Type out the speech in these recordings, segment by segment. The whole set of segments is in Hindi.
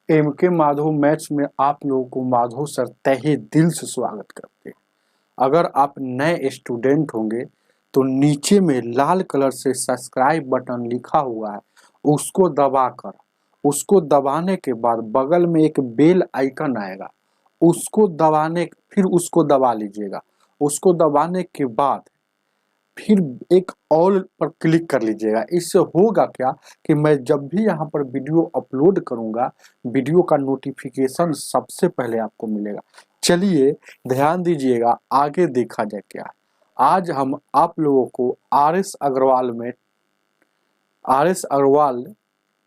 एम के माधव मैथ्स में आप लोगों को माधव सर तहे दिल से स्वागत करते हैं। अगर आप नए स्टूडेंट होंगे तो नीचे में लाल कलर से सब्सक्राइब बटन लिखा हुआ है, उसको दबाने के बाद बगल में एक बेल आइकन आएगा, फिर उसको दबा लीजिएगा। उसको दबाने के बाद फिर एक ऑल पर क्लिक कर लीजिएगा। इससे होगा क्या कि मैं जब भी यहाँ पर वीडियो अपलोड करूँगा, वीडियो का नोटिफिकेशन सबसे पहले आपको मिलेगा। चलिए ध्यान दीजिएगा, आगे देखा जाए क्या। आज हम आप लोगों को आर एस अग्रवाल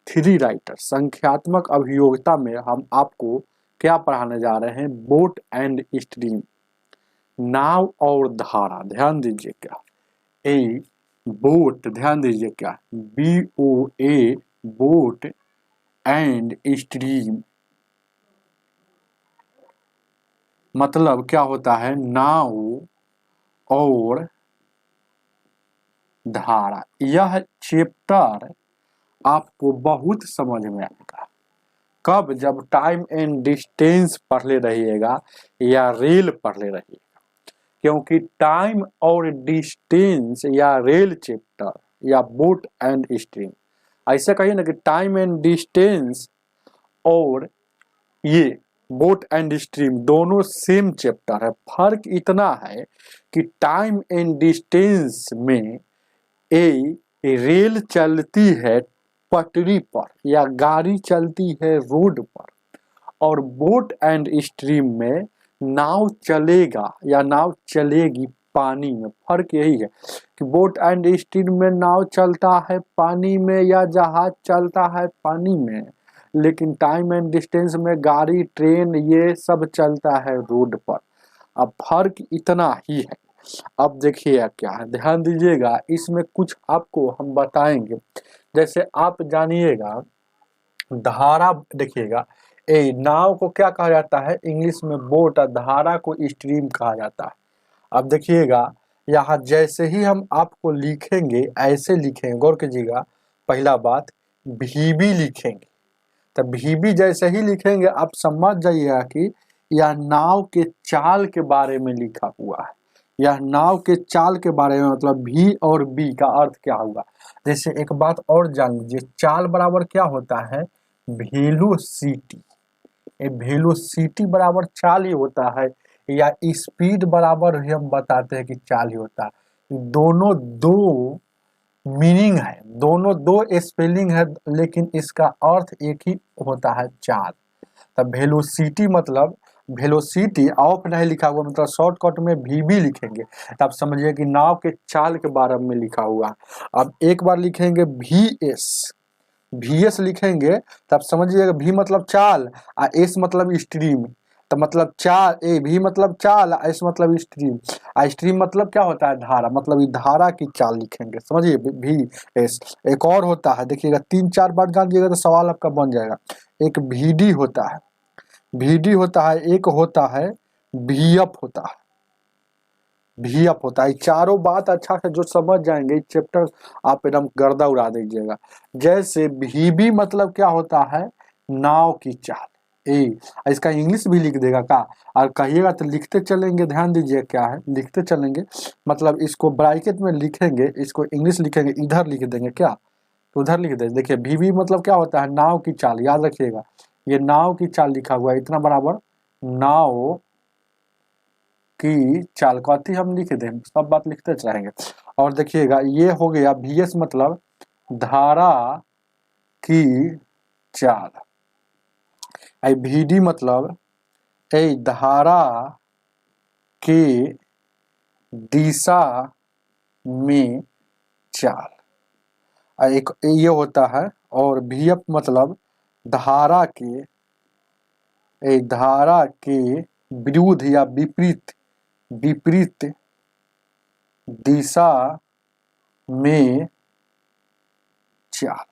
थ्री राइटर संख्यात्मक अभियोगिता में हम आपको क्या पढ़ाने जा रहे हैं, बोट एंड स्ट्रीम, नाव और धारा। ध्यान दीजिए क्या ए बोट, ध्यान दीजिए क्या BOA, बोट एंड स्ट्रीम मतलब क्या होता है, नाव और धारा। यह चैप्टर आपको बहुत समझ में आएगा कब, जब टाइम एंड डिस्टेंस पढ़ ले रहिएगा या रेल पढ़ ले रहिएगा। क्योंकि टाइम और डिस्टेंस या रेल चैप्टर या बोट एंड स्ट्रीम, ऐसे कहिए ना कि टाइम एंड डिस्टेंस और ये बोट एंड स्ट्रीम दोनों सेम चैप्टर है। फर्क इतना है कि टाइम एंड डिस्टेंस में रेल चलती है पटरी पर या गाड़ी चलती है रोड पर, और बोट एंड स्ट्रीम में नाव चलेगा या नाव चलेगी पानी में। फर्क यही है कि बोट एंड स्ट्रीम में नाव चलता है पानी में या जहाज चलता है पानी में, लेकिन टाइम एंड डिस्टेंस में गाड़ी ट्रेन ये सब चलता है रोड पर। अब फर्क इतना ही है। अब देखिए क्या है, ध्यान दीजिएगा, इसमें कुछ आपको हम बताएंगे। जैसे आप जानिएगा धारा, देखिएगा नाव को क्या कहा जाता है इंग्लिश में बोट, और धारा को स्ट्रीम कहा जाता है। अब देखिएगा यहाँ जैसे ही हम आपको लिखेंगे ऐसे लिखेंगे, गौर कीजिएगा। पहला बात VB लिखेंगे, तो VB जैसे ही लिखेंगे आप समझ जाइएगा कि यह नाव के चाल के बारे में लिखा हुआ है। यह नाव के चाल के बारे में, मतलब V और B का अर्थ क्या होगा। जैसे एक बात और जान लीजिए, चाल बराबर क्या होता है, वेलोसिटी। वेलोसिटी बराबर चाल ही होता है, या स्पीड बराबर ही हम बताते हैं कि चाल ही होता है। दोनों दो मीनिंग है, दोनों दो स्पेलिंग है, लेकिन इसका अर्थ एक ही होता है, चाल। तब वेलोसिटी मतलब वेलोसिटी ऑफ नहीं लिखा हुआ, मतलब शॉर्टकट में VB लिखेंगे तब समझिए कि नाव के चाल के बारे में लिखा हुआ। अब एक बार लिखेंगे VS लिखेंगे तब समझिएगा V मतलब चाल और S मतलब स्ट्रीम, तो मतलब चाल V मतलब चाल, S मतलब स्ट्रीम, स्ट्रीम मतलब क्या होता है, धारा, मतलब ये धारा की चाल लिखेंगे, समझिए VS। एक और होता है, देखिएगा 3-4 बार जान जाइएगा तो सवाल आपका बन जाएगा। एक VD होता है, एक होता है VF होता है, चारों बात अच्छा से जो समझ जाएंगे चैप्टर आप एकदम गर्दा उड़ा दीजिएगा। जैसे VB मतलब क्या होता है, नाव की चाल। इसका इंग्लिश भी लिख देगा का, और कहिएगा तो लिखते चलेंगे, ध्यान दीजिए क्या है, लिखते चलेंगे, मतलब इसको ब्रैकेट में लिखेंगे, इसको इंग्लिश लिखेंगे, इधर लिख देंगे क्या, तो उधर लिख देंगे। देखिए VB मतलब क्या होता है, नाव की चाल, याद रखिएगा ये नाव की चाल लिखा हुआ है, इतना बराबर नाव की चाल कथी हम लिख दें, सब बात लिखते रहेंगे। और देखिएगा ये हो गया VS मतलब धारा की चाल, VD मतलब धारा के दिशा में चाल, एक ये होता है। और VF मतलब धारा के विरुद्ध या विपरीत दिशा में चाल।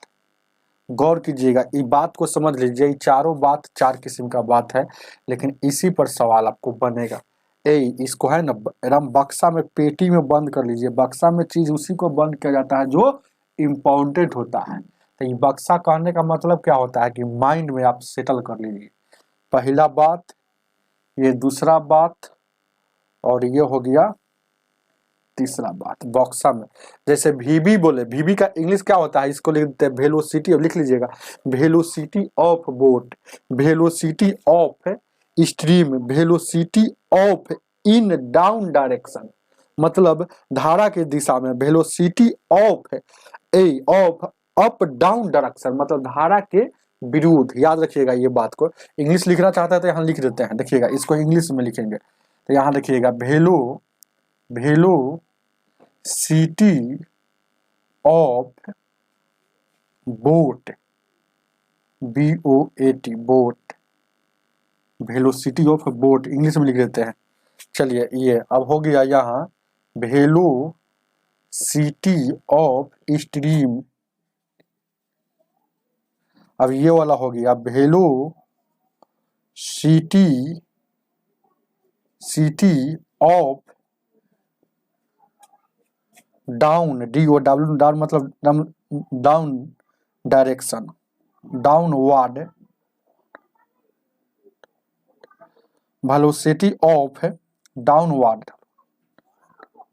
गौर कीजिएगा, ये बात को समझ लीजिए, चारों बात 4 किस्म का बात है, लेकिन इसी पर सवाल आपको बनेगा। इसको है ना एकदम बक्सा में, पेटी में बंद कर लीजिए। बक्सा में चीज उसी को बंद किया जाता है जो इम्पोर्टेंट होता है, तो ये बक्सा कहने का मतलब क्या होता है कि माइंड में आप सेटल कर लीजिए, पहला बात, ये दूसरा बात, और ये हो गया तीसरा बात बॉक्सा में। जैसे वीबी बोले, वीबी का इंग्लिश क्या होता है, इसको लिख देते हैं वेलोसिटी, अब लिख लीजिएगा velocity of boat, velocity of stream, velocity of in down direction, मतलब धारा के दिशा में, velocity of of up down direction मतलब धारा के विरुद्ध। याद रखिएगा ये बात को, इंग्लिश लिखना चाहता है तो यहाँ लिख देते हैं, देखिएगा इसको इंग्लिश में लिखेंगे तो यहाँ देखिएगा velocity of boat, BOAT boat, velocity of boat English में लिख देते हैं। चलिए ये अब हो गया यहाँ वेलोसिटी ऑफ स्ट्रीम, अब ये वाला हो गया velocity of down, DOW down मतलब down direction, downward, velocity of downward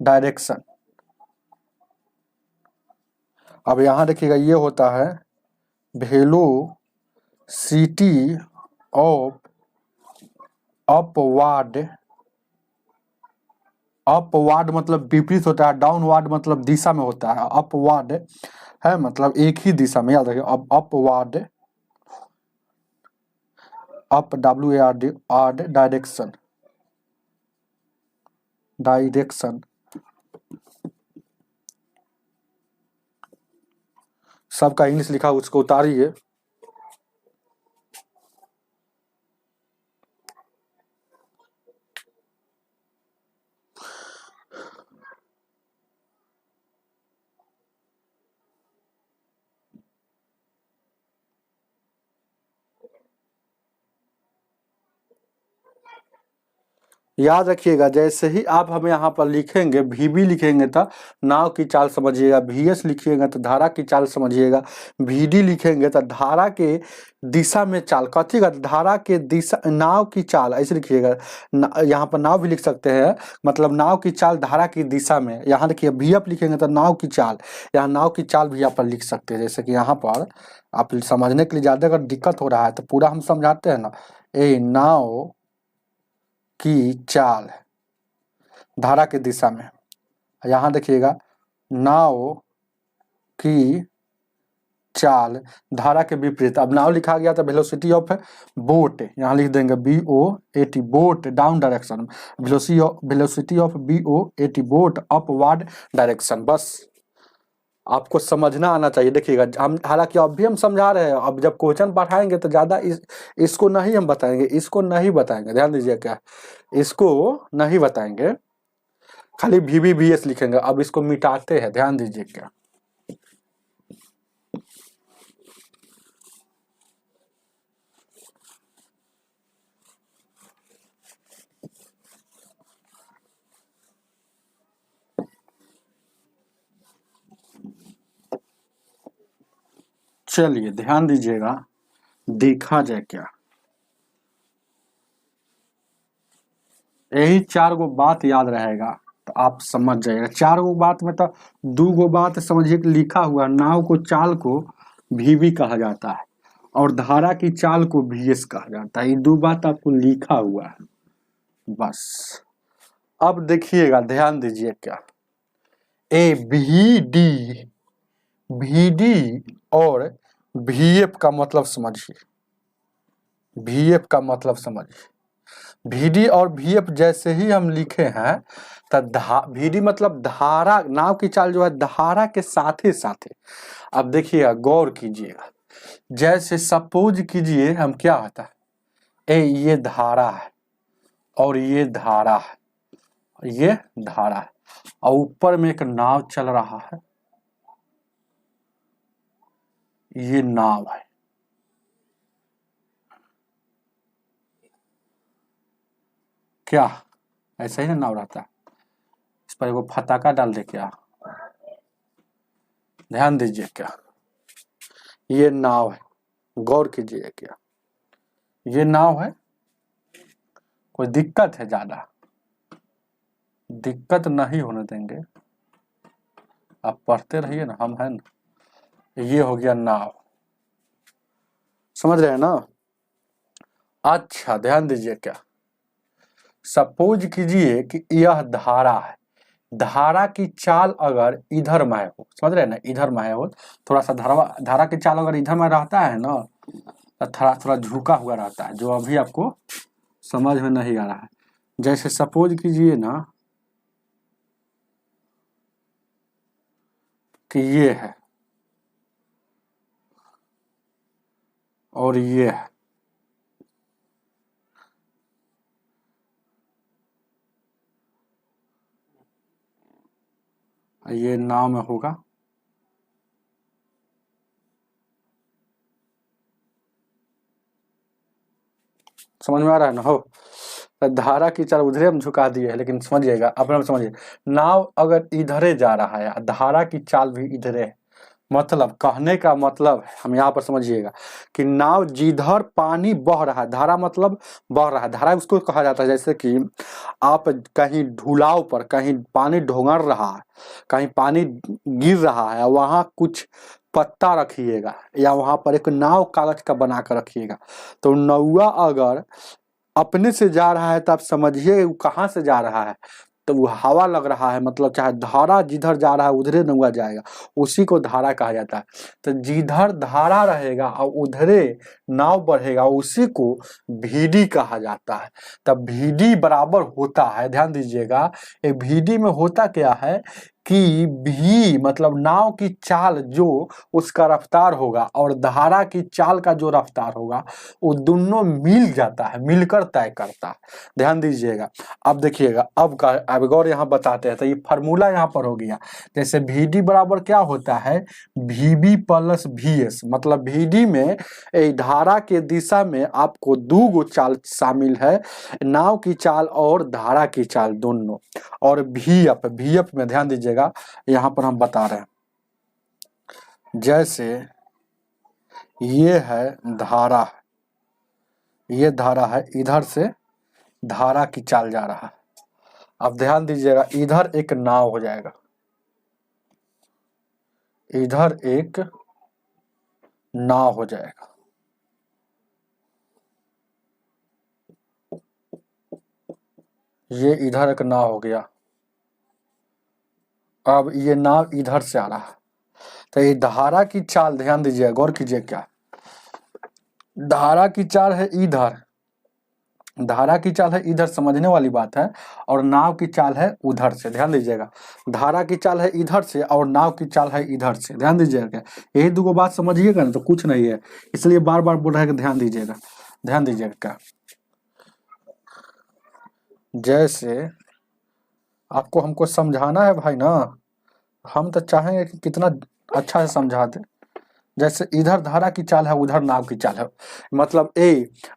direction. अब यहाँ देखिएगा ये होता है वेलोसिटी ऑफ अपवर्ड, अपवर्ड मतलब विपरीत होता है, डाउनवर्ड मतलब दिशा में होता है, अपवर्ड है मतलब एक ही दिशा में, याद रखिए अब upward, up WARD direction, direction. सबका इंग्लिश लिखा उसको उतारिए। याद रखिएगा जैसे ही आप हमें यहाँ पर लिखेंगे VB लिखेंगे तो नाव की चाल समझिएगा, VS लिखिएगा तो धारा की चाल समझिएगा, VD लिखेंगे तो धारा के दिशा में चाल, कथिएगा धारा के दिशा, नाव की चाल ऐसे लिखिएगा, यहाँ पर नाव भी लिख सकते हैं, मतलब नाव की चाल धारा की दिशा में। यहाँ देखिए VF लिखेंगे तो नाव की चाल, यहाँ नाव की चाल भी यहाँ पर लिख सकते हैं। जैसे कि यहाँ पर आप समझने के लिए ज़्यादा अगर दिक्कत हो रहा है तो पूरा हम समझाते हैं ना, नाव की चाल धारा की दिशा में, यहाँ देखिएगा नाव की चाल धारा के विपरीत। अब नाव लिखा गया तो वेलोसिटी ऑफ बोट, यहाँ लिख देंगे BOAT boat down direction, velocity of BOAT boat upward direction. बस आपको समझना आना चाहिए। देखिएगा हम हालांकि अब भी हम समझा रहे हैं, अब जब क्वेश्चन पढ़ाएंगे तो ज़्यादा इसको नहीं हम बताएंगे, इसको नहीं बताएंगे, ध्यान दीजिए क्या, इसको नहीं बताएंगे, खाली VB VS लिखेंगे। अब इसको मिटाते हैं, ध्यान दीजिए क्या, चलिए ध्यान दीजिएगा, देखा जाए क्या, यही 4 गो बात याद रहेगा तो आप समझ जाइएगा। 4 गो बात में तो 2 गो बात समझिए कि लिखा हुआ, नाव को चाल को VB कहा जाता है और धारा की चाल को VS कहा जाता है, ये 2 बात आपको लिखा हुआ है बस। अब देखिएगा ध्यान दीजिए क्या, VD और VF का मतलब समझिए, VF का मतलब समझिए, VD और VF जैसे ही हम लिखे हैं तो VD मतलब धारा, नाव की चाल जो है धारा के साथ ही साथ। अब देखिएगा गौर कीजिएगा, जैसे सपोज कीजिए हम क्या होता है, ये धारा है और ये धारा है, ये धारा है और ऊपर में एक नाव चल रहा है, ये नाव है, क्या ऐसा ही ना नाव रहता है, इस पर एगो फताका डाल दे क्या, ध्यान दीजिए क्या, ये नाव है, गौर कीजिए क्या ये नाव है, कोई दिक्कत है? ज्यादा दिक्कत नहीं होने देंगे, आप पढ़ते रहिए ना, हम हैं ना। ये हो गया नाव, समझ रहे हैं ना? अच्छा ध्यान दीजिए क्या, सपोज कीजिए कि यह धारा है, धारा की चाल अगर इधर में हो, समझ रहे हैं ना, इधर में हो, थोड़ा सा धारा की चाल अगर इधर में रहता है ना तो थोड़ा थोड़ा झुका हुआ रहता है, जो अभी आपको समझ में नहीं आ रहा है। जैसे सपोज कीजिए ना कि ये है और ये है, ये नाव में होगा, समझ में आ रहा है ना? हो तो धारा की चाल उधरे हम झुका दिए है, लेकिन समझिएगा अपना समझिए, नाव अगर इधरे जा रहा है, धारा की चाल भी इधरे है, मतलब कहने का मतलब है, हम यहाँ पर समझिएगा कि नाव जिधर पानी बह रहा है, धारा मतलब बह रहा है, धारा उसको कहा जाता है, जैसे कि आप कहीं ढुलाव पर, कहीं पानी ढोंगर रहा है, कहीं पानी गिर रहा है, वहां कुछ पत्ता रखिएगा या वहां पर एक नाव कागज का बना कर रखिएगा, तो नौवा अगर अपने से जा रहा है तो आप समझिए वो कहाँ से जा रहा है, तो वो हवा लग रहा है, मतलब चाहे धारा जिधर जा रहा है उधरे नौवा जाएगा, उसी को धारा कहा जाता है। तो जिधर धारा रहेगा और उधरे नाव बढ़ेगा, उसी को भीडी कहा जाता है। तब भीडी बराबर होता है, ध्यान दीजिएगा, एक भीडी में होता क्या है कि भी मतलब नाव की चाल जो उसका रफ्तार होगा और धारा की चाल का जो रफ्तार होगा वो दोनों मिल जाता है, मिलकर तय करता है। ध्यान दीजिएगा, अब देखिएगा, अब गौर यहाँ बताते हैं, तो ये फार्मूला यहाँ पर हो गया, जैसे VD बराबर क्या होता है, VB प्लस VS, मतलब VD में धारा के दिशा में आपको दो गो चाल शामिल है, नाव की चाल और धारा की चाल दोनों, और VF में ध्यान दीजिएगा, यहाँ पर हम बता रहे हैं, जैसे ये है धारा, ये धारा है, इधर से धारा की चाल जा रहा है, अब ध्यान दीजिएगा इधर एक नाव हो जाएगा, इधर एक नाव हो जाएगा, ये इधर एक नाव हो गया, अब ये नाव इधर से आ रहा है, तो ये धारा की चाल ध्यान दीजिए, गौर कीजिए क्या, धारा की चाल है इधर, धारा की चाल है इधर, समझने वाली बात है, और नाव की चाल है उधर से, ध्यान दीजिएगा, धारा की चाल है इधर से और नाव की चाल है इधर से, ध्यान दीजिएगा, यही दो बात समझिएगा ना तो कुछ नहीं है, इसलिए बार बार बोल रहा है कि ध्यान दीजिएगा, ध्यान दीजिएगा क्या, जैसे आपको हमको समझाना है भाई ना, हम तो चाहेंगे कि कितना अच्छा से समझा दे, जैसे इधर धारा की चाल है उधर नाव की चाल है, मतलब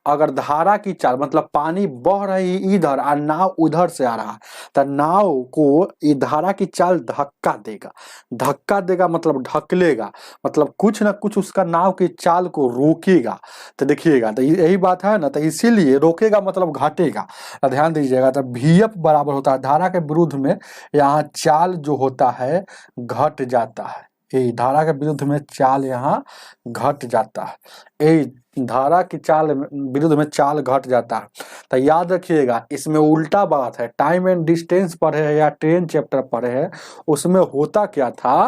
अगर धारा की चाल मतलब पानी बह रही इधर और नाव उधर से आ रहा है, तो नाव को ये धारा की चाल धक्का देगा, धक्का देगा मतलब ढकलेगा, मतलब कुछ ना कुछ उसका नाव की चाल को रोकेगा, तो देखिएगा, तो यही बात है ना, तो इसीलिए रोकेगा मतलब घटेगा, तो ध्यान दीजिएगा, तो VF बराबर होता है, धारा के विरुद्ध में यहाँ चाल जो होता है घट जाता है, धारा के विरुद्ध में चाल यहाँ घट जाता है, धारा की चाल विरुद्ध में चाल घट जाता है, तो याद रखिएगा इसमें उल्टा बात है, टाइम एंड डिस्टेंस पढ़े है या ट्रेन चैप्टर पढ़े है, उसमें होता क्या था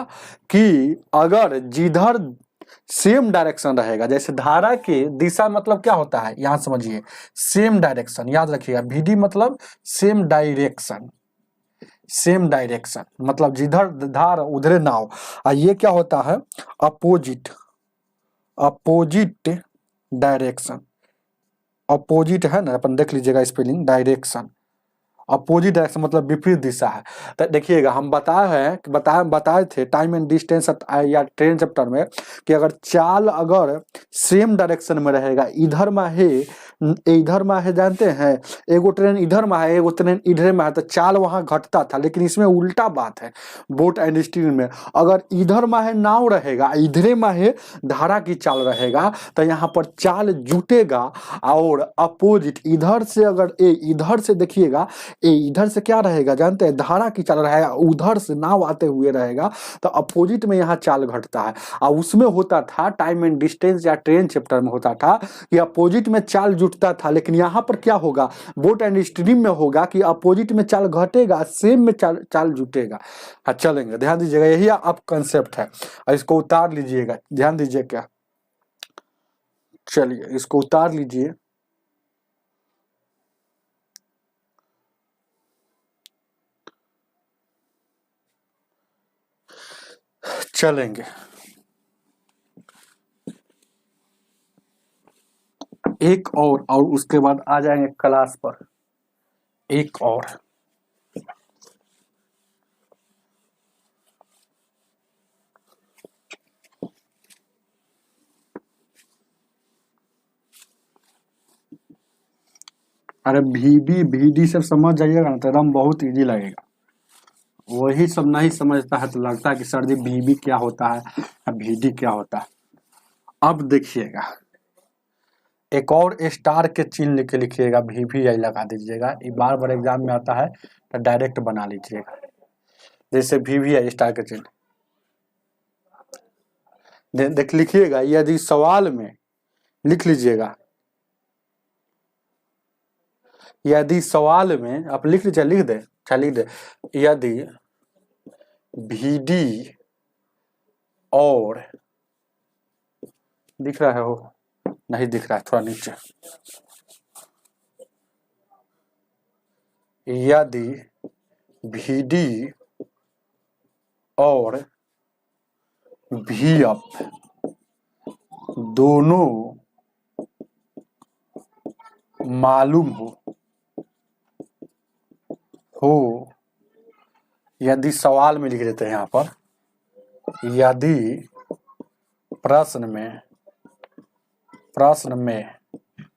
कि अगर जिधर सेम डायरेक्शन रहेगा, जैसे धारा के दिशा मतलब क्या होता है, यहाँ समझिए, सेम डायरेक्शन, याद रखिएगा, VD मतलब सेम डायरेक्शन, सेम डायरेक्शन मतलब जिधर धार उधरे नाव, और ये क्या होता है, अपोजिट, अपोजिट डायरेक्शन, अपोजिट है ना, अपन देख लीजिएगा स्पेलिंग, डायरेक्शन, अपोजिट डायरेक्शन मतलब विपरीत दिशा है। तो देखिएगा हम बताए थे टाइम एंड डिस्टेंस या ट्रेन चैप्टर में कि अगर चाल अगर सेम डायरेक्शन में रहेगा, इधर में है इधर में है, जानते हैं, एगो ट्रेन इधर में है, एगो ट्रेन इधर में है, तो चाल वहां घटता था। लेकिन इसमें उल्टा बात है बोट एंड स्टील में, अगर इधर में है नाव रहेगा, इधरे में है धारा की चाल रहेगा, तो यहाँ पर चाल जुटेगा। और अपोजिट इधर से, अगर इधर से देखिएगा, इधर से क्या रहेगा जानते हैं, धारा की चाल रहेगा, उधर से नाव आते हुए रहेगा, तो अपोजिट में यहाँ चाल घटता है। और उसमें होता था टाइम एंड डिस्टेंस या ट्रेन चैप्टर में होता था कि अपोजिट में चाल जुटता था। लेकिन यहाँ पर क्या होगा, बोट एंड स्ट्रीम में होगा कि अपोजिट में चाल घटेगा, सेम में चाल जुटेगा। हाँ चलेंगे, ध्यान दीजिएगा, यही अब कंसेप्ट है। और इसको उतार लीजिएगा, ध्यान दीजिए क्या, चलिए इसको उतार लीजिए। चलेंगे एक और उसके बाद आ जाएंगे क्लास पर एक और। अरे VD सब समझ जाइएगा ना तो एकदम बहुत इजी लगेगा। वही सब नहीं समझता है तो लगता है कि सर जी VB क्या होता है, VD क्या होता है। अब देखिएगा, एक और स्टार के चिन्ह लेके लिखिएगा, VVI लगा दीजिएगा। ये बार बार एग्जाम में आता है तो डायरेक्ट बना लीजिएगा, जैसे VVI स्टार के चिन्ह देख लिखिएगा। यदि सवाल में लिख लीजिएगा, यदि सवाल में आप लिख लीजिए, लिख दे, लिख दे, यदि VD और दिख रहा है, हो नहीं दिख रहा है, थोड़ा नीचे, यदि VD और VF दोनों मालूम हो, यदि सवाल में लिख देते हैं यहाँ पर, यदि प्रश्न में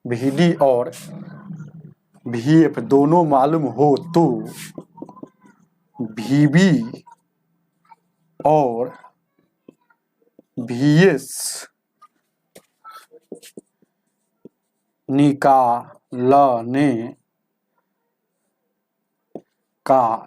VD और VF दोनों मालूम हो तो VB और VS निकालने का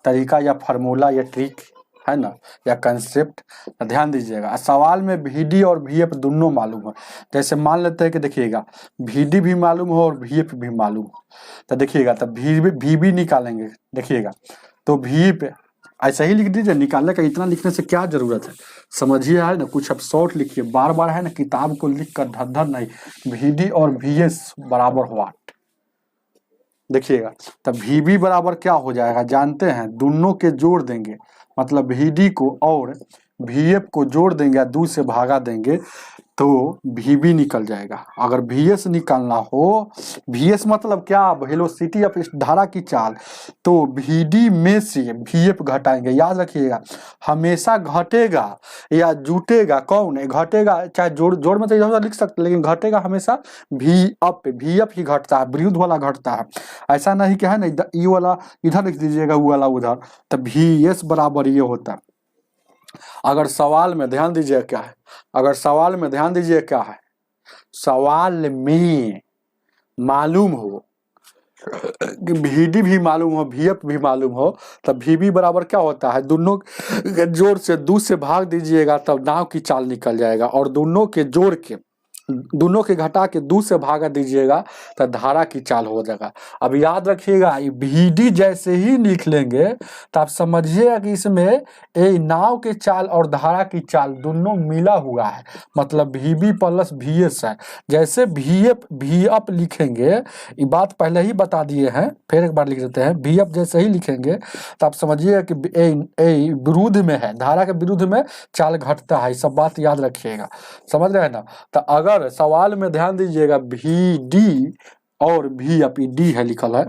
तरीका या फार्मूला या ट्रिक है ना, या कंसेप्ट, ध्यान दीजिएगा। सवाल में VD और VF दोनों मालूम हो, जैसे मान लेते हैं कि देखिएगा VD भी मालूम हो और VF भी मालूम हो, तो देखिएगा तब VB निकालेंगे, देखिएगा तो VF ऐसा ही लिख दीजिए। निकालने का इतना लिखने से क्या जरूरत है, समझिए है ना, कुछ अब शॉर्ट लिखिए, बार बार है ना किताब को लिख कर धर धर नहीं। VD और VS बराबर व्हाट, देखिएगा तब VB बराबर क्या हो जाएगा जानते हैं, दोनों के जोड़ देंगे, मतलब VD को और VF को जोड़ देंगे, 2 से भागा देंगे तो VB निकल जाएगा। अगर VS निकालना हो, VS मतलब क्या, वेलोसिटी ऑफ इस धारा की चाल, तो VD में से VF घटाएंगे। याद रखिएगा, हमेशा घटेगा या जुटेगा, कौन है घटेगा, चाहे जोड़ में तो इधर लिख सकते, लेकिन घटेगा हमेशा VF ही घटता है, विरुद्ध वाला घटता है। ऐसा नहीं कि है ना ये वाला इधर लिख दीजिएगा, वो वाला उधर, तो VS बराबर ये होता है। अगर सवाल में ध्यान दीजिए क्या है, अगर सवाल में ध्यान दीजिए क्या है, सवाल में मालूम हो कि VD भी मालूम हो, VF भी मालूम हो, तब VB बराबर क्या होता है, दोनों के जोड़ से 2 से भाग दीजिएगा, तब नाव की चाल निकल जाएगा। और दोनों के जोड़ के, दोनों के घटा के 2 से भागा दीजिएगा तो धारा की चाल हो जाएगा। अब याद रखिएगा, VD जैसे ही लिख लेंगे तो आप समझिएगा कि इसमें नाव के चाल और धारा की चाल दोनों मिला हुआ है, मतलब VB प्लस VS है। जैसे VF लिखेंगे, ये बात पहले ही बता दिए हैं, फिर एक बार लिख देते हैं। VF जैसे ही लिखेंगे तो आप समझिएगा कि विरुद्ध में है, धारा के विरुद्ध में चाल घटता है, सब बात याद रखिएगा, समझ रहे हैं ना। तो अगर सवाल में ध्यान दीजिएगा VD और VF, D है लिखल है,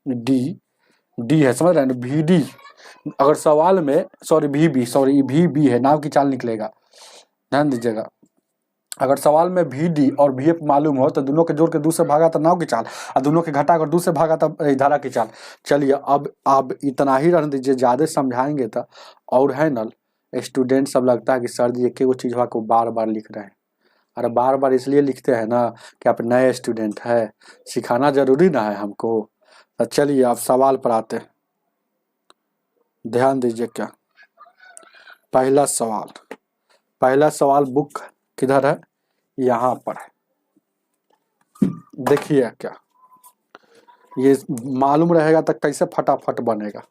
D है, समझ रहे हैं ना, VD अगर सवाल में, VB है, नाव की चाल निकलेगा, ध्यान दीजिएगा। अगर सवाल में भी डी और भी एफ मालूम हो तो दोनों के जोड़ के 2 से भागा तो नाव की चाल, और दोनों के घटा कर 2 से भागा तो धारा की चाल। चलिए अब इतना ही रहने दीजिए, ज़्यादा समझाएंगे तो और है ना स्टूडेंट सब लगता है कि सर जी एक ही चीज़ को बार बार लिख रहे हैं। अरे बार बार इसलिए लिखते हैं ना कि आप नए स्टूडेंट है, सिखाना जरूरी ना है हमको। तो चलिए आप सवाल पर आते हैं, ध्यान दीजिए। क्या पहला सवाल बुक किधर है, यहाँ पर है। देखिए क्या ये मालूम रहेगा तो कैसे फटाफट बनेगा।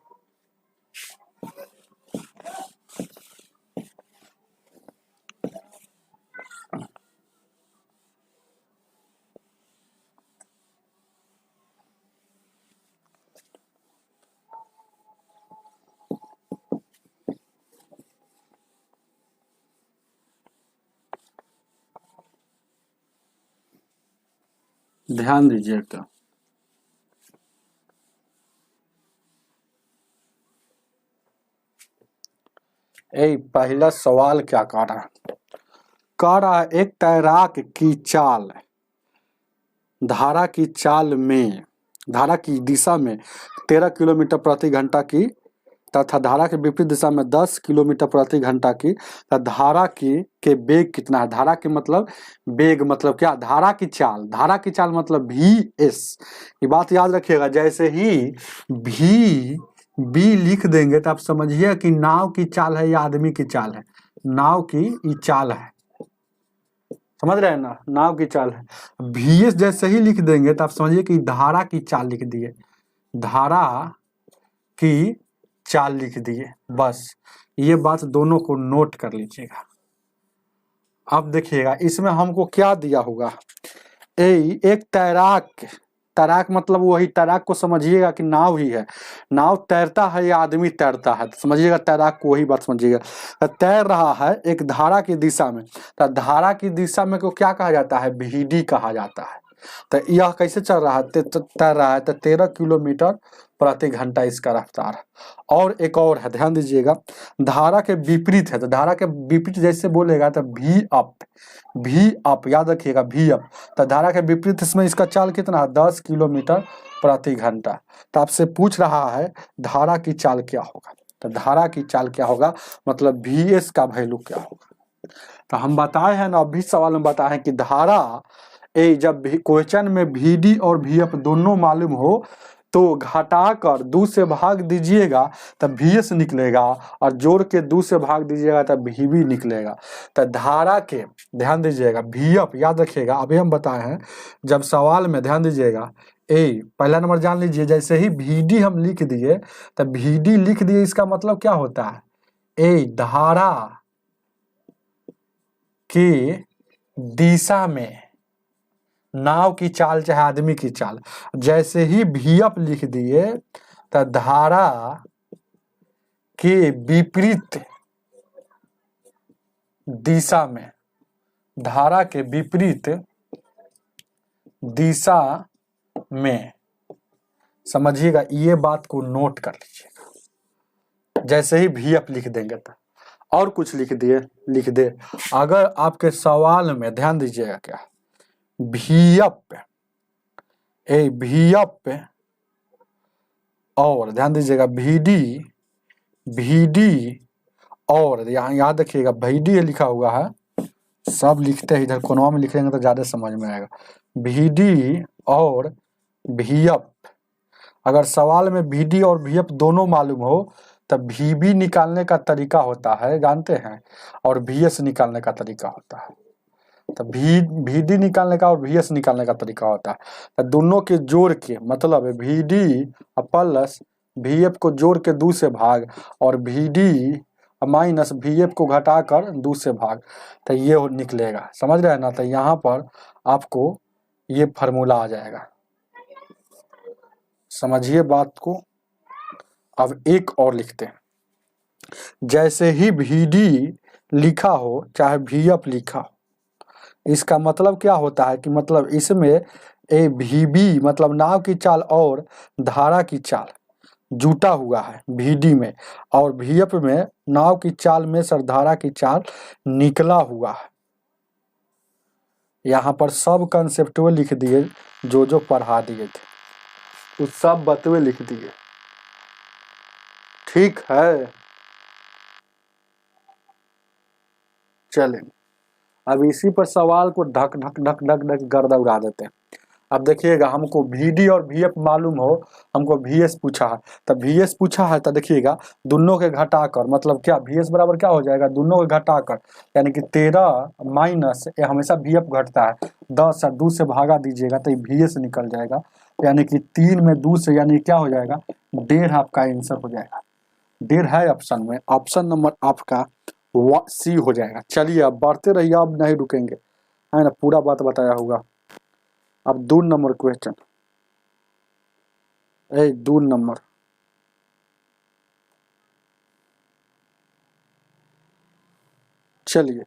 ध्यान दीजिए क्या पहला सवाल क्या कह रहा है, एक तैराक की चाल धारा की दिशा में 13 किलोमीटर प्रति घंटा की तथा धारा के विपरीत दिशा में 10 किलोमीटर प्रति घंटा की, तथा धारा के वेग कितना है। धारा के मतलब वेग मतलब क्या, धारा की चाल मतलब VS। ये बात याद रखिएगा। जैसे ही V लिख देंगे तो आप समझिए कि नाव की चाल है या आदमी की चाल है। नाव की चाल है, समझ रहे हैं ना, नाव की चाल है। VS जैसे ही लिख देंगे तो आप समझिए कि धारा की चाल लिख दिए, धारा की चाल लिख दिए। बस ये बात दोनों को नोट कर लीजिएगा। अब देखिएगा इसमें हमको क्या दिया होगा, एक तैराक मतलब वही तैराक को समझिएगा कि नाव ही है। नाव तैरता है या आदमी तैरता है, तो समझिएगा तैराक को वही बात समझिएगा। तैर रहा है एक धारा की दिशा में, तो धारा की दिशा में को क्या कहा जाता है, VD कहा जाता है। तो यह कैसे चल रहा है, तैर रहा है तो 13 किलोमीटर प्रति घंटा इसका रफ्तार। और एक और है, ध्यान दीजिएगा, धारा के विपरीत है। तो धारा के विपरीत जैसे बोलेगा तो भी अप याद रखिएगा, भी अप। तो धारा के विपरीत इसमें इसका चाल कितना है, 10 किलोमीटर प्रति घंटा। तो आपसे पूछ रहा है धारा की चाल क्या होगा। तो धारा की चाल क्या होगा मतलब VS का वैल्यू क्या होगा। तो हम बताए हैं ना, अभी सवाल में बताए हैं कि धारा जब क्वेश्चन में VD और VF दोनों मालूम हो तो घटाकर 2 से भाग दीजिएगा तब VS निकलेगा, और जोड़ के 2 से भाग दीजिएगा तब VB निकलेगा। तो धारा के ध्यान दीजिएगा, VF याद रखिएगा, अभी हम बताए हैं जब सवाल में ध्यान दीजिएगा। पहला नंबर जान लीजिए, जैसे ही VD हम लिख दिए तब VD लिख दिए, इसका मतलब क्या होता है, धारा की दिशा में नाव की चाल चाहे आदमी की चाल। जैसे ही VF लिख दिए तो धारा के विपरीत दिशा में, धारा के विपरीत दिशा में, समझिएगा ये बात को नोट कर लीजिएगा। जैसे ही VF लिख देंगे तो और कुछ लिख दे। अगर आपके सवाल में ध्यान दीजिएगा क्या VF और ध्यान दीजिएगा VD और यहाँ याद रखिएगा VD लिखा हुआ है, सब लिखते हैं इधर कोनवा में लिखेंगे तो ज्यादा समझ में आएगा। VD और VF, अगर सवाल में VD और VF दोनों मालूम हो तब VB निकालने का तरीका होता है, जानते हैं, और VS निकालने का तरीका होता है। तो VD निकालने का और VS निकालने का तरीका होता है। तो दोनों के जोड़ के मतलब VD प्लस VF को जोड़ के 2 से भाग, और VD माइनस VF को घटाकर 2 से भाग, तो ये निकलेगा। समझ रहे हैं ना। तो यहाँ पर आपको ये फार्मूला आ जाएगा, समझिए बात को। अब एक और लिखते हैं, जैसे ही VD लिखा हो चाहे VF लिखा हो, इसका मतलब क्या होता है कि मतलब इसमें VB मतलब नाव की चाल और धारा की चाल जुटा हुआ है VD में, और VF में नाव की चाल में सर धारा की चाल निकला हुआ है। यहाँ पर सब कंसेप्टुअल लिख दिए, जो पढ़ा दिए थे उस सब बतवे लिख दिए, ठीक है। चलें, अब इसी पर सवाल को ढक ढक ढक ढक ढक गर्दा उड़ा देते हैं। अब देखिएगा, हमको VD और VF मालूम हो, हमको VS पूछा है, तब VS पूछा है तो देखिएगा दोनों के घटाकर, मतलब क्या VS बराबर क्या हो जाएगा, दोनों के घटाकर, यानी कि 13 माइनस, हमेशा VF घटता है, 10 और 2 से भागा दीजिएगा तो ये VS निकल जाएगा, यानी कि 3 में 2 से, यानी क्या हो जाएगा, 1.5 आपका आंसर हो जाएगा। 1.5 है ऑप्शन में, ऑप्शन नंबर आपका C हो जाएगा। चलिए अब बढ़ते रहिए, अब नहीं रुकेंगे, है ना, पूरा बात बताया होगा। अब 2 नंबर क्वेश्चन, 2 नंबर, चलिए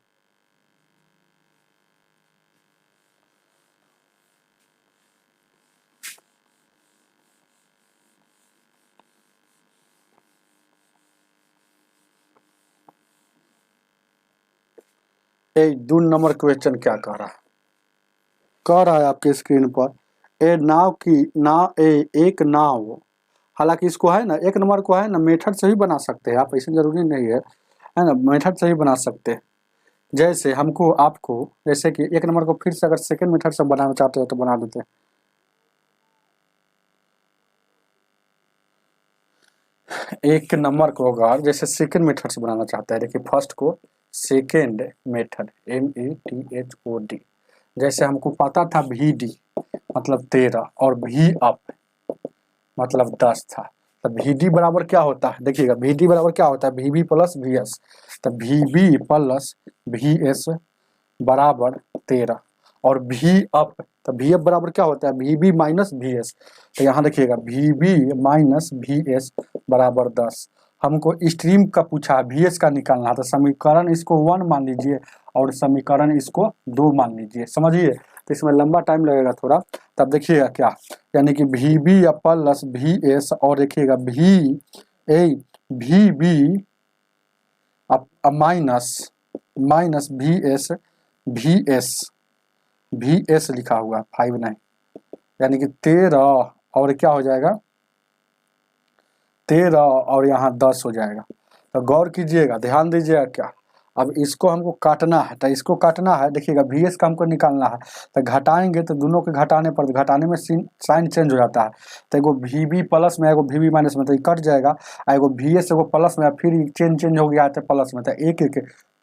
ये 2 नंबर क्वेश्चन क्या कह रहा है, आपके स्क्रीन पर, एक नाव, हालांकि इसको है ना, एक नंबर को है ना मेथड से ही बना सकते हैं आप, ऐसा जरूरी नहीं है ना, मेथड से ही बना सकते हैं। जैसे हमको आपको, जैसे कि एक नंबर को फिर से अगर सेकंड मेथड से बनाना चाहते हो तो बना देते हैं। एक नंबर को अगर जैसे सेकंड मेथड से बनाना चाहता है, देखिए फर्स्ट को सेकंड मेथड, METHOD, जैसे हमको पता था VD मतलब 13 और V अप मतलब 10 था, तो VD बराबर क्या होता है, देखिएगा VD बराबर क्या होता है, VB प्लस VS, तो VB प्लस VS बराबर 13, और V अप, तो VF बराबर क्या होता है, VB माइनस VS, तो यहाँ देखिएगा VB माइनस VS बराबर 10। हमको स्ट्रीम का पूछा है, VS का निकालना है, तो समीकरण इसको 1 मान लीजिए और समीकरण इसको 2 मान लीजिए, समझिए, तो इसमें लंबा टाइम लगेगा थोड़ा। तब देखिएगा क्या, यानी कि VB प्लस VS, और देखिएगा VB माइनस माइनस VS लिखा हुआ 59, यानी कि 13 और क्या हो जाएगा, 13 और यहाँ 10 हो जाएगा। तो गौर कीजिएगा, ध्यान दीजिएगा क्या, अब इसको हमको काटना है, तो इसको काटना है, देखिएगा VS का हमको निकालना है, तो घटाएंगे तो दोनों के घटाने पर, घटाने में साइन चेंज हो जाता है, तो एगो VB प्लस में एगो VB माइनस में, तो ये कट जाएगा, एगो VS एगो प्लस में, फिर चेंज हो गया है तो प्लस में, तो एक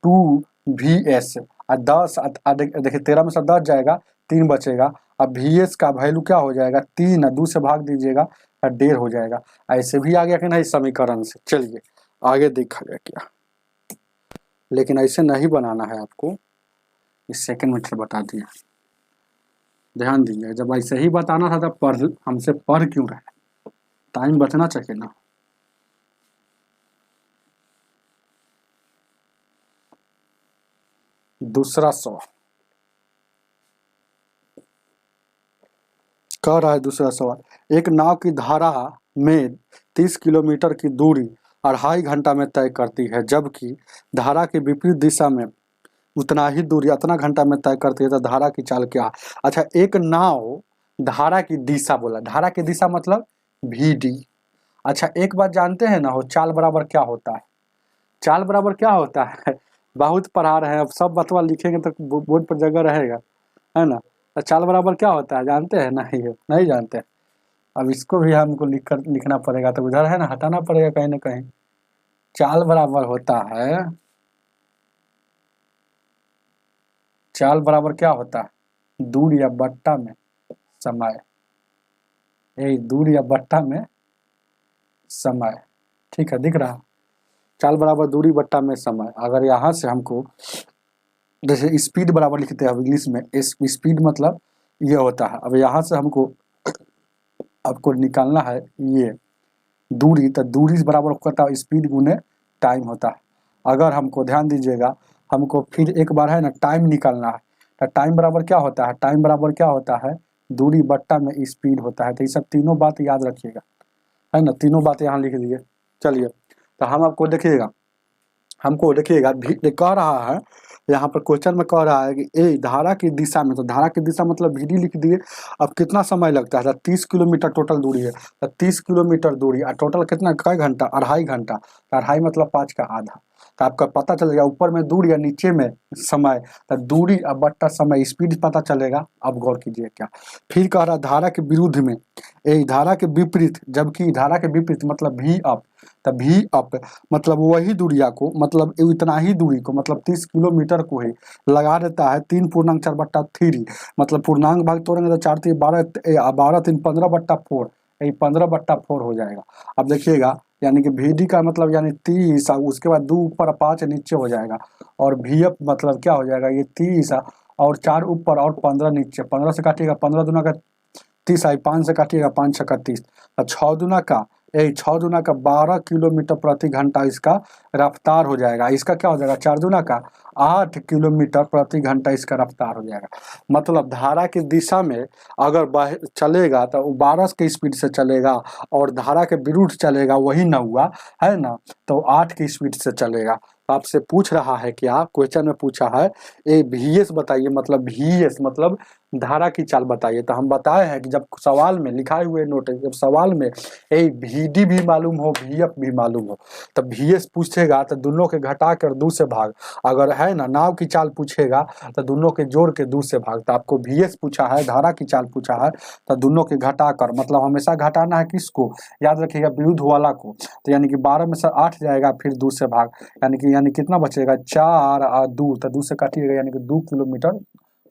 2 VS और 10, देखिए 13 में से 10 जाएगा, 3 बचेगा, अब VS का वैल्यू क्या हो जाएगा, 3, 2 से भाग दीजिएगा, 1.5 हो जाएगा। ऐसे भी आ गया कि नहीं समीकरण से। चलिए आगे देखा जाए क्या, लेकिन ऐसे नहीं बनाना है आपको, इस सेकंड मेथड बता दिया, ध्यान दीजिए, जब ऐसे ही बताना था तब हमसे पढ़ क्यों रहे, टाइम बचना चाहिए ना। दूसरा सवाल कह रहा है, दूसरा सवाल, एक नाव की धारा में 30 किलोमीटर की दूरी 2.5 घंटा में तय करती है, जबकि धारा के विपरीत दिशा में उतना ही दूरी इतना घंटा में तय करती है, तो धारा की चाल क्या है। अच्छा, एक नाव धारा की दिशा बोला, धारा की दिशा मतलब VD। अच्छा एक बात जानते हैं ना, हो चाल बराबर क्या होता है, चाल बराबर क्या होता है बहुत पढ़ा रहे हैं, अब सब बतवा लिखेंगे तो बोर्ड पर जगह रहेगा, है ना। तो चाल बराबर क्या होता है जानते हैं, नहीं है, नहीं जानते, अब इसको भी हमको लिखना पड़ेगा, तो उधर है ना, हटाना पड़ेगा कहीं ना कहीं। चाल बराबर होता है, चाल बराबर क्या होता है, दूर या बट्टा में समय, दूर या बट्टा में समय, ठीक है, दिख रहा, चाल बराबर दूरी बट्टा में समय। अगर यहाँ से हमको जैसे स्पीड बराबर लिखते हैं इंग्लिश में, स्पीड मतलब ये होता है, अब यहाँ से हमको आपको निकालना है ये दूरी, तो दूरी बराबर होता है स्पीड गुने टाइम होता है। अगर हमको ध्यान दीजिएगा, हमको फिर एक बार है ना टाइम निकालना है, तो टाइम बराबर क्या होता है, टाइम बराबर क्या होता है, दूरी बट्टा में स्पीड होता है। तो ये सब तीनों बात याद रखिएगा, है ना, तीनों बातें यहाँ लिख दिए। चलिए तो हम आपको देखिएगा, हमको देखिएगा कह रहा है यहाँ पर क्वेश्चन में कह रहा है कि ए धारा की दिशा में, तो धारा की दिशा मतलब VD लिख दिए। अब कितना समय लगता है, 30 किलोमीटर टोटल दूरी है, तो 30 किलोमीटर दूरी और टोटल कितना, कई घंटा, 2.5 घंटा, तो 2.5 मतलब 5 का आधा, तो आपका पता चलेगा ऊपर में दूरी या नीचे में समय, तो दूरी अब बट्टा समय स्पीड पता चलेगा। अब गौर कीजिए क्या, फिर कह रहा धारा के विरुद्ध में, एक धारा के विपरीत, जबकि धारा के विपरीत मतलब भी अप, तो भी अप मतलब वही दूरिया को, मतलब इतना ही दूरी को, मतलब 30 किलोमीटर को ही लगा देता है 3.4/3, मतलब पूर्णांक भाग तोड़ेंगे तो 4 3 12 12 3 15/4, यही 15/4 हो जाएगा। अब देखिएगा यानी कि VD का मतलब यानी 30, उसके बाद 2 ऊपर 5 नीचे हो जाएगा, और VF मतलब क्या हो जाएगा, ये 30 और 4 ऊपर और 15 नीचे, 15 से काटिएगा 15 दूना का 30 आई, 5 से काटिएगा 5 6 30, 6 दूना का 6 दूना का 12 किलोमीटर प्रति घंटा इसका रफ्तार हो जाएगा। इसका क्या हो जाएगा, 4 दूना का 8 किलोमीटर प्रति घंटा इसका रफ्तार हो जाएगा। मतलब धारा की दिशा में अगर चलेगा तो 12 के स्पीड से चलेगा, और धारा के विरुद्ध चलेगा वही न हुआ है ना, तो 8 की स्पीड से चलेगा। आपसे पूछ रहा है कि आप क्वेश्चन में पूछा है ए VS बताइए, मतलब VS मतलब धारा की चाल बताइए, तो हम बताए हैं कि जब सवाल में लिखा हुए नोट, जब सवाल में ए VD भी मालूम हो VF भी मालूम हो, तब VS पूछेगा तो दोनों के घटा कर 2 से भाग, अगर है ना नाव की चाल पूछेगा तो दोनों के जोड़ के 2 से भाग, तो आपको VS पूछा है, धारा की चाल पूछा है, तो दोनों के घटा कर, मतलब हमेशा घटाना है किसको, याद रखिएगा विरुद्ध वाला को, तो यानी कि 12 में से 8 जाएगा, फिर 2 से भाग, यानी कितना बचेगा 4 और 2, तो 2 से काटिएगा यानी कि 2 किलोमीटर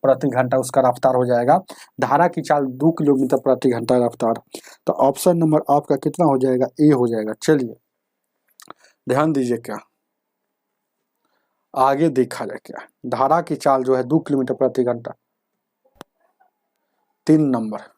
प्रति घंटा उसका रफ्तार हो जाएगा। धारा की चाल 2 किलोमीटर प्रति घंटा रफ्तार, तो ऑप्शन नंबर आपका कितना हो जाएगा, ए हो जाएगा। चलिए ध्यान दीजिए क्या आगे देखा जाए, क्या धारा की चाल जो है 2 किलोमीटर प्रति घंटा, 3 नंबर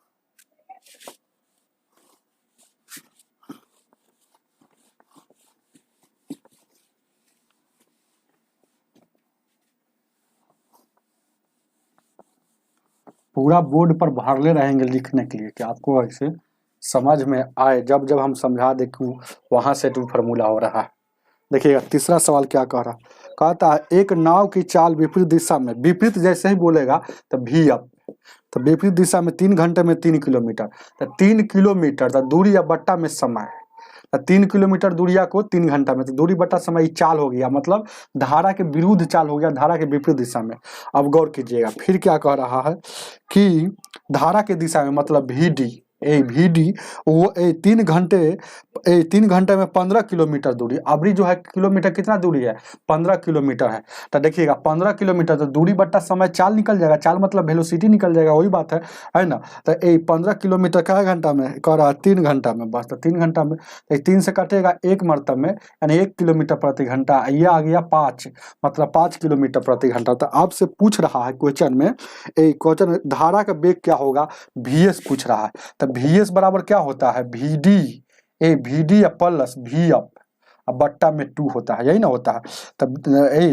पूरा बोर्ड पर भरले रहेंगे लिखने के लिए कि आपको ऐसे समझ में आए, जब जब हम समझा दे कि वहां से टू फार्मूला हो रहा है। देखिएगा तीसरा सवाल क्या कह रहा, कहता है एक नाव की चाल विपरीत दिशा में, विपरीत जैसे ही बोलेगा तो भी अप, तो विपरीत दिशा में 3 घंटे में 3 किलोमीटर, तो 3 किलोमीटर तो दूरी या बट्टा में समय, तो 3 किलोमीटर दूरिया को 3 घंटा में, तो दूरी बट्टा समय चाल हो गया, मतलब धारा के विरुद्ध चाल हो गया, धारा के विपरीत दिशा में। अब गौर कीजिएगा फिर क्या कह रहा है कि धारा के दिशा में मतलब VD, VD वो 3 घंटे में 15 किलोमीटर दूरी, अबरी जो है किलोमीटर कितना दूरी है 15 किलोमीटर है, तो देखिएगा 15 किलोमीटर तो दूरी बट्टा समय चाल निकल जाएगा, चाल मतलब वेलोसिटी निकल जाएगा, वही बात है ना, तो 15 किलोमीटर क्या घंटा में कह रहा है 3 घंटा में, बस तो 3 घंटा में, तो 3 से कटेगा 1 मरतब में, यानी 1 किलोमीटर प्रति घंटा, ये आ गया 5, मतलब 5 किलोमीटर प्रति घंटा। तो आपसे पूछ रहा है क्वेश्चन में, क्वेश्चन धारा का वेग क्या होगा, VS पूछ रहा है, तो VS बराबर क्या होता है VD, VD या प्लस VF बट्टा में 2 होता है, यही ना होता है। तब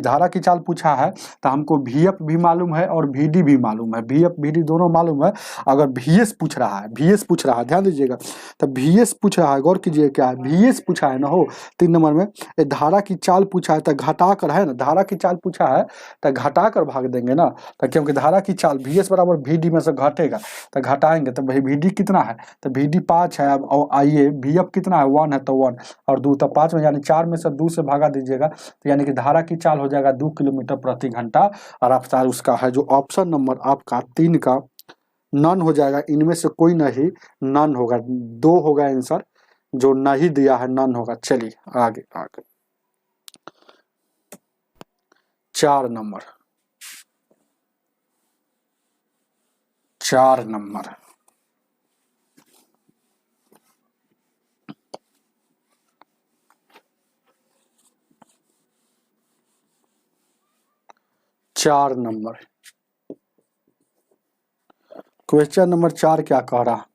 धारा की चाल पूछा है तो हमको VF भी मालूम है और VD भी मालूम है, VF VD दोनों मालूम है। अगर VS पूछ रहा है, VS पूछ रहा है, ध्यान दीजिएगा, तो VS पूछ रहा है, गौर कीजिए क्या है, VS पूछा है ना हो 3 नंबर में, धारा की चाल पूछा है तो घटा कर, है ना, धारा की चाल पूछा है तो घटा कर भाग देंगे ना, तो क्योंकि धारा की चाल VS बराबर VD में से घटेगा, तो घटाएंगे तो भाई VD कितना है, तो VD 5 है, अब आइए VF कितना है 1 है, तो 1 और 2 तो 5 में, यानी 4 में से 2 से भागा दीजिएगा, तो यानी कि धारा की चाल हो जाएगा 2 किलोमीटर प्रति घंटा रफ्तार उसका है। जो ऑप्शन नंबर आपका 3 का नन हो जाएगा, इनमें से कोई नहीं नन होगा, 2 होगा आंसर, जो नहीं दिया है नन होगा। चलिए आगे आगे 4 number 4 number 4 number question number 4 क्या कह रहा,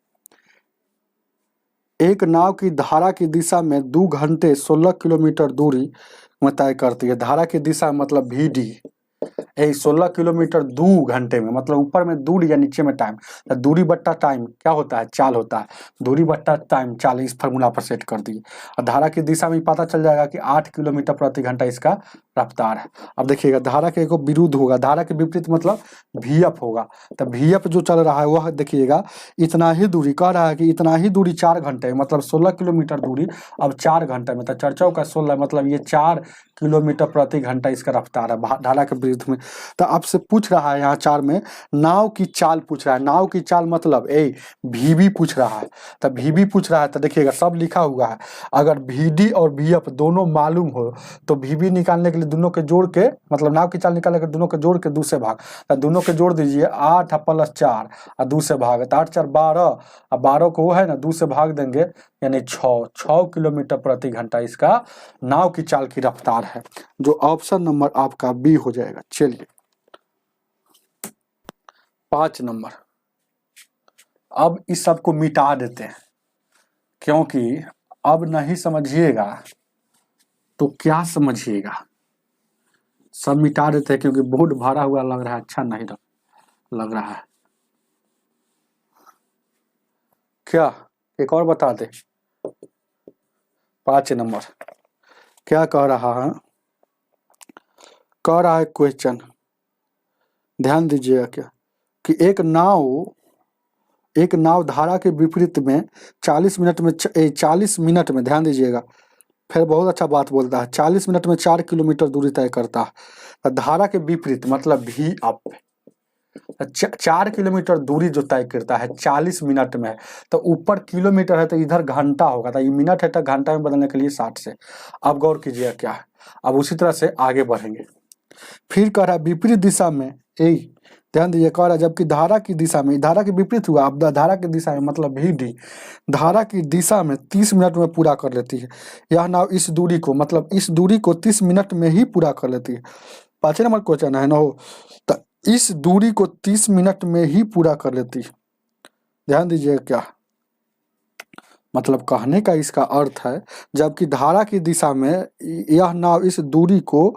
एक नाव की धारा की दिशा में 2 घंटे 16 किलोमीटर दूरी में तय करती है, धारा की दिशा मतलब VD, यही 16 किलोमीटर 2 घंटे में, मतलब ऊपर में दूरी या नीचे में टाइम, तो दूरी बट्टा टाइम क्या होता है, चाल होता है। दूरी बट्टा टाइम चाल, इस फार्मूला पर सेट कर दिए। और धारा की दिशा में पता चल जाएगा कि 8 किलोमीटर प्रति घंटा इसका रफ्तार है। अब देखिएगा धारा के एक विरुद्ध होगा, धारा के विपरीत मतलब VF होगा। तो VF जो चल रहा है वह देखिएगा इतना ही दूरी, कह रहा है कि इतना ही दूरी 4 घंटे, मतलब 16 किलोमीटर दूरी अब 4 घंटे में, तो 4 का 16 मतलब ये 4 किलोमीटर प्रति घंटा इसका रफ्तार है धारा के विरुद्ध में। तो आपसे पूछ रहा है यहाँ 4 में नाव की चाल पूछ रहा है। नाव की चाल मतलब VB पूछ रहा है। तो VB पूछ रहा है तो देखिएगा सब लिखा हुआ है। अगर VD और VF दोनों मालूम हो तो VB निकालने के लिए दोनों के जोड़ के, मतलब नाव की चाल निकालने के दोनों के जोड़ के 2 से भाग, तो दोनों के जोड़ दीजिए 8 + 4 और 2 से भाग, तो 8 × 4 = 12 और 12 को वो है ना 2 से भाग देंगे यानी 6 किलोमीटर प्रति घंटा इसका नाव की चाल की रफ्तार है, जो ऑप्शन नंबर आपका बी हो जाएगा। चलिए 5 नंबर, अब इस सब को मिटा देते हैं क्योंकि अब नहीं समझिएगा तो क्या समझिएगा, सब मिटा देते हैं क्योंकि बोर्ड भरा हुआ लग रहा है, अच्छा नहीं लग रहा है। क्या एक और बता दे, 5 नंबर क्या कह रहा है, कह रहा है क्वेश्चन, ध्यान दीजिएगा क्या कि एक नाव धारा के विपरीत में 40 मिनट में, ध्यान दीजिएगा, फिर बहुत अच्छा बात बोलता है, 40 मिनट में 4 किलोमीटर दूरी तय करता है। धारा के विपरीत मतलब VUP 4 किलोमीटर दूरी जो तय करता है 40 मिनट में, तो ऊपर किलोमीटर है तो इधर घंटा होगा, तो ये मिनट है तो घंटा में बदलने के लिए 60 से। अब गौर कीजिएगा क्या है, अब उसी तरह से आगे बढ़ेंगे। फिर कह रहा है विपरीत दिशा में, ध्यान दीजिए, कह रहा है जबकि धारा की दिशा में, धारा के विपरीत हुआ, अब धारा की दिशा में मतलब VD धारा की दिशा में 30 मिनट में पूरा कर लेती है। यह नाव इस दूरी को, मतलब इस दूरी को 30 मिनट में ही पूरा कर लेती है। 5 नंबर क्वेश्चन है ना हो, तो इस दूरी को 30 मिनट में ही पूरा कर लेती है। ध्यान दीजिएगा क्या मतलब, कहने का इसका अर्थ है जबकि धारा की दिशा में यह नाव इस दूरी को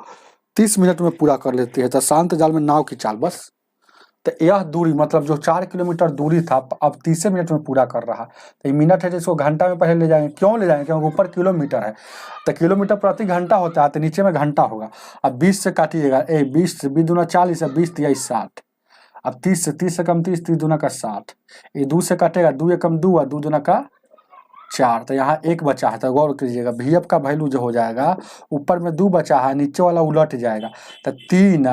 30 मिनट में पूरा कर लेती है। तो शांत जल में नाव की चाल, बस तो यह दूरी मतलब जो 4 किलोमीटर दूरी था अब 30 मिनट में पूरा कर रहा, तो ये मिनट है जिसको घंटा में पहले ले जाएंगे, क्यों ले जाएंगे क्योंकि ऊपर किलोमीटर है, तो किलोमीटर प्रति घंटा होता है तो नीचे में घंटा होगा। अब 20 से काटिएगा, 20 से 20 दूना 40 है, 20 × 60, अब 30 से कम 30, 30 दूना का 60, ये 2 से काटेगा, 2 × 1 = 2 और 2 दूना का 4, तो यहाँ 1 बचा है। तो गौर कीजिएगा VF का वैल्यू जो हो जाएगा, ऊपर में 2 बचा है, नीचे वाला उलट जाएगा, तो 3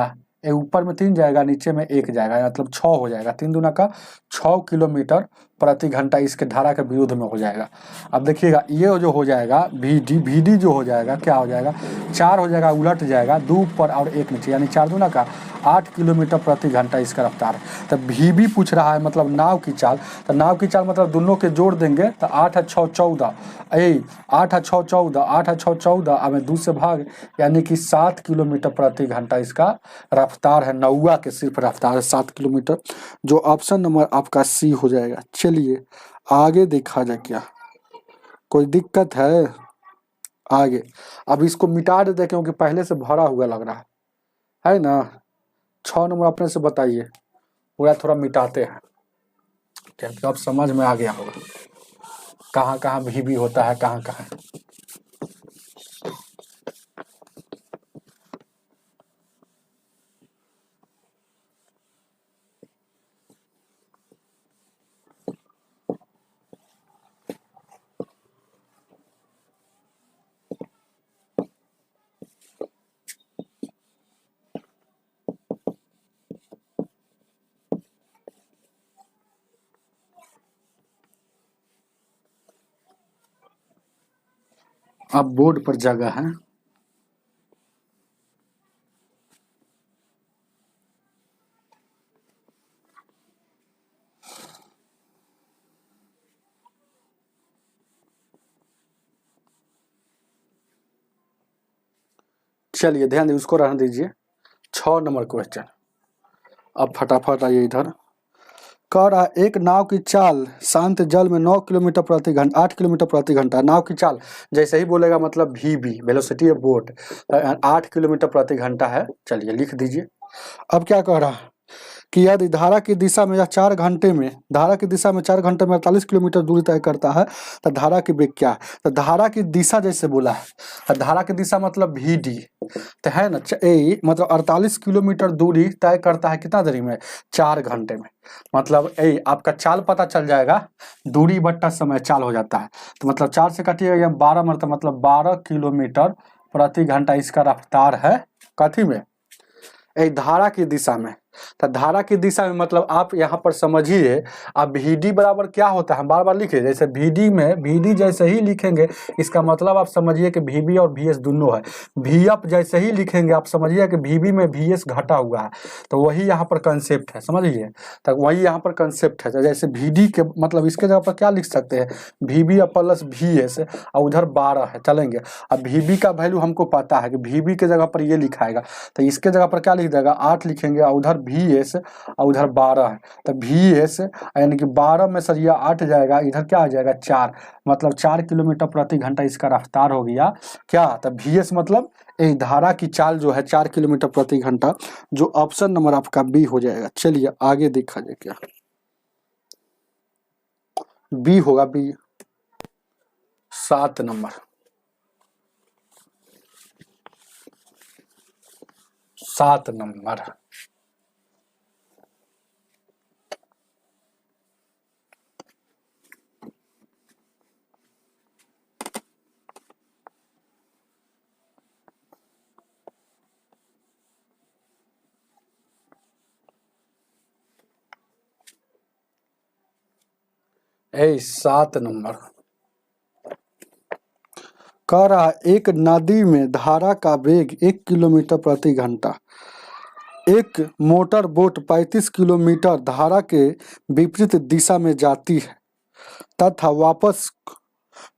ऊपर में 3 जाएगा, नीचे में 1 जाएगा, मतलब 6 हो जाएगा, 3 दूना का 6 किलोमीटर प्रति घंटा इसके धारा के विरुद्ध में हो जाएगा। अब देखिएगा ये जो हो जाएगा VD जो हो जाएगा क्या हो जाएगा, 4 हो जाएगा, उलट जाएगा, 2 ऊपर और 1 नीचे, यानी 4 दूना का 8 किलोमीटर प्रति घंटा इसका रफ्तार है। तो VB पूछ रहा है मतलब नाव की चाल, तो नाव की चाल मतलब दोनों के जोड़ देंगे तो 8 × 6 = 14, 8 × 6 = 14, 8 × 6 = 14, हमें 2 से भाग, यानी कि 7 किलोमीटर प्रति घंटा इसका रफ्तार है। नौवा के सिर्फ रफ्तार है 7 किलोमीटर, जो ऑप्शन नंबर आपका C हो जाएगा। चलिए आगे देखा जाए, क्या कोई दिक्कत है आगे। अब इसको मिटा देते क्योंकि पहले से भरा हुआ लग रहा है ना। 6 नंबर अपने से बताइए, पूरा थोड़ा मिटाते हैं क्योंकि अब समझ में आ गया होगा कहाँ कहाँ VB होता है, कहाँ कहाँ। अब बोर्ड पर जगह है, चलिए ध्यान दीजिए, उसको रहने दीजिए। 6 नंबर क्वेश्चन, अब फटाफट आइए इधर। कह रहा है एक नाव की चाल शांत जल में 9 किलोमीटर प्रति घंटा, 8 किलोमीटर प्रति घंटा। नाव की चाल जैसे ही बोलेगा मतलब VB velocity of boat 8 kilometre प्रति घंटा है। चलिए लिख दीजिए। अब क्या कह रहा है कि यदि धारा की दिशा में या 4 घंटे में, धारा की दिशा में 4 घंटे में 48 किलोमीटर दूरी तय करता है, तो धारा की वेग क्या है? तो धारा की दिशा जैसे बोला है, तो धारा की दिशा मतलब VD, तो है ना, मतलब 48 किलोमीटर दूरी तय करता है कितना देरी में? 4 घंटे में। मतलब आपका चाल पता चल जाएगा, दूरी बट्टा समय चाल हो जाता है, तो मतलब 4 से काटिएगा या 12 मतलब 12 किलोमीटर प्रति घंटा इसका रफ्तार है कथी में? धारा की दिशा में। तो धारा की दिशा में मतलब आप यहाँ पर समझिए, अब VD बराबर क्या होता है, हम बार बार लिखे, जैसे VD में VD जैसे ही लिखेंगे इसका मतलब आप समझिए कि VB और VS दोनों है। VF जैसे ही लिखेंगे आप समझिए कि VB में VS घटा हुआ है, तो वही यहाँ पर कंसेप्ट है, समझिए। तो वही यहाँ पर कंसेप्ट है, तो जैसे VD के मतलब इसके जगह पर क्या लिख सकते हैं, VB प्लस VS और उधर 12 है, चलेंगे। अब VB का वैल्यू हमको पता है कि VB के जगह पर ये लिखाएगा, तो इसके जगह पर क्या लिख देगा, 8 लिखेंगे और उधर VS और उधर 12 है, तो VS यानी कि 12 में सर ये 8 जाएगा, इधर क्या आ जाएगा 4, मतलब 4 किलोमीटर प्रति घंटा इसका रफ्तार हो गया क्या? तो VS मतलब धारा की चाल जो है 4 किलोमीटर प्रति घंटा, जो ऑप्शन नंबर आपका बी हो जाएगा। चलिए आगे देखा जाए क्या बी होगा, बी 7 नंबर, 7 नंबर। ए 7 नंबर कह रहा है, एक नदी में धारा का वेग 1 किलोमीटर प्रति घंटा, एक मोटर बोट 35 किलोमीटर धारा के विपरीत दिशा में जाती है तथा वापस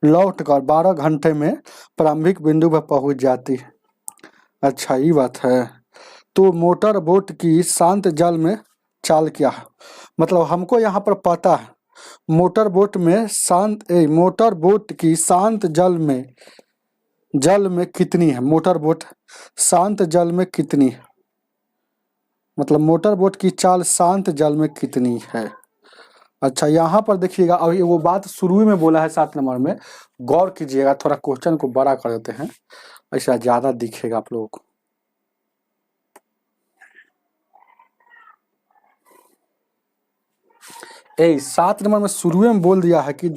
लौटकर 12 घंटे में प्रारंभिक बिंदु पर पहुंच जाती है। अच्छा ये बात है। तो मोटर बोट की शांत जल में चाल क्या है? मतलब हमको यहाँ पर पता है मोटर बोट की शांत जल में कितनी है, मोटर बोट शांत जल में कितनी है, मतलब मोटर बोट की चाल शांत जल में कितनी है। अच्छा यहाँ पर देखिएगा, अभी वो बात शुरू में बोला है 7 नंबर में, गौर कीजिएगा, थोड़ा क्वेश्चन को बड़ा कर देते हैं, ऐसा ज्यादा दिखेगा आप लोगों को। 7 नंबर में शुरू में बोल दिया है कि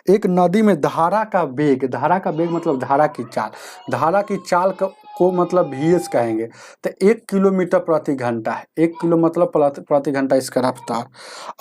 एक नदी में धारा का वेग मतलब धारा की चाल को मतलब VS कहेंगे, तो 1 किलोमीटर प्रति घंटा है, 1 किलो मतलब प्रति घंटा इसका रफ्तार।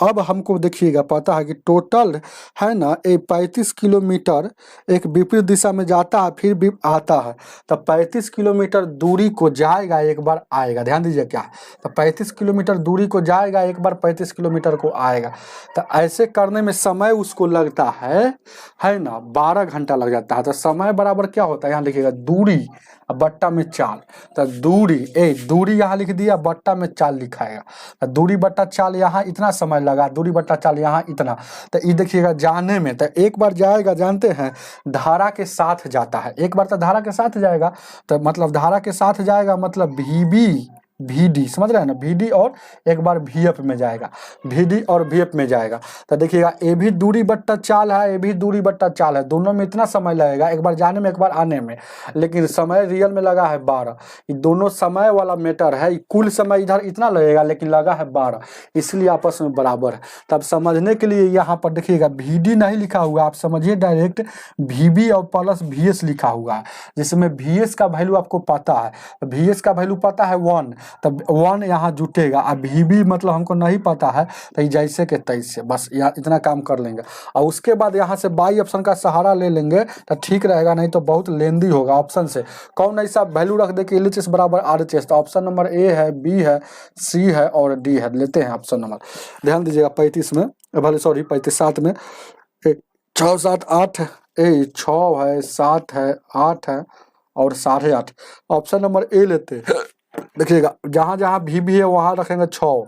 अब हमको देखिएगा पता है कि टोटल है ना 35 किलोमीटर एक विपरीत दिशा में जाता है फिर भी आता है, तो 35 किलोमीटर दूरी को जाएगा एक बार आएगा, ध्यान दीजिए क्या, तो 35 किलोमीटर दूरी को जाएगा एक बार 35 किलोमीटर को आएगा, तो ऐसे करने में समय उसको लगता है ना 12 घंटा लग जाता है। तो समय बराबर क्या होता है, यहाँ लिखिएगा दूरी बट्टा में चाल, तो दूरी यहाँ लिख दिया, बट्टा में चाल लिखाएगा, तो दूरी बट्टा चाल यहाँ इतना समय लगा, दूरी बट्टा चाल यहाँ इतना, तो ये देखिएगा जाने में, तो एक बार जाएगा जानते हैं धारा के साथ जाता है, एक बार तो धारा के साथ जाएगा, तो मतलब धारा के साथ जाएगा मतलब VD समझ रहे हैं ना, VD और एक बार VF में जाएगा, VD और VF में जाएगा, तो देखिएगा ये भी दूरी बट्टा चाल है, ये भी दूरी बट्टा चाल है, दोनों में इतना समय लगेगा, एक बार जाने में एक बार आने में, लेकिन समय रियल में लगा है 12, ये दोनों समय वाला मैटर है, कुल समय इधर इतना लगेगा लेकिन लगा है 12, इसलिए आपस में बराबर है। तब समझने के लिए यहाँ पर देखिएगा VD नहीं लिखा हुआ, आप समझिए डायरेक्ट VB और प्लस VS लिखा हुआ है, जिसमें VS का वैल्यू आपको पता है, VS का वैल्यू पता है 1, तब 1 यहाँ जुटेगा, अब VB मतलब हमको नहीं पता है, तो जैसे के तैसे बस यहाँ इतना काम कर लेंगे, और उसके बाद यहाँ से बाई ऑप्शन का सहारा ले लेंगे तो ठीक रहेगा, नहीं तो बहुत लेंदी होगा। ऑप्शन से कौन ऐसा वैल्यू रख दे कि LHS बराबर RHS, तो ऑप्शन नंबर A है, B है, C है और D है, लेते हैं ऑप्शन नंबर, ध्यान दीजिएगा 35 में, भले सॉरी 7 में 6 7 8 6 है 7 है 8 है और 8.5, ऑप्शन नंबर A लेते हैं। देखिएगा जहाँ जहाँ VB है वहाँ रखेंगे 6,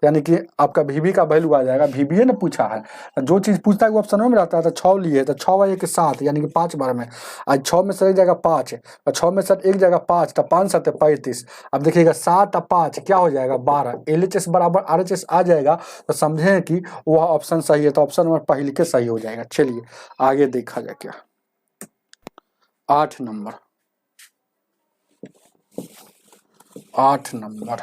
यानी कि आपका VB का वैल्यू आ जाएगा। VBA ने पूछा है, जो चीज़ पूछता है वो ऑप्शन में रहता है। तो 6 लिए तो 6 1 7 यानी कि 5 बार में। आज 6 में से एक जगह 5 और 6 में से एक जगह 5 तो 5 7 35। अब देखिएगा 7 और 5 क्या हो जाएगा 12। LHS बराबर RHS आ जाएगा तो समझें कि वह ऑप्शन सही है। तो ऑप्शन नंबर पहले के सही हो जाएगा। चलिए आगे देखा जाए क्या। 8 नंबर 8 नंबर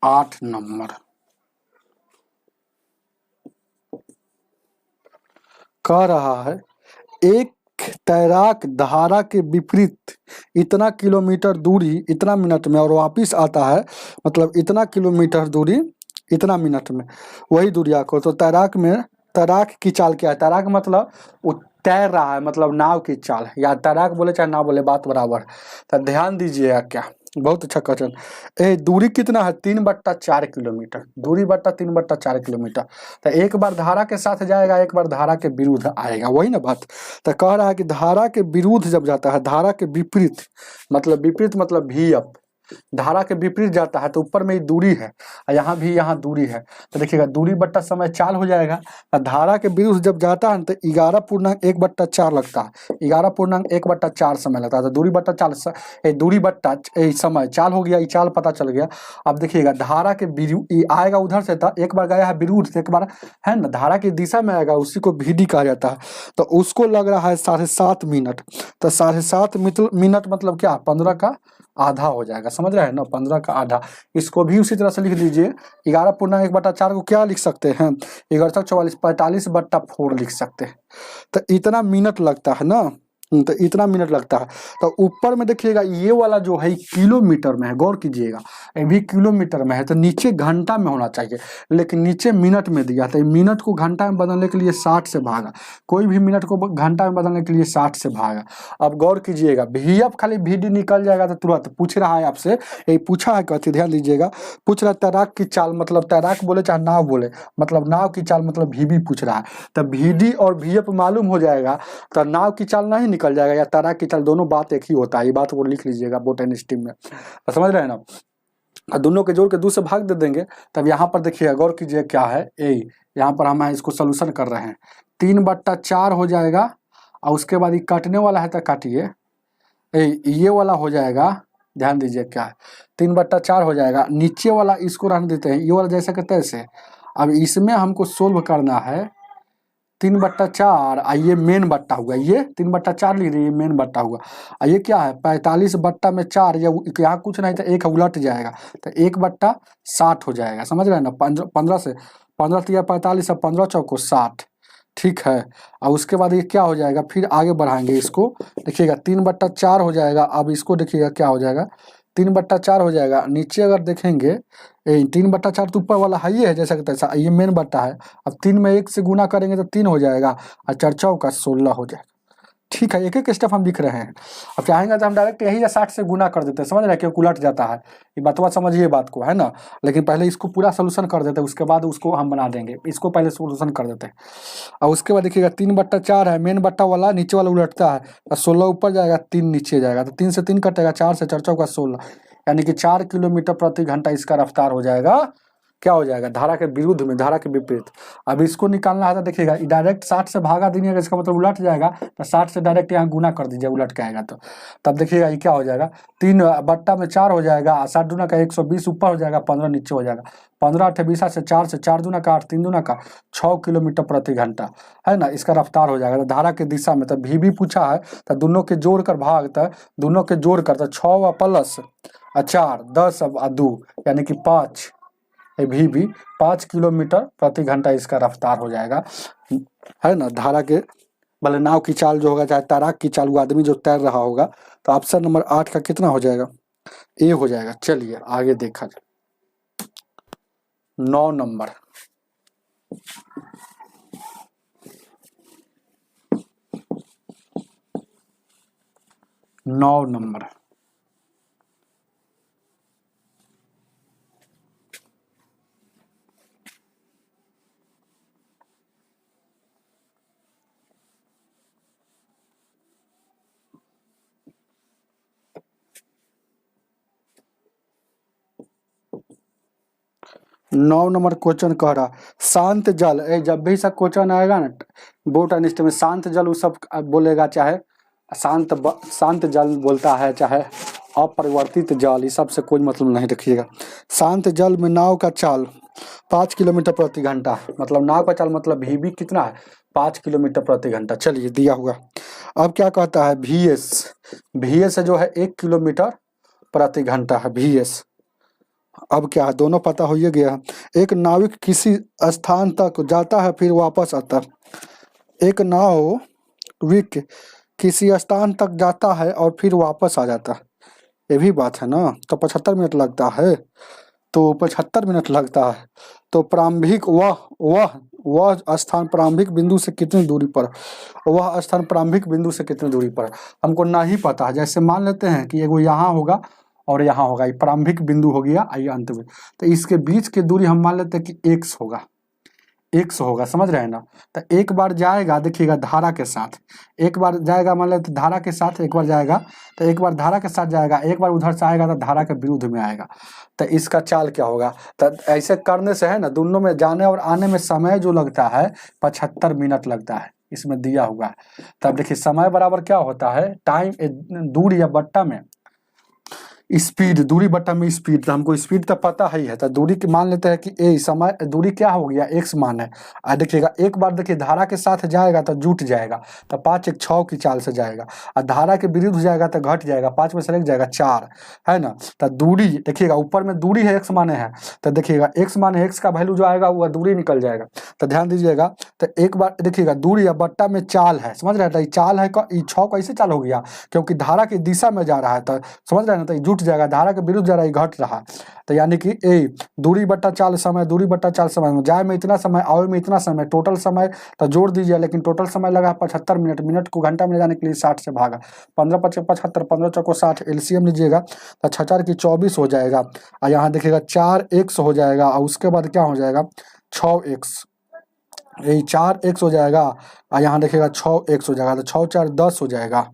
8 नंबर कह रहा है एक तैराक धारा के विपरीत इतना किलोमीटर दूरी इतना मिनट में और वापिस आता है, मतलब इतना किलोमीटर दूरी इतना मिनट में, वही दूरिया को। तो तैराक की चाल क्या है? तैराक मतलब वो तैर रहा है, मतलब नाव की चाल, या तैराक बोले चाहे ना बोले बात बराबर। तो ध्यान दीजिएगा क्या, बहुत अच्छा क्वेश्चन। दूरी कितना है? 3/4 किलोमीटर। दूरी बट्टा 3/4 किलोमीटर। तो एक बार धारा के साथ जाएगा, एक बार धारा के विरुद्ध आएगा, वही ना बात। तो कह रहा है कि धारा के विरुद्ध जब जाता है, धारा के विपरीत मतलब VF, धारा के विपरीत जाता है तो ऊपर में ही दूरी है और यहाँ भी यहाँ दूरी है। तो देखिएगा दूरी बट्टा समय चाल हो जाएगा। और धारा के विरुद्ध जब जाता है तो 11.1/4 लगता है। 11.1/4 समय लगता है। तो दूरी बट्टा चाल दूरी बट्टा समय चाल हो गया, ये चाल पता चल गया। अब देखिएगा धारा के विरुद्ध आएगा उधर से, था एक बार गया है विरुद्ध, एक बार है ना धारा की दिशा में आएगा, उसी को VD कहा जाता है। तो उसको लग रहा है 7.5 मिनट। तो 7.5 मिनट मतलब क्या? 15 का आधा हो जाएगा। समझ रहे हैं ना, 15 का आधा। इसको भी उसी तरह से लिख दीजिए। 11.1/4 को क्या लिख सकते हैं? 11 44 45/4 लिख सकते हैं। तो इतना मिनट लगता है ना, तो इतना मिनट लगता है। तो ऊपर में देखिएगा ये वाला जो है किलोमीटर में है, गौर कीजिएगा, ये भी किलोमीटर में है। तो नीचे घंटा में होना चाहिए, लेकिन नीचे मिनट में दिया। तो मिनट को घंटा में बदलने के लिए 60 से भागा, कोई भी मिनट को घंटा में बदलने के लिए 60 से भागा। अब गौर कीजिएगा, VF खाली VD निकल जाएगा तो तुरंत पूछ रहा है आपसे, ये पूछा है कथी, ध्यान दीजिएगा। पूछ रहा है तैराक की चाल, मतलब तैराक बोले चाहे नाव बोले, मतलब नाव की चाल मतलब VB पूछ रहा है। तो VD और VF मालूम हो जाएगा तो नाव की चाल नहीं निकल जाएगा, या तैराक की चाल, दोनों बात एक ही होता है। ये बात वो लिख लीजिएगा बोट एंड स्टीम में। तो समझ रहे हैं ना, दोनों के जोड़ के 2 से भाग दे देंगे। तब यहाँ पर देखिएगा, गौर कीजिए क्या है, यहाँ पर हम इसको सोल्यूशन कर रहे हैं। 3/4 हो जाएगा और उसके बाद ये काटने वाला है तो काटिए, ये वाला हो जाएगा। ध्यान दीजिए क्या है, 3/4 हो जाएगा। नीचे वाला इसको रहने देते हैं, ये वाला जैसे कि तैसे। अब इसमें हमको सोल्व करना है 3/4, ये मेन बट्टा हुआ, ये 3/4 लिख रही है, मेन बट्टा हुआ। ये क्या है 45/4, यहाँ कुछ नहीं तो एक उलट जाएगा तो 1/60 हो जाएगा। समझ रहे हैं ना, 15 से 15 तिया 45 और 15 चौको 60। ठीक है, और उसके बाद ये क्या हो जाएगा, फिर आगे बढ़ाएंगे इसको। देखिएगा 3/4 हो जाएगा। अब इसको देखिएगा क्या हो जाएगा, 3/4 हो जाएगा। नीचे अगर देखेंगे 3/4 तो ऊपर वाला है, ये है जैसा कि तैसा, ये मेन बट्टा है। अब 3 में 1 से गुना करेंगे तो 3 हो जाएगा और 4 चौका 16 हो जाएगा। ठीक है, एक एक स्टेप हम लिख रहे हैं। अब चाहेंगे तो हम डायरेक्ट यही 60 से गुना कर देते हैं, समझ रहे हैं, क्योंकि उलट जाता है। ये बात समझिए बात को, है ना। लेकिन पहले इसको पूरा सोल्यूशन कर देते हैं, उसके बाद उसको हम बना देंगे। इसको पहले सोल्यूशन कर देते हैं और उसके बाद देखिएगा 3/4 है, मेन बट्टा वाला, नीचे वाला उलटता है तो 16 ऊपर जाएगा, 3 नीचे जाएगा। तो 3 से 3 कटेगा, 4 से 4 चौका 16, यानी कि 4 किलोमीटर प्रति घंटा इसका रफ्तार हो जाएगा। क्या हो जाएगा, धारा के विरुद्ध में, धारा के विपरीत। अब इसको निकालना है तो देखिएगा डायरेक्ट 60 से भागा देंगे, इसका मतलब उलट जाएगा। तो 60 से डायरेक्ट यहाँ गुना कर दीजिए, उलट के आएगा तो तब देखिएगा ये क्या हो जाएगा, 3/4 हो जाएगा, 60 दूना का 120 ऊपर हो जाएगा, 15 नीचे हो जाएगा। 15 8 20 से 4 से 4 दूना का 8 3 दूना का 6 किलोमीटर प्रति घंटा, है ना, इसका रफ्तार हो जाएगा। तो धारा के दिशा में, तो VB पूछा है तो दोनों के जोड़ कर भाग, तो दोनों के जोड़ कर, तो 6 प्लस 4 10 और 2 यानी कि 5, VB 5 किलोमीटर प्रति घंटा इसका रफ्तार हो जाएगा, है ना। धारा के भले नाव की चाल जो होगा, चाहे तैराक की चाल, वो आदमी जो तैर रहा होगा। तो ऑप्शन नंबर 8 का कितना हो जाएगा, ए हो जाएगा। चलिए आगे देखा जाए। 9 नंबर 9 नंबर 9 नंबर क्वेश्चन कह रहा शांत जल, जब भी सब क्वेश्चन आएगा ना बोट अनिष्ट में शांत जल वो सब बोलेगा, चाहे शांत जल बोलता है चाहे अपरिवर्तित जल, इस सब से कोई मतलब नहीं रखिएगा। शांत जल में नाव का चाल 5 किलोमीटर प्रति घंटा, मतलब नाव का चाल मतलब भी कितना है 5 किलोमीटर प्रति घंटा। चलिए दिया हुआ। अब क्या कहता है VS जो है 1 किलोमीटर प्रति घंटा है VS। अब क्या है दोनों पता हो ही गया। एक नाविक किसी स्थान तक जाता है फिर वापस आता है। एक नाविक किसी स्थान तक जाता है और फिर वापस आ जाता है, ये भी बात है ना। तो 75 मिनट लगता है, तो 75 मिनट लगता है। तो प्रारंभिक वह स्थान प्रारंभिक बिंदु से कितनी दूरी पर, वह स्थान प्रारंभिक बिंदु से कितनी दूरी पर हमको नहीं पता है। जैसे मान लेते हैं कि एगो यहाँ होगा और यहाँ होगा, ये प्रारंभिक बिंदु हो गया, ये अंत में, तो इसके बीच की दूरी हम मान लेते हैं कि x होगा, समझ रहे हैं ना। तो एक बार जाएगा देखिएगा धारा के साथ, एक बार जाएगा मान लेते धारा के साथ, एक बार जाएगा तो एक बार धारा के साथ जाएगा, एक बार उधर से आएगा तो धारा के विरुद्ध में आएगा। तो इसका चाल क्या होगा, तो ऐसे करने से है ना दोनों में जाने और आने में समय जो लगता है 75 मिनट लगता है, इसमें दिया हुआ है। तब देखिए समय बराबर क्या होता है, टाइम दूरी या बट्टा में स्पीड, दूरी बट्टा में स्पीड। तो हमको स्पीड तो पता ही है, तो दूरी की मान लेते हैं कि ए समय दूरी क्या हो गया x मान है। देखिएगा एक बार देखिए धारा के साथ जाएगा तो जुट जाएगा, तो 5 1 6 की चाल से जाएगा, और धारा के विरुद्ध जाएगा तो घट जाएगा, 5 में से एक जाएगा 4 है ना। तो दूरी देखिएगा ऊपर में दूरी है x माने है, तो देखिएगा x माने x का वैल्यू जो आएगा वह दूरी निकल जाएगा। तो ध्यान दीजिएगा, तो एक बार देखिएगा दूरी या बट्टा में चाल है, समझ रहे हैं। तो चाल है 6 कैसे चाल हो गया, क्योंकि धारा की दिशा में जा रहा है, तो समझ रहे हैं ना, तो जुट जाएगा, धारा के विरुद्ध जा रहा है घट रहा। तो यानी कि दूरी बट्टा चाल समय, दूरी बट्टा चाल समय, जाए में इतना समय आवे में इतना समय, टोटल समय तो जोड़ दीजिए, लेकिन टोटल समय लगा 75 मिनट, मिनट को घंटा में जाने के लिए 60 से भागा, 15 5 75, 15 चौको 60, एलसीएम लीजिएगा तो 6 की 24 हो जाएगा, और यहाँ देखिएगा 4x हो जाएगा, और उसके बाद क्या हो जाएगा 6x, यही 4x हो जाएगा, और यहाँ देखिएगा 6x हो जाएगा, तो 6 4 10 हो जाएगा।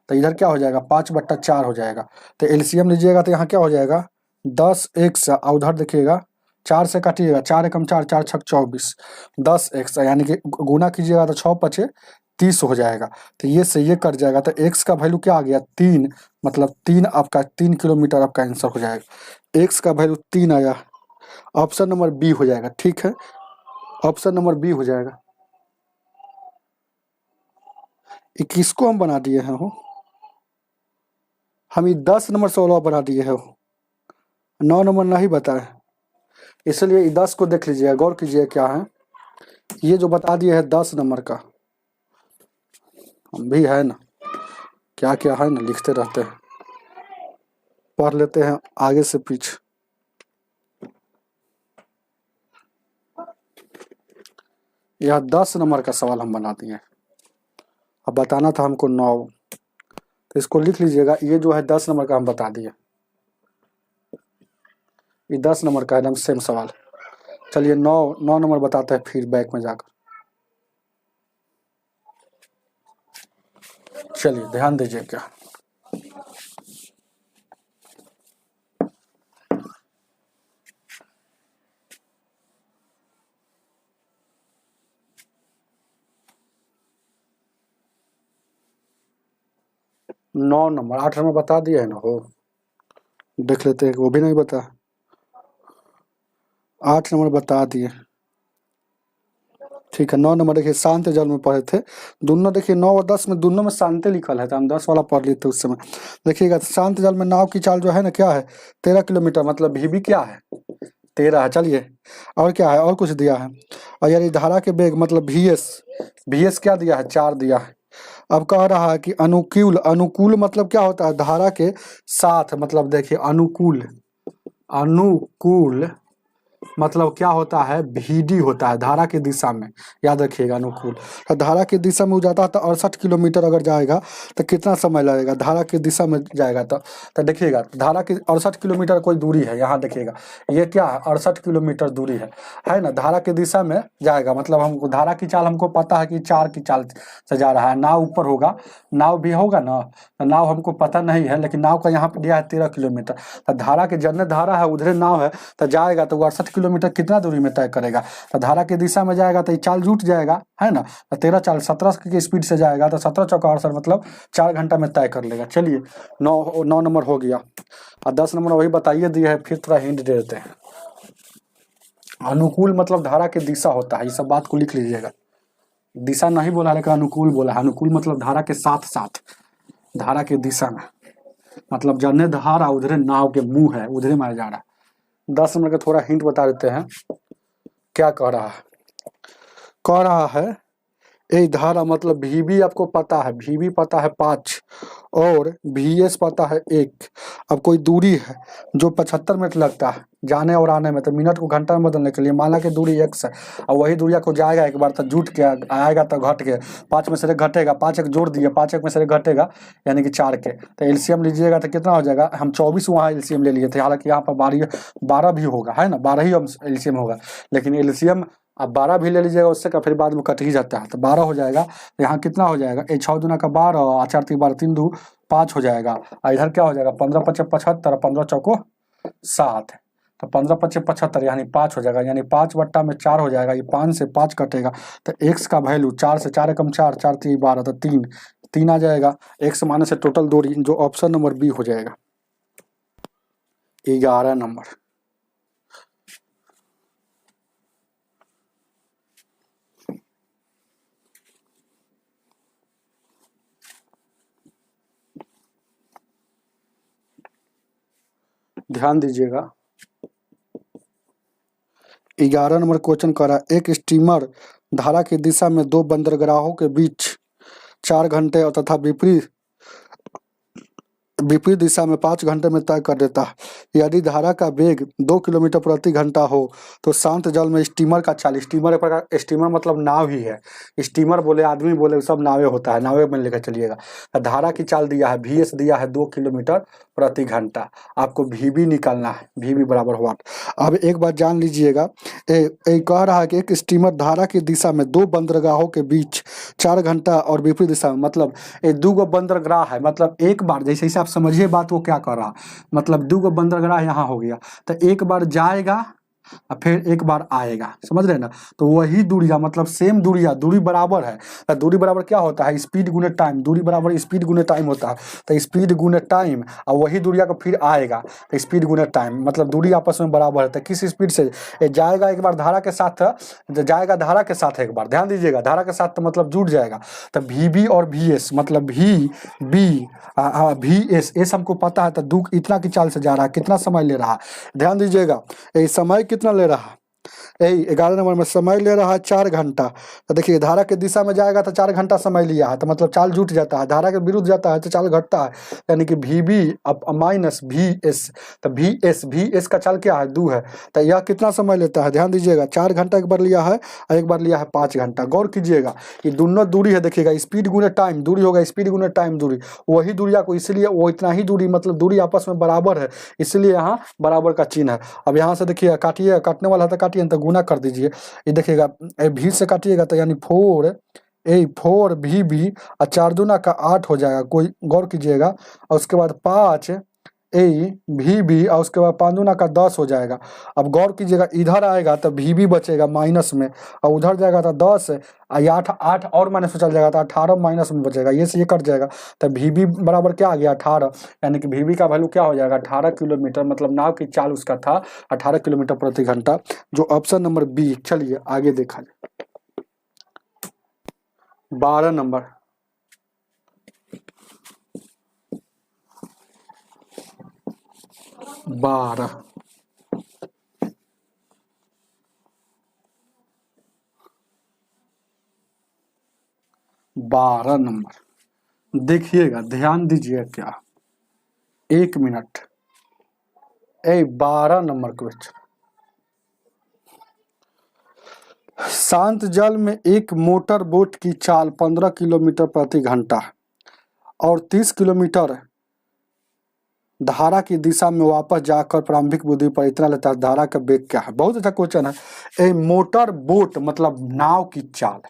तो इधर क्या हो जाएगा 5/4 हो जाएगा। तो एलसीएम लीजिएगा तो यहाँ क्या हो जाएगा 10x, और उधर देखिएगा 4 से काटिएगा, 4 एकम 4, 4 छक 24, 10x, यानी कि गुना कीजिएगा तो 6 5 30 हो जाएगा। तो ये से ये कट जाएगा, तो x का वैल्यू क्या आ गया 3, मतलब 3 आपका 3 किलोमीटर आपका आंसर हो जाएगा। x का वैल्यू 3 आया, ऑप्शन नंबर बी हो जाएगा। ठीक है, ऑप्शन नंबर बी हो जाएगा। 21 को हम बना दिए हैं, हम ये 10 नंबर 16 बना दिए हैं, 9 नंबर नहीं बताए, इसलिए 10 को देख लीजिए, गौर कीजिए क्या है। ये जो बता दिए है 10 नंबर का, हम भी है ना क्या क्या है ना लिखते रहते हैं, पढ़ लेते हैं आगे से पीछे। यह 10 नंबर का सवाल हम बना दिए, अब बताना था हमको 9, तो इसको लिख लीजिएगा। ये जो है 10 नंबर का हम बता दिए, ये 10 नंबर का एकदम सेम सवाल। चलिए 9 नंबर बताते हैं फिर बैक में जाकर। चलिए ध्यान दीजिए क्या, नौ नंबर 8 नंबर बता दिए है ना, हो देख लेते हैं, वो भी नहीं बता, 8 नंबर बता दिए। ठीक है, 9 नंबर देखिए शांत जल में पढ़े थे दोनों, देखिए 9 और 10 में दोनों में शांति लिखल है, तो हम 10 वाला पढ़ लिए थे उस समय। देखिएगा शांत जल में नाव की चाल जो है ना क्या है 13 किलोमीटर, मतलब भी क्या है 13 है। चलिए और क्या है, और कुछ दिया है, और यार धारा के वेग मतलब VS क्या दिया है 4 दिया है। अब कह रहा है कि अनुकूल मतलब क्या होता है धारा के साथ, मतलब देखिए अनुकूल मतलब क्या होता है VD होता है धारा की दिशा में, याद रखिएगा अनुकूल। तो धारा की दिशा में जाता है तो 68 किलोमीटर अगर जाएगा तो कितना समय लगेगा, धारा की दिशा में जाएगा तो देखिएगा धारा की 68 किलोमीटर कोई दूरी है, यहाँ देखिएगा ये क्या है 68 किलोमीटर दूरी है ना। धारा की दिशा में जाएगा मतलब हमको धारा की चाल हमको पता है कि 4 की चाल से जा रहा है। नाव ऊपर होगा, नाव भी होगा ना, तो नाव हमको पता नहीं है, लेकिन नाव का यहाँ पे दिया है 13 किलोमीटर। तो धारा के जन्य धारा है उधरे नाव है, तो जाएगा तो 68 किलोमीटर कितना दूरी में तय करेगा? तो धारा की दिशा में जाएगा तो ये चाल जुट जाएगा, है ना। तो 13 चाल 17 की स्पीड से जाएगा तो 17 चौका 68 मतलब 4 घंटा में तय कर लेगा। चलिए 9 नंबर हो गया। और 10 नंबर वही बताइए दिया है, फिर थोड़ा हिंट दे देते हैं। अनुकूल मतलब धारा की दिशा होता है, ये सब बात को लिख लीजिएगा। दिशा नहीं बोला लेकिन अनुकूल बोला है। अनुकूल मतलब धारा के साथ साथ, धारा की दिशा में, मतलब जन्य धारा उधरे नाव के मुंह है, उधरे में जा रहा है। 10 नंबर का थोड़ा हिंट बता देते हैं, क्या कह रहा है। कह रहा है ये धारा मतलब VB आपको पता है, VB पता है 5 और VS पता है 1। अब कोई दूरी है जो 75 मिनट लगता है जाने और आने में, तो मिनट को घंटा में बदलने के लिए मान ला कि दूरी x है, और वही दूरिया को जाएगा एक बार तो जुट के आएगा तो घट के 5 में से एक घटेगा, 5 एक जोड़ दिए, 5 एक में से एक घटेगा यानी कि 4 के। तो एलसीएम लीजिएगा तो कितना हो जाएगा। हम 24 वहाँ एलसीएम ले लिए थे, हालांकि यहाँ पर 12 भी होगा, है ना, 12 ही एलसीएम होगा, लेकिन एलसीएम अब 12 भी ले लीजिएगा उससे का, फिर बाद में कट ही जाता है तो 12 हो जाएगा। तो यहाँ कितना हो जाएगा, 6 दूना का 12 और 4 3 12 3 2 5 हो जाएगा। और इधर क्या हो जाएगा, 15 5 75, 15 चौको 7, तो 15 5 75 यानी 5 हो जाएगा, यानी 5 बट्टा में 4 हो जाएगा। ये 5 से 5 कटेगा तो x का वैल्यू 4 से 4 एकम 4, 4 3 12 तो 3 आ जाएगा। x माने से टोटल दूरी जो ऑप्शन नंबर बी हो जाएगा। 11 नंबर, ध्यान दीजिएगा। 11 नंबर क्वेश्चन कर रहा है, एक स्टीमर धारा की दिशा में 2 बंदरगाहों के बीच 4 घंटे और तथा विपरीत दिशा में 5 घंटे में तय कर देता है। यदि धारा का वेग 2 किलोमीटर प्रति घंटा हो तो शांत जल में स्टीमर का चाल, स्टीमर एक प्रकार, स्टीमर मतलब नाव ही है, स्टीमर बोले आदमी बोले सब नावे होता है, नावे में लेकर चलिएगा। धारा की चाल दिया है, VS दिया है 2 किलोमीटर प्रति घंटा, आपको VB निकालना है, VB बराबर वाट। अब एक बात जान लीजिएगा, कह रहा है कि एक स्टीमर धारा की दिशा में 2 बंदरगाहों के बीच 4 घंटा और विपरीत दिशा में, मतलब 2 बंदरगाह है, मतलब एक बार जैसे आप समझिए बात को क्या कर रहा, मतलब 2 बंदरगाह यहाँ हो गया तो एक बार जाएगा और फिर एक बार आएगा, समझ रहे ना। तो वही दूरिया मतलब सेम दूरिया, दूरी बराबर है तो दूरी बराबर क्या होता है, स्पीड गुने टाइम, दूरी बराबर स्पीड गुने टाइम होता है। तो स्पीड गुने टाइम और वही दूरिया को फिर आएगा तो स्पीड गुने टाइम, मतलब दूरी आपस में बराबर है। तो किस स्पीड से जाएगा, एक बार धारा के साथ जाएगा, धारा के साथ एक बार ध्यान दीजिएगा, धारा के साथ तो मतलब जुड़ जाएगा। तो VB और VS मतलब VS ये सबको पता है। तो दुख इतना की चाल से जा रहा है, कितना समय ले रहा है, ध्यान दीजिएगा। ये समय कितना ले रहा है, यही 11 नंबर में समय ले रहा है 4 घंटा। तो देखिए धारा के दिशा में जाएगा तो 4 घंटा समय लिया है, तो मतलब चाल जुट जाता है, धारा के विरुद्ध जाता है तो चाल घटता है, यानी कि VB माइनस VS। तो VS का चाल क्या है, 2 है। तो यह कितना समय लेता है, ध्यान दीजिएगा, 4 घंटा एक बार लिया है और एक बार लिया है 5 घंटा। गौर कीजिएगा ये दोनों दूरी है, देखिएगा स्पीड गुने टाइम दूरी होगा, स्पीड गुने टाइम दूरी, वही दूरिया को, इसलिए वो इतना ही दूरी, मतलब दूरी आपस में बराबर है, इसलिए यहाँ बराबर का चिन्ह है। अब यहाँ से देखिए काटिए, काटने वाला था काटिए तो गुना कर दीजिए, ये देखिएगा V से काटिएगा तो यानी 4 VB और 4 दूना का 8 हो जाएगा, कोई गौर कीजिएगा। और उसके बाद 5 VB और उसके बाद 5 दूना का 10 हो जाएगा। अब गौर कीजिएगा इधर आएगा तो VB बचेगा माइनस में, और उधर जाएगा तो 10 और 8 और माइनस में चल जाएगा तो 18 माइनस में बचेगा, ये से ये कट जाएगा। तो VB बराबर क्या आ गया 18, यानी कि VB का वैल्यू क्या हो जाएगा 18 किलोमीटर, मतलब नाव की चाल उसका था 18 किलोमीटर प्रति घंटा, जो ऑप्शन नंबर बी। चलिए आगे देखा जाए। 12 नंबर, बारह नंबर देखिएगा, ध्यान दीजिए, क्या 1 मिनट, 12 नंबर क्वेश्चन। शांत जल में एक मोटर बोट की चाल 15 किलोमीटर प्रति घंटा और 30 किलोमीटर धारा की दिशा में वापस जाकर प्रारंभिक बुद्धि पर इतना लेता है, धारा का वेग क्या है। बहुत अच्छा क्वेश्चन है। ए मोटर बोट मतलब नाव की चाल,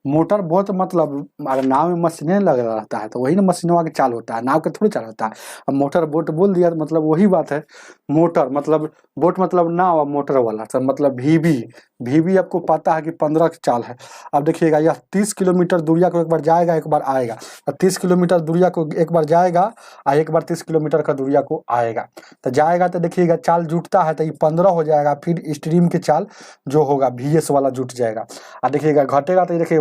मोटर बहुत मतलब अगर नाव में मशीनें लगा रहता है तो वही ना मशीनों का चाल होता है, नाव का थोड़ी चाल होता है। अब मोटर बोट बोल दिया तो मतलब वही बात है। मोटर मतलब बोट मतलब नाव, और मोटर वाला तो मतलब भीबी आपको पता है कि 15 की चाल है। अब देखिएगा यह 30 किलोमीटर दूरिया को एक बार जाएगा एक बार आएगा, और 30 किलोमीटर दूरिया को एक बार जाएगा और एक बार 30 किलोमीटर का दूरिया को आएगा। तो जाएगा तो देखिएगा चाल जुटता है तो ये 15 हो जाएगा, फिर स्ट्रीम की चाल जो होगा VS वाला जुट जाएगा। और देखिएगा घटेगा तो ये देखिए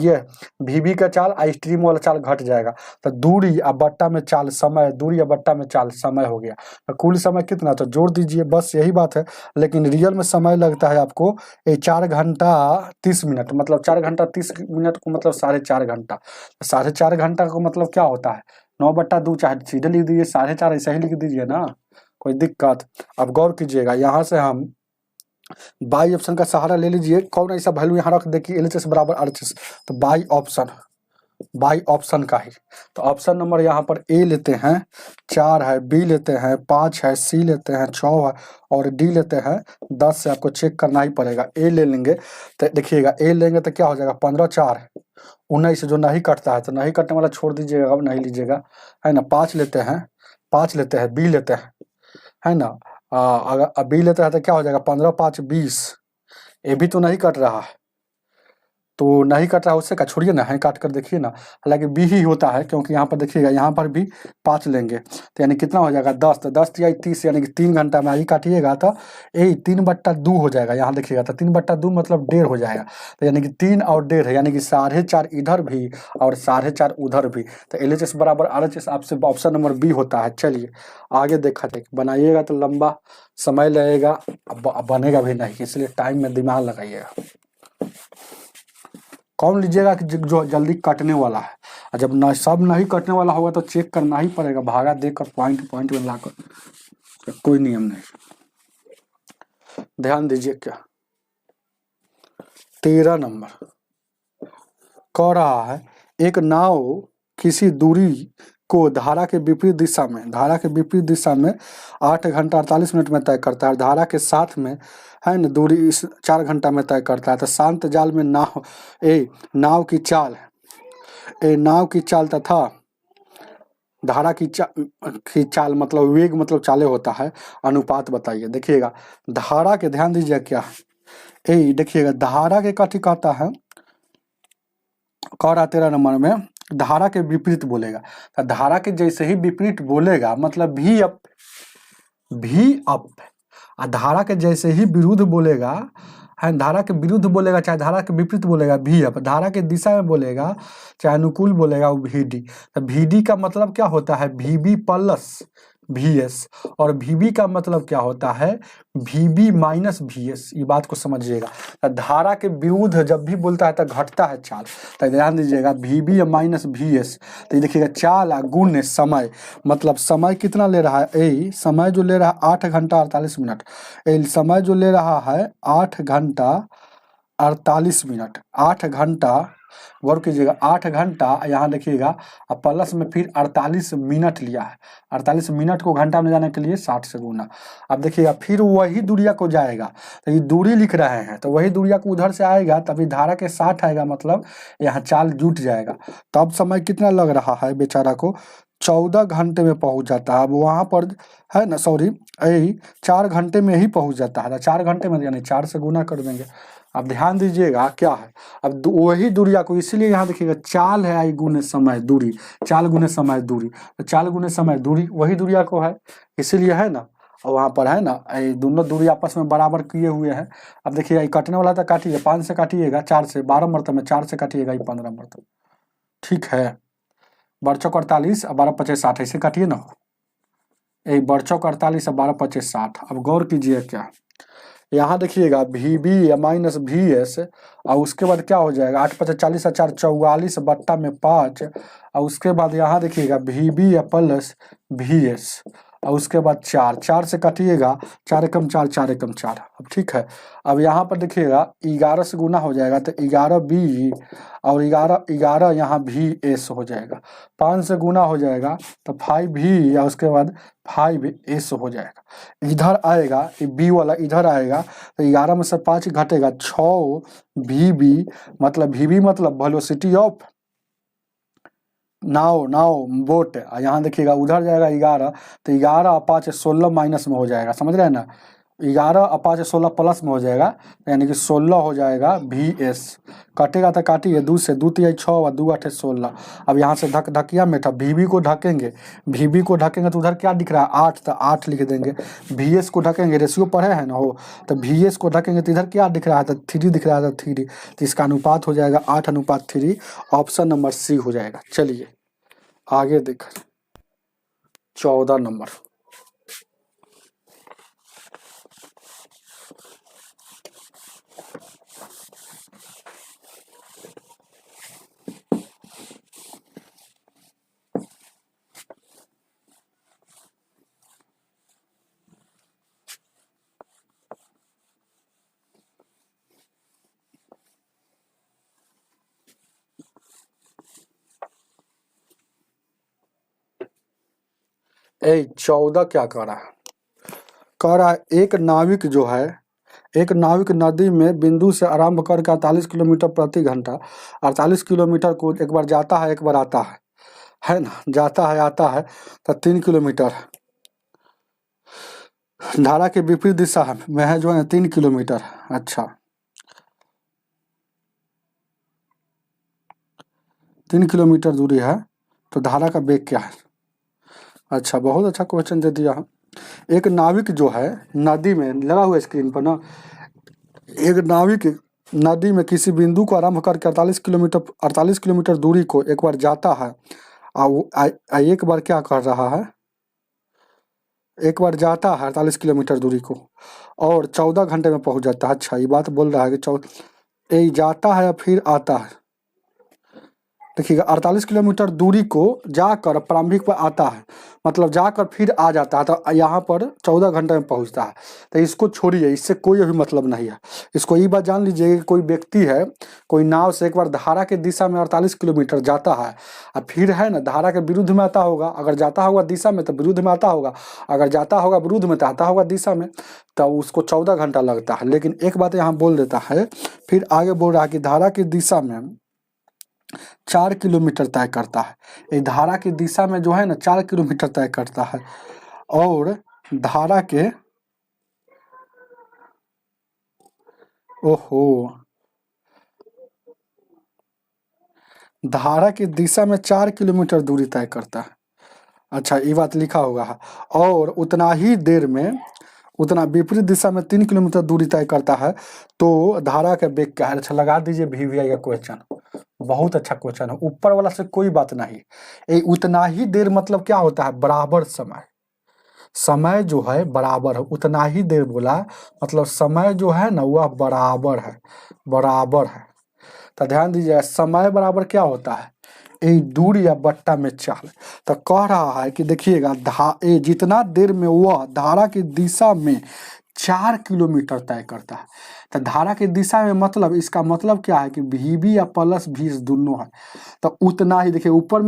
ये VB का चाल और स्ट्रीम वाला चाल घट जाएगा। तो दूरी और बट्टा में चाल समय, दूरी और बट्टा में चाल समय हो गया। तो कुल समय कितना, तो जोड़ दीजिए, बस यही बात है। लेकिन रियल में समय लगता है आपको 4 घंटा 30 मिनट, मतलब 4 घंटा 30 मिनट को मतलब 4.5 घंटा। 4.5 घंटा को मतलब क्या होता है 9/2, चाहे सीधे लिख दीजिए 4.5 ऐसा ही लिख दीजिए ना, कोई दिक्कत। अब गौर कीजिएगा, यहाँ से हम बाई ऑप्शन का सहारा ले लीजिए। कौन ऐसा वैल्यू यहाँ रख दे कि LHS बराबर RHS, तो बाई ऑप्शन का ही। तो ऑप्शन नंबर यहाँ पर A लेते हैं 4 है, B लेते हैं 5 है, C लेते हैं 6 है, और D लेते हैं 10 से। आपको चेक करना ही पड़ेगा। A ले लेंगे तो देखिएगा A लेंगे तो क्या हो जाएगा 15 4 19, जो नहीं कटता है तो नहीं कटने वाला छोड़ दीजिएगा, अब नहीं लीजिएगा, है ना। 5 लेते हैं B लेते हैं, है ना। अगर B लेते हैं तो क्या हो जाएगा 15 5 20। ये भी तो नहीं कट रहा है, तो नहीं कट रहा है, उससे का छोड़िए ना, है काट कर देखिए ना। हालांकि B ही होता है, क्योंकि यहाँ पर देखिएगा यहाँ पर भी 5 लेंगे तो यानी कितना हो जाएगा 10, तो 10 या 30 यानी कि 3 घंटा में ही काटिएगा तो यही 3/2 हो जाएगा। यहाँ देखिएगा तो 3/2 मतलब 1.5 हो जाएगा। तो यानी कि 3 और 1.5 यानी कि 4.5 इधर भी और 4.5 उधर भी। तो LHS बराबर RHS आपसे ऑप्शन नंबर B होता है। चलिए आगे देखा जाए, बनाइएगा तो लंबा समय लगेगा, अब बनेगा भी नहीं, इसलिए टाइम में दिमाग लगाइएगा। कौन लीजिएगा कि जो जल्दी कटने वाला है, और जब न सब नहीं कटने वाला होगा तो चेक करना ही पड़ेगा, भागा देकर पॉइंट में लाकर, कोई नियम नहीं। ध्यान दीजिए, क्या 13 नंबर कह रहा है, एक नाव किसी दूरी को धारा के विपरीत दिशा में 8 घंटा 48 मिनट में तय करता है। धारा के साथ में है न दूरी इस 4 घंटा में तय करता है। तो शांत जाल में नाव की चाल तथा धारा की चाल मतलब वेग मतलब चाले होता है, अनुपात बताइए। देखिएगा धारा के, ध्यान दीजिए क्या है, देखिएगा धारा के कथी कहता है, कह रहा 13 नंबर में धारा के विपरीत बोलेगा। तो धारा के जैसे ही विपरीत बोलेगा मतलब भी अप, और धारा के जैसे ही विरुद्ध बोलेगा, है धारा के विरुद्ध बोलेगा चाहे धारा के विपरीत बोलेगा भी अप। धारा के दिशा में बोलेगा चाहे अनुकूल बोलेगा वो VD। तो VD का मतलब क्या होता है VB प्लस VS, और VB का मतलब क्या होता है VB माइनस VS। ये बात को समझिएगा। धारा के विरुद्ध जब भी बोलता है तो घटता है चाल, तो ध्यान दीजिएगा VB माइनस VS। तो ये देखिएगा चाल गुण समय, मतलब समय कितना ले रहा है, समय जो ले रहा है 8 घंटा 48 मिनट, समय जो ले रहा है 8 घंटा 48 मिनट, 8 घंटा, गौर कीजिएगा 8 घंटा, यहाँ देखिएगा अब प्लस में फिर 48 मिनट लिया है। 48 मिनट को घंटा में जाने के लिए 60 से गुना। अब देखिएगा फिर वही दूरिया को जाएगा, तो ये दूरी लिख रहे हैं तो वही दूरिया को उधर से आएगा, तभी धारा के 60 आएगा, मतलब यहाँ चाल जुट जाएगा। तब समय कितना लग रहा है बेचारा को 14 घंटे में पहुंच जाता है। अब वहां पर है ना, सॉरी 4 घंटे में ही पहुंच जाता है। 4 घंटे में यानी 4 से गुना कर देंगे। अब ध्यान दीजिएगा क्या है, अब वही दूरिया को, इसीलिए यहाँ देखिएगा चाल है आई गुने समय दूरी, चाल गुने समय दूरी, तो चाल गुने समय दूरी वही दूरिया को है, इसीलिए है ना। और वहाँ पर है ना दोनों दूरी आपस में बराबर किए हुए हैं। अब देखिए काटने वाला था, काटिए 5 से काटिएगा, 4 से 12 मरतबा में, 4 से काटिएगा 15 मरतबा, ठीक है। बरचौक 48 और 12 25 60, ऐसे काटिए ना, बरचौक 48 और 12 25 60। अब गौर कीजिए क्या, यहाँ देखिएगा VB माइनस VS, और उसके बाद क्या हो जाएगा 8 5 40 4 44 बट्टा में 5, और उसके बाद यहाँ देखिएगा VB प्लस VS, और उसके बाद 4, 4 से काटिएगा, 4 एकम 4, 4 एकम 4। अब ठीक है, अब यहाँ पर देखिएगा 11 से गुना हो जाएगा तो 11b और 11 यहाँ भी एस हो जाएगा। 5 से गुना हो जाएगा तो 5v या उसके बाद 5s हो जाएगा। इधर आएगा ये बी वाला इधर आएगा तो 11 में से 5 घटेगा 6vb, मतलब vb मतलब वेलोसिटी ऑफ नाव बोट। यहाँ देखिएगा उधर जाएगा 11 तो 11 और 5 16 माइनस में हो जाएगा, समझ रहे हैं ना। 11 और 5 16 प्लस में हो जाएगा, यानी कि 16 हो जाएगा vs। कटेगा तो काटिए 2 से, 2 तिया 6 और 2 8 16। अब यहाँ से ढकिया में था vb को ढकेंगे, vb को ढकेंगे तो उधर क्या दिख रहा है 8, तो 8 लिख देंगे। vs को ढकेंगे, रेशियो पढ़े हैं ना हो, तो vs को ढकेंगे तो इधर क्या दिख रहा है, तो 3 दिख रहा है, तो 3, तो इसका अनुपात हो जाएगा 8:3। ऑप्शन नंबर सी हो जाएगा। चलिए आगे देख 14 नंबर। ए 14 क्या कह रहा है, कह रहा है एक नाविक नदी में बिंदु से आरंभ करके 48 किलोमीटर प्रति घंटा, 48 किलोमीटर को एक बार जाता है एक बार आता है ना, जाता है आता है तो 3 किलोमीटर धारा के विपरीत दिशा में है जो है 3 किलोमीटर। अच्छा 3 किलोमीटर दूरी है तो धारा का वेग क्या है। अच्छा बहुत अच्छा क्वेश्चन दे दिया। एक नाविक जो है नदी में, लगा हुआ स्क्रीन पर ना, एक नाविक नदी में किसी बिंदु को आरंभ करके 48 किलोमीटर दूरी को एक बार जाता है और एक बार क्या कर रहा है, एक बार जाता है 48 किलोमीटर दूरी को और 14 घंटे में पहुंच जाता है। अच्छा ये बात बोल रहा है कि जाता है या फिर आता है। देखिएगा 48 किलोमीटर दूरी को जाकर प्रारंभिक पर आता है, मतलब जाकर फिर आ जाता है, तो यहाँ पर 14 घंटे में पहुँचता है। तो इसको छोड़िए, इससे कोई अभी मतलब नहीं है। इसको ये बात जान लीजिए कि कोई व्यक्ति है, कोई नाव से एक बार धारा के दिशा में 48 किलोमीटर जाता है और फिर है ना धारा के विरुद्ध में आता होगा। अगर जाता होगा दिशा में तो विरुद्ध में आता होगा, अगर जाता होगा विरुद्ध में तो आता होगा दिशा में, तो उसको 14 घंटा लगता है। लेकिन एक बात यहाँ बोल देता है, फिर आगे बोल रहा है कि धारा की दिशा में 4 किलोमीटर तय करता है। ये धारा की दिशा में जो है ना 4 किलोमीटर तय करता है और धारा के धारा की दिशा में 4 किलोमीटर दूरी तय करता है। अच्छा ये बात लिखा हुआ है। और उतना ही देर में, उतना विपरीत दिशा में 3 किलोमीटर दूरी तय करता है तो धारा का वेग क्या है। अच्छा लगा दीजिए VVI का क्वेश्चन, बहुत अच्छा क्वेश्चन है। ऊपर वाला से कोई बात नहीं, ये उतना ही देर मतलब क्या होता है, बराबर समय। समय जो है बराबर है, उतना ही देर बोला मतलब समय जो है ना वह बराबर है, बराबर है। तो ध्यान दीजिएगा समय बराबर क्या होता है, ए दूरी या बट्टा में चाल। तो कह रहा है कि देखिएगा जितना देर में वह धारा की दिशा में 4 किलोमीटर तय करता है। तो धारा की दिशा में मतलब इसका मतलब क्या है कि VB या प्लस भी दोनों है। तो उतना ही देखिए ऊपर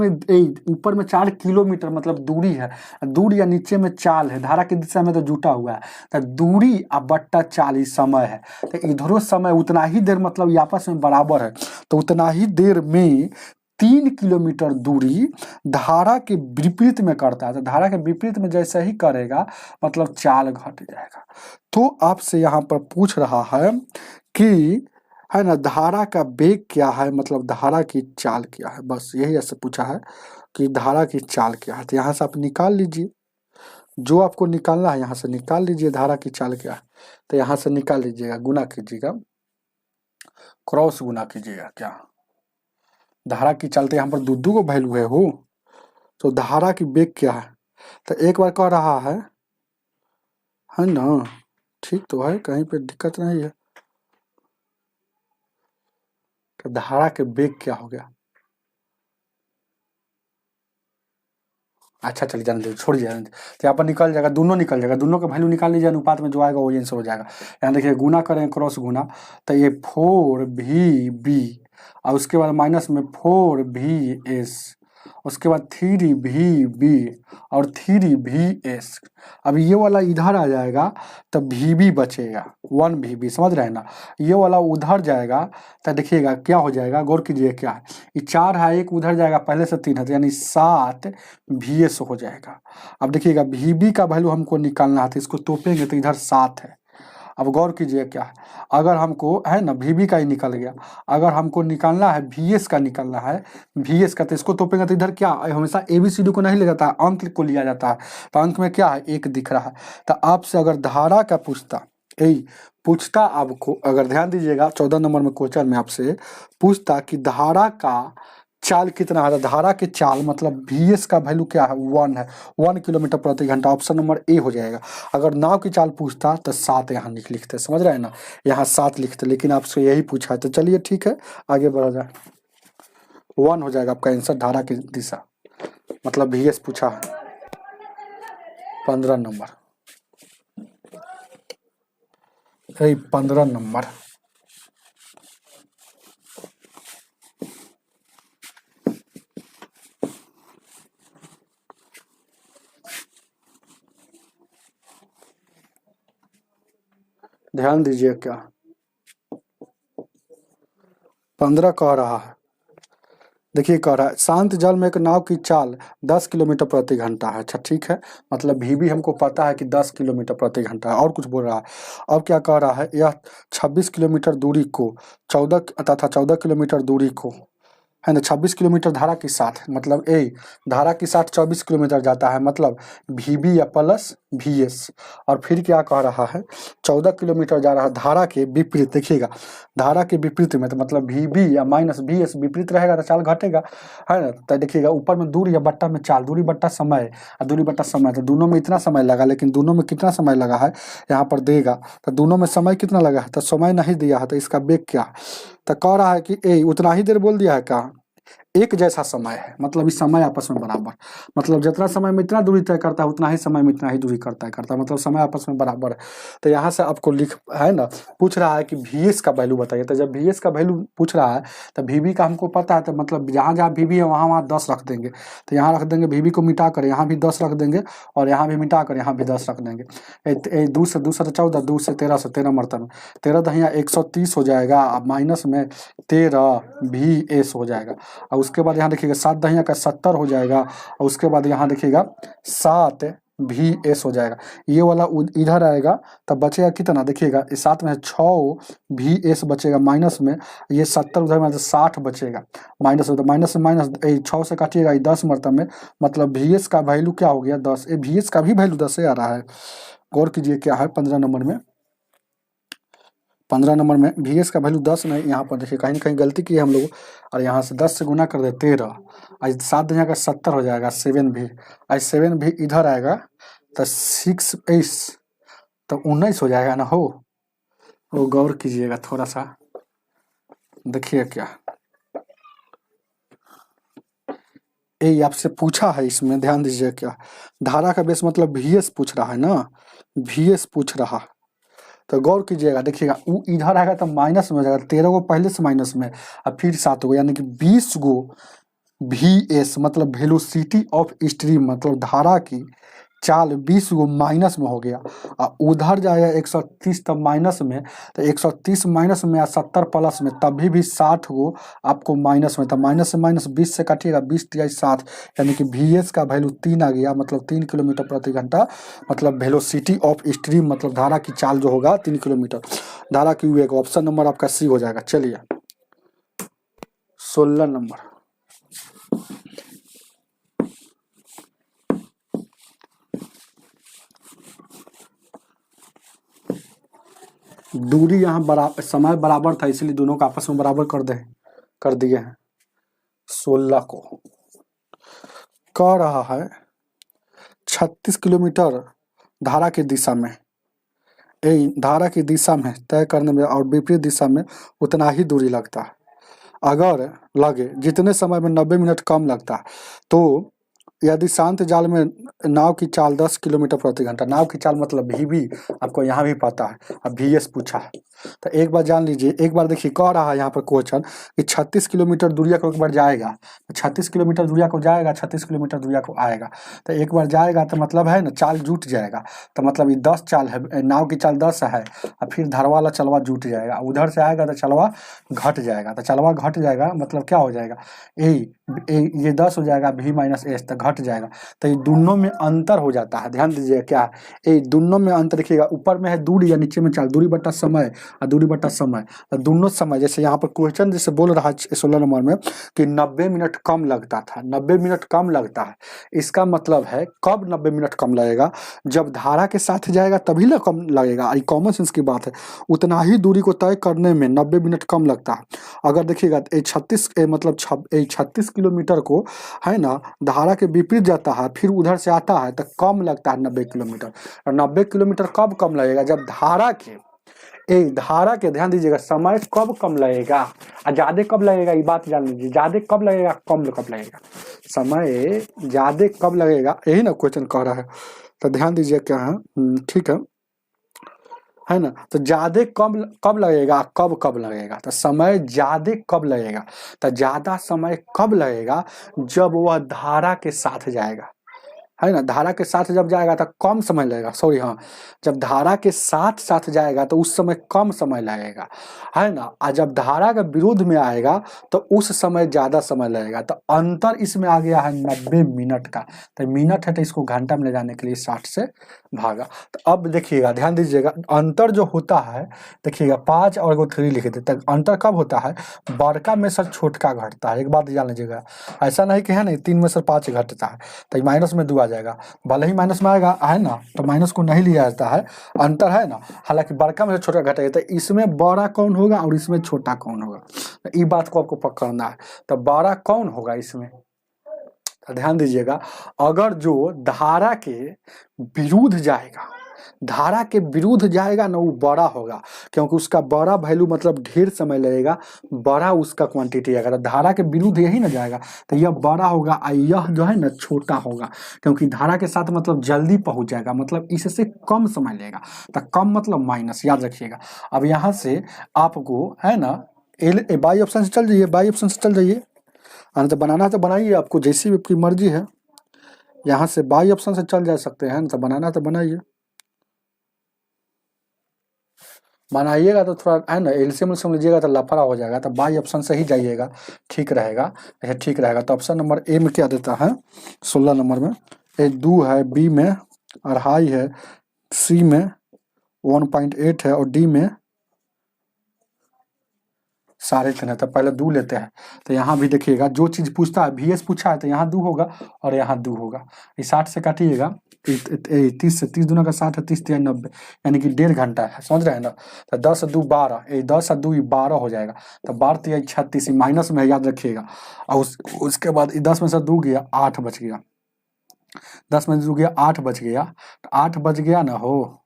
में 4 किलोमीटर मतलब दूरी है, दूरी या नीचे में चाल है, धारा की दिशा में तो जुटा हुआ है। तो दूरी और बट्टा चाल ही समय है। तो इधरों समय उतना ही देर मतलब ये आपस में बराबर है। तो उतना ही देर में 3 किलोमीटर दूरी धारा के विपरीत में करता है। तो धारा के विपरीत में जैसे ही करेगा मतलब चाल घट जाएगा। तो आपसे यहाँ पर पूछ रहा है कि है ना धारा का वेग क्या है, मतलब धारा की चाल क्या है, बस यही ऐसे पूछा है कि धारा की चाल क्या है। तो यहाँ से आप निकाल लीजिए, जो आपको निकालना है यहाँ से निकाल लीजिए धारा की चाल क्या है। तो यहाँ से निकाल लीजिएगा, गुना कीजिएगा, क्रॉस गुना कीजिएगा। क्या धारा की चाल, तो यहाँ पर दो को वैल्यू है हो, तो धारा की वेग क्या है। तो एक बार कह रहा है ना, ठीक तो है, कहीं पे दिक्कत नहीं है। तो धारा के वेग क्या हो गया, अच्छा चलिए जाने दीजिए, छोड़िए जाने दीजिए। तो यहाँ पर निकल जाएगा, दोनों निकल जाएगा, दोनों का वैल्यू निकाल लीजिए, अनुपात में जो आएगा वही आंसर हो जाएगा। यहाँ देखिए गुना करें, क्रॉस गुना, तो ये 4VB और उसके बाद माइनस में 4VS, उसके बाद 3VB और 3VS। अब ये वाला इधर आ जाएगा तो VB बचेगा, 1VB, समझ रहे हैं ना। ये वाला उधर जाएगा तो देखिएगा क्या हो जाएगा, गौर कीजिए क्या है, ये 4 है, एक उधर जाएगा, पहले से 3 है, तो यानी 7VS हो जाएगा। अब देखिएगा VB का वैल्यू हमको निकालना है, तो इसको तोपेंगे तो इधर 7 है। अब गौर कीजिए क्या है, अगर हमको है ना VB का ही निकल गया, अगर हमको निकालना है VS का, निकालना है VS का, तो इसको तोपेंगे तो इधर क्या, हमेशा ABCD को नहीं लिया जाता है, अंक को लिया जाता है। तो अंक में क्या है, 1 दिख रहा है। तो आपसे अगर धारा का पूछता आपको, अगर ध्यान दीजिएगा 14 नंबर में क्वेश्चन में आपसे पूछता कि धारा का चाल कितना है, धारा के चाल मतलब VS का वैल्यू क्या है, 1 है, 1 किलोमीटर प्रति घंटा, ऑप्शन नंबर ए हो जाएगा। अगर नाव की चाल पूछता तो 7 यहाँ लिखते, समझ रहे हैं ना, यहाँ 7 लिखते, लेकिन आपसे यही पूछा है। तो चलिए ठीक है, आगे बढ़ा जाए। 1 हो जाएगा आपका आंसर, धारा की दिशा मतलब VS पूछा है। 15 नंबर, 15 नंबर, ध्यान दीजिए क्या 15 कह रहा है। देखिए कह रहा है शांत जल में एक नाव की चाल 10 किलोमीटर प्रति घंटा है। अच्छा ठीक है, मतलब VB हमको पता है कि 10 किलोमीटर प्रति घंटा है, और कुछ बोल रहा है। अब क्या कह रहा है, यह 26 किलोमीटर दूरी को 14 किलोमीटर दूरी को है ना, 26 किलोमीटर धारा के साथ, मतलब धारा के साथ 24 किलोमीटर जाता है, मतलब VB या प्लस VS। और फिर क्या कह रहा है, 14 किलोमीटर जा रहा है धारा के विपरीत, देखिएगा धारा के विपरीत में, तो मतलब VB या माइनस VS विपरीत रहेगा तो चाल घटेगा, है ना। तो देखिएगा ऊपर में दूरी या बट्टा में चाल, दूरी बट्टा समय और दूरी बट्टा समय, तो दोनों में इतना समय लगा, लेकिन दोनों में कितना समय लगा है यहाँ पर देगा, तो दोनों में समय कितना लगा है, तो समय नहीं दिया है, तो इसका वेग क्या है। तो कह रहा है कि उतना ही देर बोल दिया है, कहा एक जैसा समय है, मतलब इस समय आपस में बराबर, मतलब जितना समय में इतना दूरी तय करता है उतना ही समय में इतना ही दूरी करता है, मतलब समय आपस में बराबर है। तो यहाँ से आपको है ना, पूछ रहा है कि VS का वैल्यू बताइए। तो जब VS का वैल्यू पूछ रहा है तो VB का हमको पता है, तो मतलब जहाँ जहाँ VB है वहाँ 10 रख देंगे, तो यहाँ रख देंगे, VB को मिटा कर यहाँ भी 10 रख देंगे, और यहाँ भी मिटा कर यहाँ भी 10 रख देंगे। 2 से 14, 2 से 13, से 13 मरतब 13 दहिया 130 हो जाएगा, माइनस में 13 VS हो जाएगा। और उसके बाद यहाँ देखिएगा 7 दहिया का 70 हो जाएगा, और उसके बाद यहाँ देखिएगा 7 VS हो जाएगा। ये वाला इधर आएगा तब बचेगा कितना, देखिएगा इस 7 में 6 VS बचेगा, माइनस में ये 70 उधर में 60 बचेगा, माइनस में माइनस से माइनस 6 से काटिएगा 10 मरतब में, मतलब VS का वैल्यू क्या हो गया 10। VS का भी वैल्यू 10 से आ रहा है। गौर कीजिए क्या है 15 नंबर में, 15 नंबर में VS का वैल्यू 10 नहीं, यहाँ पर देखिए कहीं ना कहीं गलती की है हम लोग, और यहाँ से 10 से गुना कर दे 13, आज 7 दुनिया का 70 हो जाएगा, 7 भी, आज 7 भी इधर आएगा तो 6 तो 19 हो जाएगा ना हो। वो गौर कीजिएगा थोड़ा सा, देखिए क्या आपसे पूछा है, इसमें ध्यान दीजिए क्या, धारा का बेस मतलब VS पूछ रहा है ना, VS पूछ रहा, तो गौर कीजिएगा, देखिएगा वो इधर आएगा तो माइनस में हो जाएगा, 13 को पहले से माइनस में और फिर 7 को, यानी कि 20 गो VS मतलब वेलोसिटी ऑफ स्ट्रीम, मतलब धारा की चाल 20 गो माइनस में हो गया, और उधर जाएगा 130 तब माइनस में, तो 130 माइनस में या 70 प्लस में, तभी भी 60 गो आपको माइनस में, तो माइनस से माइनस 20 से काटिएगा, 20 तिया 7, यानी कि VS का वैल्यू 3 आ गया, मतलब 3 किलोमीटर प्रति घंटा, मतलब वेलोसिटी ऑफ स्ट्रीम मतलब धारा की चाल जो होगा 3 किलोमीटर, धारा की वेग। ऑप्शन नंबर आपका C हो जाएगा। चलिए 16 नंबर, दूरी यहाँ बराबर, समय बराबर था, इसलिए दोनों का आपस में बराबर कर दिए हैं। 16 को कह रहा है 36 किलोमीटर धारा की दिशा में, धारा की दिशा में तय करने में और विपरीत दिशा में उतना ही दूरी लगता है। अगर लगे जितने समय में 90 मिनट कम लगता है, तो यदि शांत जाल में नाव की चाल 10 किलोमीटर प्रति घंटा, नाव की चाल मतलब भी आपको यहाँ भी पता है, अब VS पूछा है तो एक बार जान लीजिए। एक बार देखिए कह रहा है यहाँ पर क्वेश्चन कि 36 किलोमीटर दूरिया को एक बार जाएगा, 36 किलोमीटर दूरिया को जाएगा, 36 किलोमीटर दूरिया को आएगा, तो एक बार जाएगा तो मतलब है ना चाल जुट जाएगा, तो मतलब ये 10 चाल है, नाव की चाल 10 है और फिर धर वाला चलवा जुट जाएगा, उधर से आएगा तो चलवा घट जाएगा, तो चलवा घट जाएगा मतलब क्या हो जाएगा, ये 10 हो जाएगा V माइनस एस, तो घट जाएगा, तो ये दोनों में अंतर हो जाता है। ध्यान दीजिए क्या है, ये दोनों में अंतर देखिएगा, ऊपर में है दूरी या नीचे में चाल, दूरी बटा समय और दूरी बटा समय, तो दोनों समय जैसे यहाँ पर क्वेश्चन जैसे बोल रहा है 16 नंबर में कि 90 मिनट कम लगता था, 90 मिनट कम लगता है, इसका मतलब है कब 90 मिनट कम लगेगा, जब धारा के साथ जाएगा तभी ना कम लगेगा, ये कॉमन सेंस की बात है। उतना ही दूरी को तय करने में 90 मिनट कम लगता है। अगर देखिएगा 36 किलोमीटर को है ना धारा के विपरीत जाता है फिर उधर से आता है तो कम लगता है 90 किलोमीटर, और 90 किलोमीटर कब कम लगेगा, जब धारा के ध्यान दीजिएगा समय कब कम लगेगा और ज्यादा कब लगेगा, ये बात जान लीजिए, ज्यादा कब लगेगा कम कब लगेगा, समय ज्यादा कब लगेगा, यही ना क्वेश्चन कह रहा है, तो ध्यान दीजिए क्या है, ठीक है ना, तो ज्यादा कब लगेगा कब लगेगा, तो समय ज्यादा कब लगेगा, तो ज्यादा समय कब लगेगा जब वह धारा के साथ जाएगा, है ना, धारा के साथ जब जाएगा तो कम समय लगेगा, सॉरी हाँ, जब धारा के साथ साथ जाएगा तो उस समय कम समय लगेगा, है ना, और जब धारा के विरुद्ध में आएगा तो उस समय ज्यादा समय लगेगा, तो अंतर इसमें आ गया है 90 मिनट का, तो मिनट है तो इसको घंटा में ले जाने के लिए 60 से भागा। तो अब देखिएगा ध्यान दीजिएगा अंतर जो होता है, देखिएगा 5 और 3 लिख देते हैं, अंतर कब होता है, बड़का में से छोटका घटता है, एक बात जान लीजिएगा, ऐसा नहीं कि है नहीं 3 में से 5 घटता है, तो माइनस में 2 आ जाएगा, भले ही माइनस में आएगा है ना, तो माइनस को नहीं लिया जाता है, अंतर है ना, हालांकि बड़का में से छोटा घटेगा, तो इसमें बड़ा कौन होगा और इसमें छोटा कौन होगा, तो ये बात को आपको पकड़ना है, तो बड़ा कौन होगा इसमें, ध्यान दीजिएगा, अगर जो धारा के विरुद्ध जाएगा, धारा के विरुद्ध जाएगा ना वो बड़ा होगा, क्योंकि उसका बड़ा वैल्यू मतलब ढेर समय लगेगा, बड़ा उसका क्वांटिटी आएगा, तो धारा के विरुद्ध यही ना जाएगा तो यह बड़ा होगा, और यह जो है ना छोटा होगा, क्योंकि धारा के साथ मतलब जल्दी पहुंच जाएगा, मतलब इससे कम समय लेगा, तो कम मतलब माइनस, याद रखिएगा। अब यहाँ से आपको है ना बाई ऑप्शन से चल जाइए, बाई ऑप्शन से चल जाइए, तो बनाना तो बनाइए, आपको जैसी भी आपकी मर्जी है, यहाँ से बाई ऑप्शन से चल जा सकते हैं, तो बनाना तो बनाइए, बनाइएगा तो थोड़ा है ना एलसीएम लीजिएगा तो लफड़ा हो जाएगा, तो बाई ऑप्शन से ही जाइएगा, ठीक रहेगा, ठीक रहेगा। तो ऑप्शन नंबर ए में क्या देता है 16 नंबर में, ए 2 है, बी में 2.5 है, सी में 1.8 है और डी में 3.5 है, तो पहले 2 लेते हैं, तो यहाँ भी देखिएगा जो चीज पूछता है VS पूछा है तो यहाँ 2 होगा और यहाँ 2 होगा, ये 60 से काटिएगा, 30 से 30 दूना का 60 है, 30 3 90, यानी कि 1.5 घंटा है, समझ रहे हैं ना, तो 10 और 2 12, 10 और 2 12 हो जाएगा, तो 12 3 36 माइनस में याद रखिएगा, और उसके बाद 10 में से 2 गया 8 बच गया, 10 में से 2 गया 8 बच गया, तो 8 बच गया ना हो,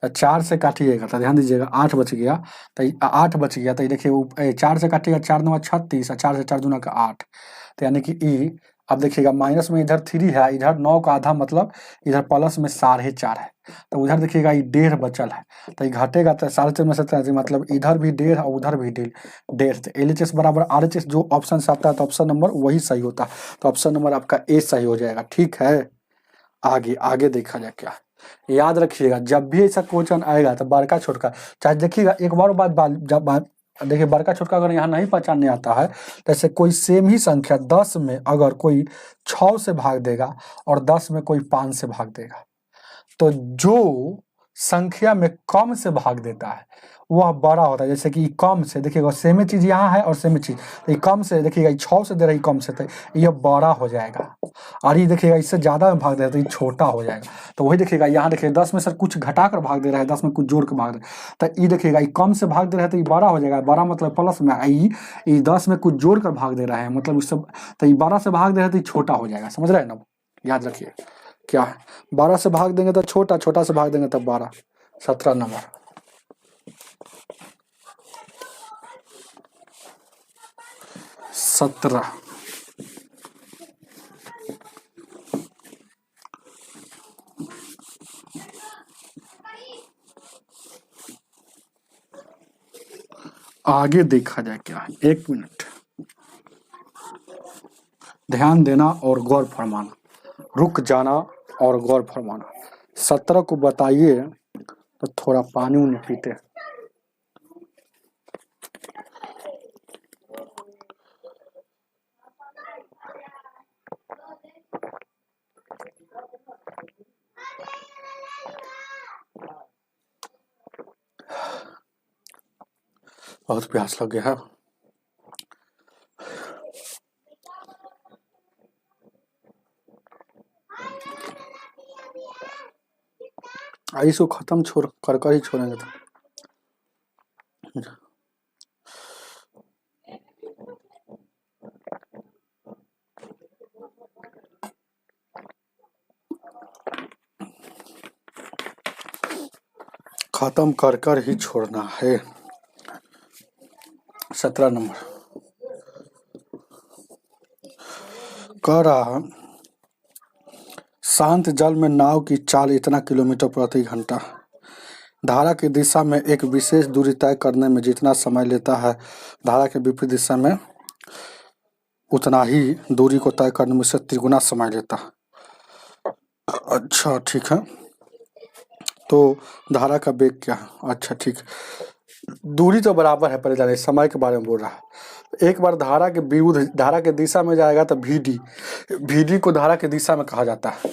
तो 4 से काटिएगा, तो ध्यान दीजिएगा 8 बच गया, तो 8 बच गया, तो ये देखिए 4 से काटिएगा 4 9 36 और 4 से 4 दूना का 8, तो यानी कि ई, अब देखिएगा माइनस में इधर 3 है, इधर 9 का आधा मतलब इधर प्लस में 4.5 है, तो उधर देखिएगा ये 1.5 बचल है, तो ये घटेगा तो 4.5 में से मतलब इधर भी 1.5 और उधर भी 1.5, तो LHS बराबर RHS जो ऑप्शन से आता है तो ऑप्शन नंबर वही सही होता है, तो ऑप्शन नंबर आपका ए सही हो जाएगा, ठीक है। आगे आगे देखा जाए क्या, याद रखिएगा जब भी ऐसा क्वेश्चन आएगा तो बड़का छोटका, चाहे देखिएगा एक बार बात देखिए बड़का छोटका अगर यहाँ नहीं पहचानने आता है, जैसे कोई सेम ही संख्या 10 में अगर कोई 6 से भाग देगा और 10 में कोई 5 से भाग देगा, तो जो संख्या में कम से भाग देता है वह बड़ा होता है, जैसे कि कम से देखिएगा सेम चीज यहाँ है और सेम चीज, तो ये कम से देखिएगा 6 से दे रही कम से, तो ये बड़ा हो जाएगा, और ये देखिएगा इससे ज्यादा में भाग दे रहा है तो ये छोटा हो जाएगा, तो वही देखिएगा यहाँ देखिएगा 10 में से कुछ घटा कर भाग दे रहा है, 10 में कुछ जोड़ कर भाग दे रहा है, तो ये देखिएगा ये कम से भाग दे रहा है तो ये बड़ा हो जाएगा, बड़ा मतलब प्लस में, ये 10 में कुछ जोड़ कर भाग दे रहा है मतलब इस सब, तो ये 12 से भाग दे रहा है तो ये छोटा हो जाएगा, समझ रहे हैं ना, याद रखिए क्या है 12 से भाग देंगे तो छोटा, छोटा से भाग देंगे तब 12, 17 नंबर। 17 आगे देखा जाए क्या है। 1 मिनट, ध्यान देना और गौर फरमाना, रुक जाना और गौर फरमाना। 17 को बताइए तो थोड़ा पानी उन्हें पीते। बहुत प्यास लग गया है। इसको खत्म छोड़ कर ही छोड़ेंगे तो। खत्म कर ही छोड़ना है। 17 नंबर कह रहा, शांत जल में नाव की चाल इतना किलोमीटर प्रति घंटा। धारा की दिशा में एक विशेष दूरी तय करने में जितना समय लेता है, धारा के विपरीत दिशा में उतना ही दूरी को तय करने में उससे तिगुना समय लेता है। अच्छा ठीक है, तो धारा का वेग क्या है? अच्छा ठीक, दूरी तो बराबर है, पहले जाने समय के बारे में बोल रहा है। एक बार धारा के विरुद्ध धारा के दिशा में जाएगा तो VD को धारा की दिशा में कहा जाता है,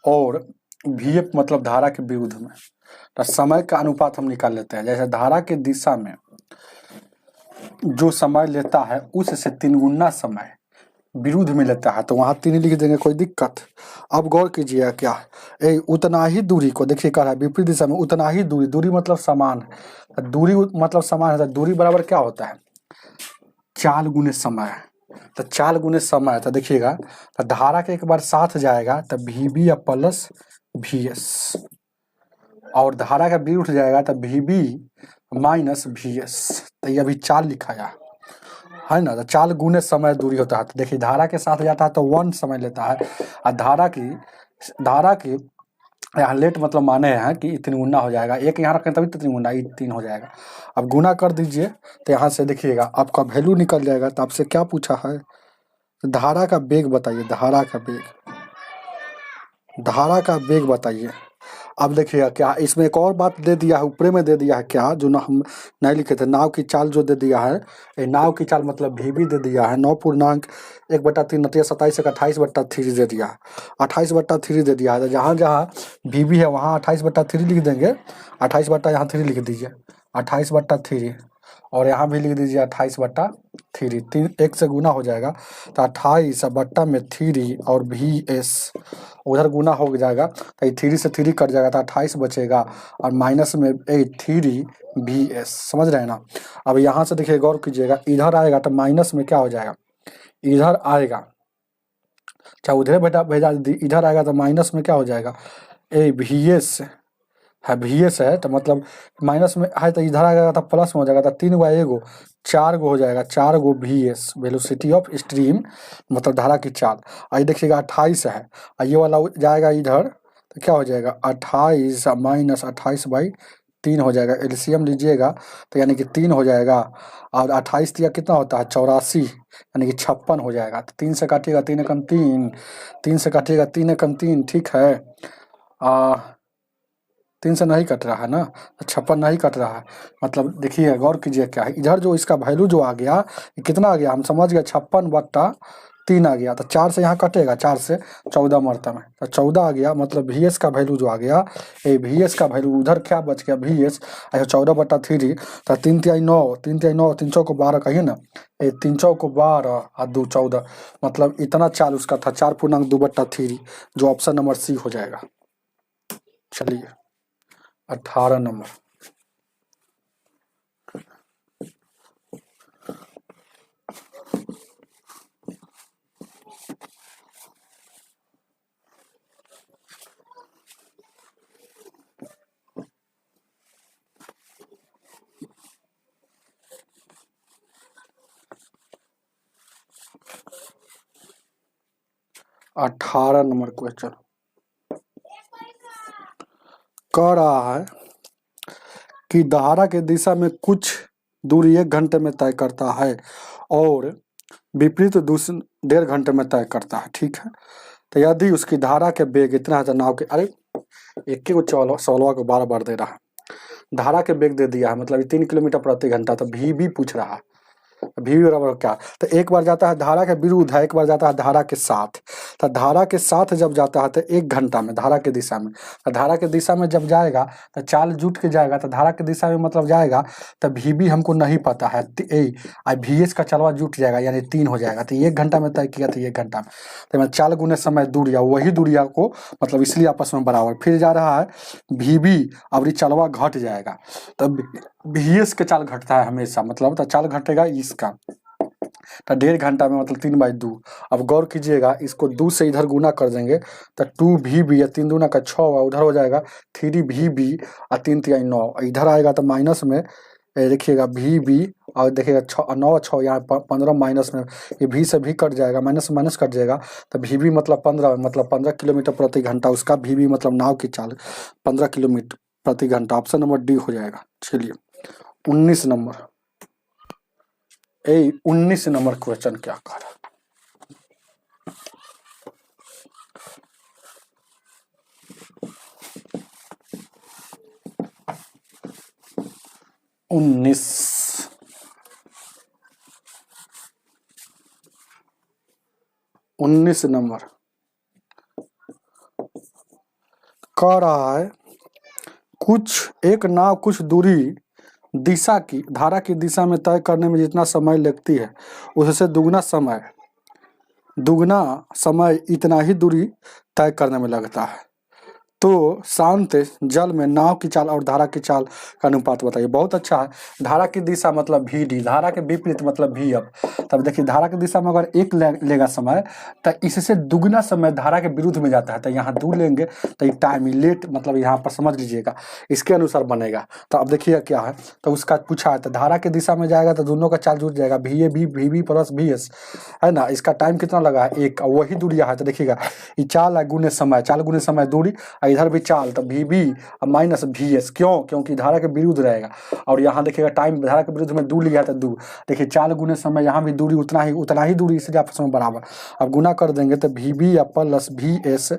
और VF मतलब धारा के विरुद्ध में। तो समय का अनुपात हम निकाल लेते हैं। जैसे धारा के दिशा में जो समय लेता है उससे 3 गुना समय विरुद्ध में लेता है, तो वहाँ 3 लिख देंगे, कोई दिक्कत। अब गौर कीजिएगा क्या है, उतना ही दूरी को देखिए कह रहा है विपरीत दिशा में उतना ही दूरी मतलब समान है, दूरी मतलब समान है, तो दूरी बराबर क्या होता है? 4 गुने समय। तो 4 गुने समय, तो देखिएगा तो धारा के एक बार साथ जाएगा तो VB या प्लस VS, और धारा का विरुद्ध जाएगा तो VB माइनस VS। तो ये अभी 4 लिखा है ना, तो 4 गुने समय दूरी होता है। तो देखिए धारा के साथ जाता है तो 1 समय लेता है, और धारा की यहाँ लेट मतलब माने हैं कि 3 गुना हो जाएगा। एक यहाँ रखें तभी तो 3 गुना, 3 हो जाएगा। अब गुना कर दीजिए तो यहाँ से देखिएगा आपका वैल्यू निकल जाएगा। तो आपसे क्या पूछा है? धारा का वेग बताइए, धारा का वेग बताइए। अब देखिएगा क्या इसमें एक और बात दे दिया है, ऊपरे में दे दिया है क्या, जो ना हम नहीं लिखे थे, नाव की चाल जो दे दिया है, ये नाव की चाल मतलब VB दे दिया है 9.1/3 27 से 28/3 दे दिया है, 28/3 दे दिया है। तो जहाँ जहाँ VB है वहाँ 28/3 लिख देंगे, 28 बट्टा यहाँ 3 लिख दीजिए, 28/3, और यहाँ भी लिख दीजिए 28/3, 3 1 से गुना हो जाएगा तो 28/3 और VS उधर गुना हो जाएगा तो 3 से 3 कट जाएगा तो 28 बचेगा, और माइनस में 3 VS। समझ रहे हैं ना? अब यहाँ से देखिए गौर कीजिएगा, इधर आएगा तो माइनस में क्या हो जाएगा, इधर आएगा चाहे उधर भेजा इधर आएगा तो माइनस में क्या हो जाएगा, VS है तो मतलब माइनस में है तो इधर आएगा तो प्लस में हो जाएगा, तो 3 गो एगो 4 गो हो जाएगा, 4 गो VS वेलोसिटी ऑफ स्ट्रीम मतलब धारा की चाल। आई देखिएगा 28 है, ये वाला जाएगा इधर तो क्या हो जाएगा 28 माइनस 28/3 हो जाएगा। LCM लीजिएगा तो यानी कि 3 हो जाएगा, और 28 दिया कितना होता है 84 यानी कि 56 हो जाएगा। तो 3 से काटिएगा 3 एकम 3, 3 से काटिएगा 3 एकम 3, ठीक है। 3 से नहीं कट रहा है ना, 56 नहीं कट रहा है, मतलब देखिए गौर कीजिए क्या है, इधर जो इसका वैल्यू जो आ गया कितना आ गया, हम समझ गए 56/3 आ गया। तो 4 से यहाँ कटेगा, 4 से 14 मरतब है तो 14 आ गया, मतलब VS का वैल्यू जो आ गया, ये VS का वैल्यू उधर क्या बच गया VS 14/3, तो 3 तिहाई 9, 3 तिहाई 9, 3 चौको 12 कहिए ना, 3 चौको 12 और 2 14, मतलब इतना चाल उसका था 4.2/3, जो ऑप्शन नंबर C हो जाएगा। चलिए 18 नंबर, क्वेश्चन कह रहा है कि धारा के दिशा में कुछ दूरी 1 घंटे में तय करता है और विपरीत दूसरी 1.5 घंटे में तय करता है, ठीक है। तो यदि उसकी धारा के वेग इतना है तो नाव के, अरे एक ही को सवालों को बार बार दे रहा है, धारा के वेग दे दिया है, मतलब 3 किलोमीटर प्रति घंटा, तो भी पूछ रहा है, भी बराबर क्या, तो एक बार जाता है धारा के विरुद्ध है, एक बार जाता है धारा के साथ। तो धारा के साथ जब जाता है तो 1 घंटा में धारा के दिशा में, तो धारा के दिशा में जब जाएगा तो चाल जुट के जाएगा, तो धारा के दिशा में मतलब जाएगा तो भी हमको नहीं पता है, VS का चलवा जुट जाएगा यानी 3 हो जाएगा, तो 1 घंटा में तय किया, तो 1 घंटा में, तो मैं चाल गुने समय दूरिया, वही दूरिया को मतलब इसलिए आपस में बराबर। फिर जा रहा है VB, अब चलवा घट जाएगा, तब VS के चाल घटता है हमेशा, मतलब तो चाल घटेगा इसका, तो 1.5 घंटा में मतलब 3/2। अब गौर कीजिएगा, इसको 2 से इधर गुना कर देंगे तो 2VB या 3 दूना का 6, उधर हो जाएगा 3VB और 3 तिहाई 9, इधर आएगा तो माइनस में देखिएगा VB, और देखिएगा 9 6 यहाँ 15 माइनस में, ये भी से भी कट जाएगा, माइनस से माइनस कट जाएगा, तो VB मतलब 15, मतलब 15 किलोमीटर प्रति घंटा, उसका VB मतलब नाव की चाल 15 किलोमीटर प्रति घंटा। ऑप्शन नंबर डी हो जाएगा। चलिए 19 नंबर, 19 नंबर क्वेश्चन क्या कह रहा है? उन्नीस नंबर कह रहा है, एक नाव कुछ दूरी दिशा की धारा की दिशा में तय करने में जितना समय लगती है उससे दुगना समय इतना ही दूरी तय करने में लगता है। तो शांत जल में नाव की चाल और धारा की चाल का अनुपात बताइए। बहुत अच्छा है। धारा की दिशा मतलब VD, धारा के विपरीत मतलब VF। तब देखिए धारा की दिशा में अगर 1 लेगा समय तो इससे दुगना समय धारा के विरुद्ध में जाता है, तो यहाँ 2 लेंगे तो टाइम लेट, मतलब यहाँ पर समझ लीजिएगा इसके अनुसार बनेगा। तो अब देखिए क्या है, तो उसका पूछा है, तो धारा की दिशा में जाएगा तो दोनों का चाल जुट जाएगा, VAB VB प्लस VS है ना। इसका टाइम कितना लगा है 1, वही दूरिया है। तो देखिएगा ये चाल है गुने समय, चाल गुने समय दूरी, इधर भी चाल, तो VB माइनस VS, क्योंकि धारा के विरुद्ध रहेगा। और यहाँ देखिएगा टाइम धारा के विरुद्ध में 2 लिया है तो 2, देखिए चाल गुने समय, यहाँ भी दूरी उतना ही दूरी, इसलिए आपस में बराबर। अब गुना कर देंगे तो VB या प्लस VS,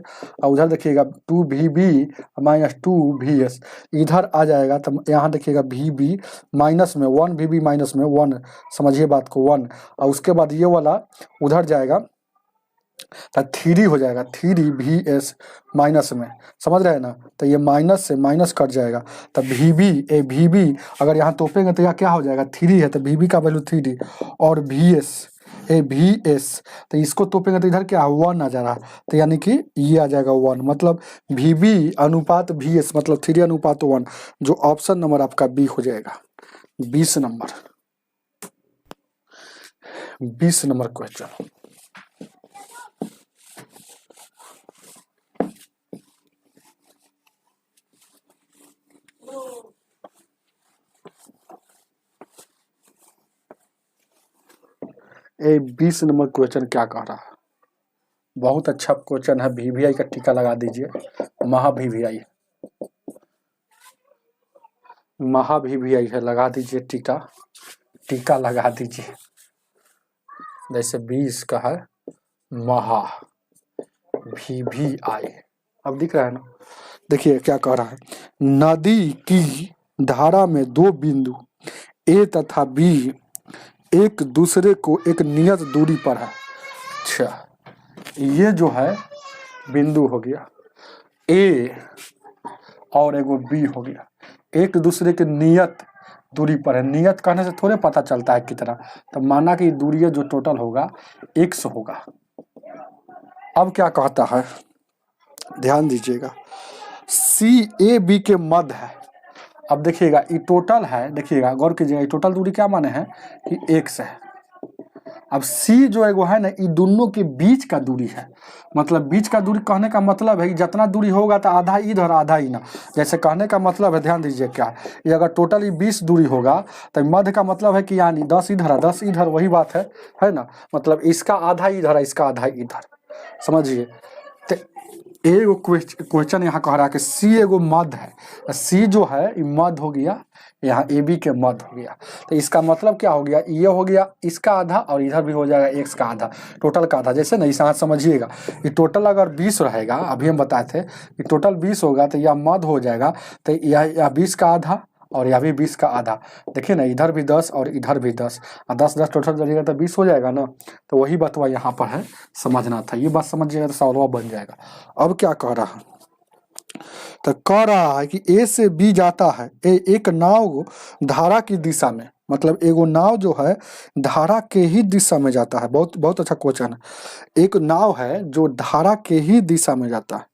और उधर देखिएगा 2VB माइनस 2VS, इधर आ जाएगा तो यहाँ देखिएगा VB माइनस में 1, VB माइनस में 1, समझिए बात को 1, और उसके बाद ये वाला उधर जाएगा तो 3 हो जाएगा, 3VS माइनस में, समझ रहे हैं ना। तो ये माइनस से माइनस कट जाएगा, तो VB अगर यहाँ तोपेंगे तो यहाँ क्या हो जाएगा 3 है, तो VB का वैल्यू 3 और VS तो इसको तोपेंगे तो इधर क्या 1 आ जा रहा, तो यानी कि ये आ जाएगा 1, मतलब VB अनुपात VS मतलब 3 अनुपात 1, जो ऑप्शन नंबर आपका B हो जाएगा। 20 नंबर क्वेश्चन, ये 20 नंबर क्वेश्चन क्या कह रहा है? बहुत अच्छा क्वेश्चन है। VVI का टीका लगा दीजिए, महा VVI है, लगा दीजिए टीका लगा दीजिए। जैसे 20 का है महा VVI, अब दिख रहा है ना। देखिए क्या कह रहा है, नदी की धारा में 2 बिंदु A तथा B एक दूसरे को एक नियत दूरी पर है। अच्छा, ये जो है बिंदु हो गया A और एगो B हो गया, एक दूसरे के नियत दूरी पर है। नियत कहने से थोड़े पता चलता है कितना, तो माना कि दूरी जो टोटल होगा x होगा। अब क्या कहता है, ध्यान दीजिएगा, CAB के मध्य है। अब देखिएगा ये टोटल है, देखिएगा गौर कीजिएगा, ये टोटल दूरी क्या माने हैं कि x है। अब C जो एगो है ना, ये दोनों के बीच का दूरी है, मतलब बीच का दूरी कहने का मतलब है कि जितना दूरी होगा तो आधा इधर आधा ही ना, जैसे कहने का मतलब है, ध्यान दीजिए क्या है, ये अगर टोटल 20 दूरी होगा तो मध्य का मतलब है कि यानी 10 इधर 10 इधर, वही बात है ना। मतलब इसका आधा इधर है, इसका आधा इधर, समझिए। एगो क्वेश्चन यहाँ कह रहा है कि सी एगो मध्य है, सी जो है ये मध्य हो गया, यहाँ ए बी के मध्य हो गया। तो इसका मतलब क्या हो गया, ये हो गया इसका आधा और इधर भी हो जाएगा एक्स का आधा, टोटल का आधा। जैसे ना इस हाथ समझिएगा, ये टोटल अगर 20 रहेगा, अभी हम बताए थे कि टोटल 20 होगा तो यह मध्य हो जाएगा, तो यह 20 का आधा और यह भी 20 का आधा। देखिए ना, इधर भी 10 और इधर भी 10, और 10 टोटल करिएगा तो 20 हो जाएगा ना। तो वही बतवा यहाँ पर है, समझना था, ये बात समझिएगा तो सवाल बन जाएगा। अब क्या कह रहा है, तो कह रहा है कि ए से बी जाता है, एक नाव धारा की दिशा में, मतलब एगो नाव जो है धारा के ही दिशा में जाता है। बहुत बहुत अच्छा क्वेश्चन है। एक नाव है जो धारा के ही दिशा में जाता है,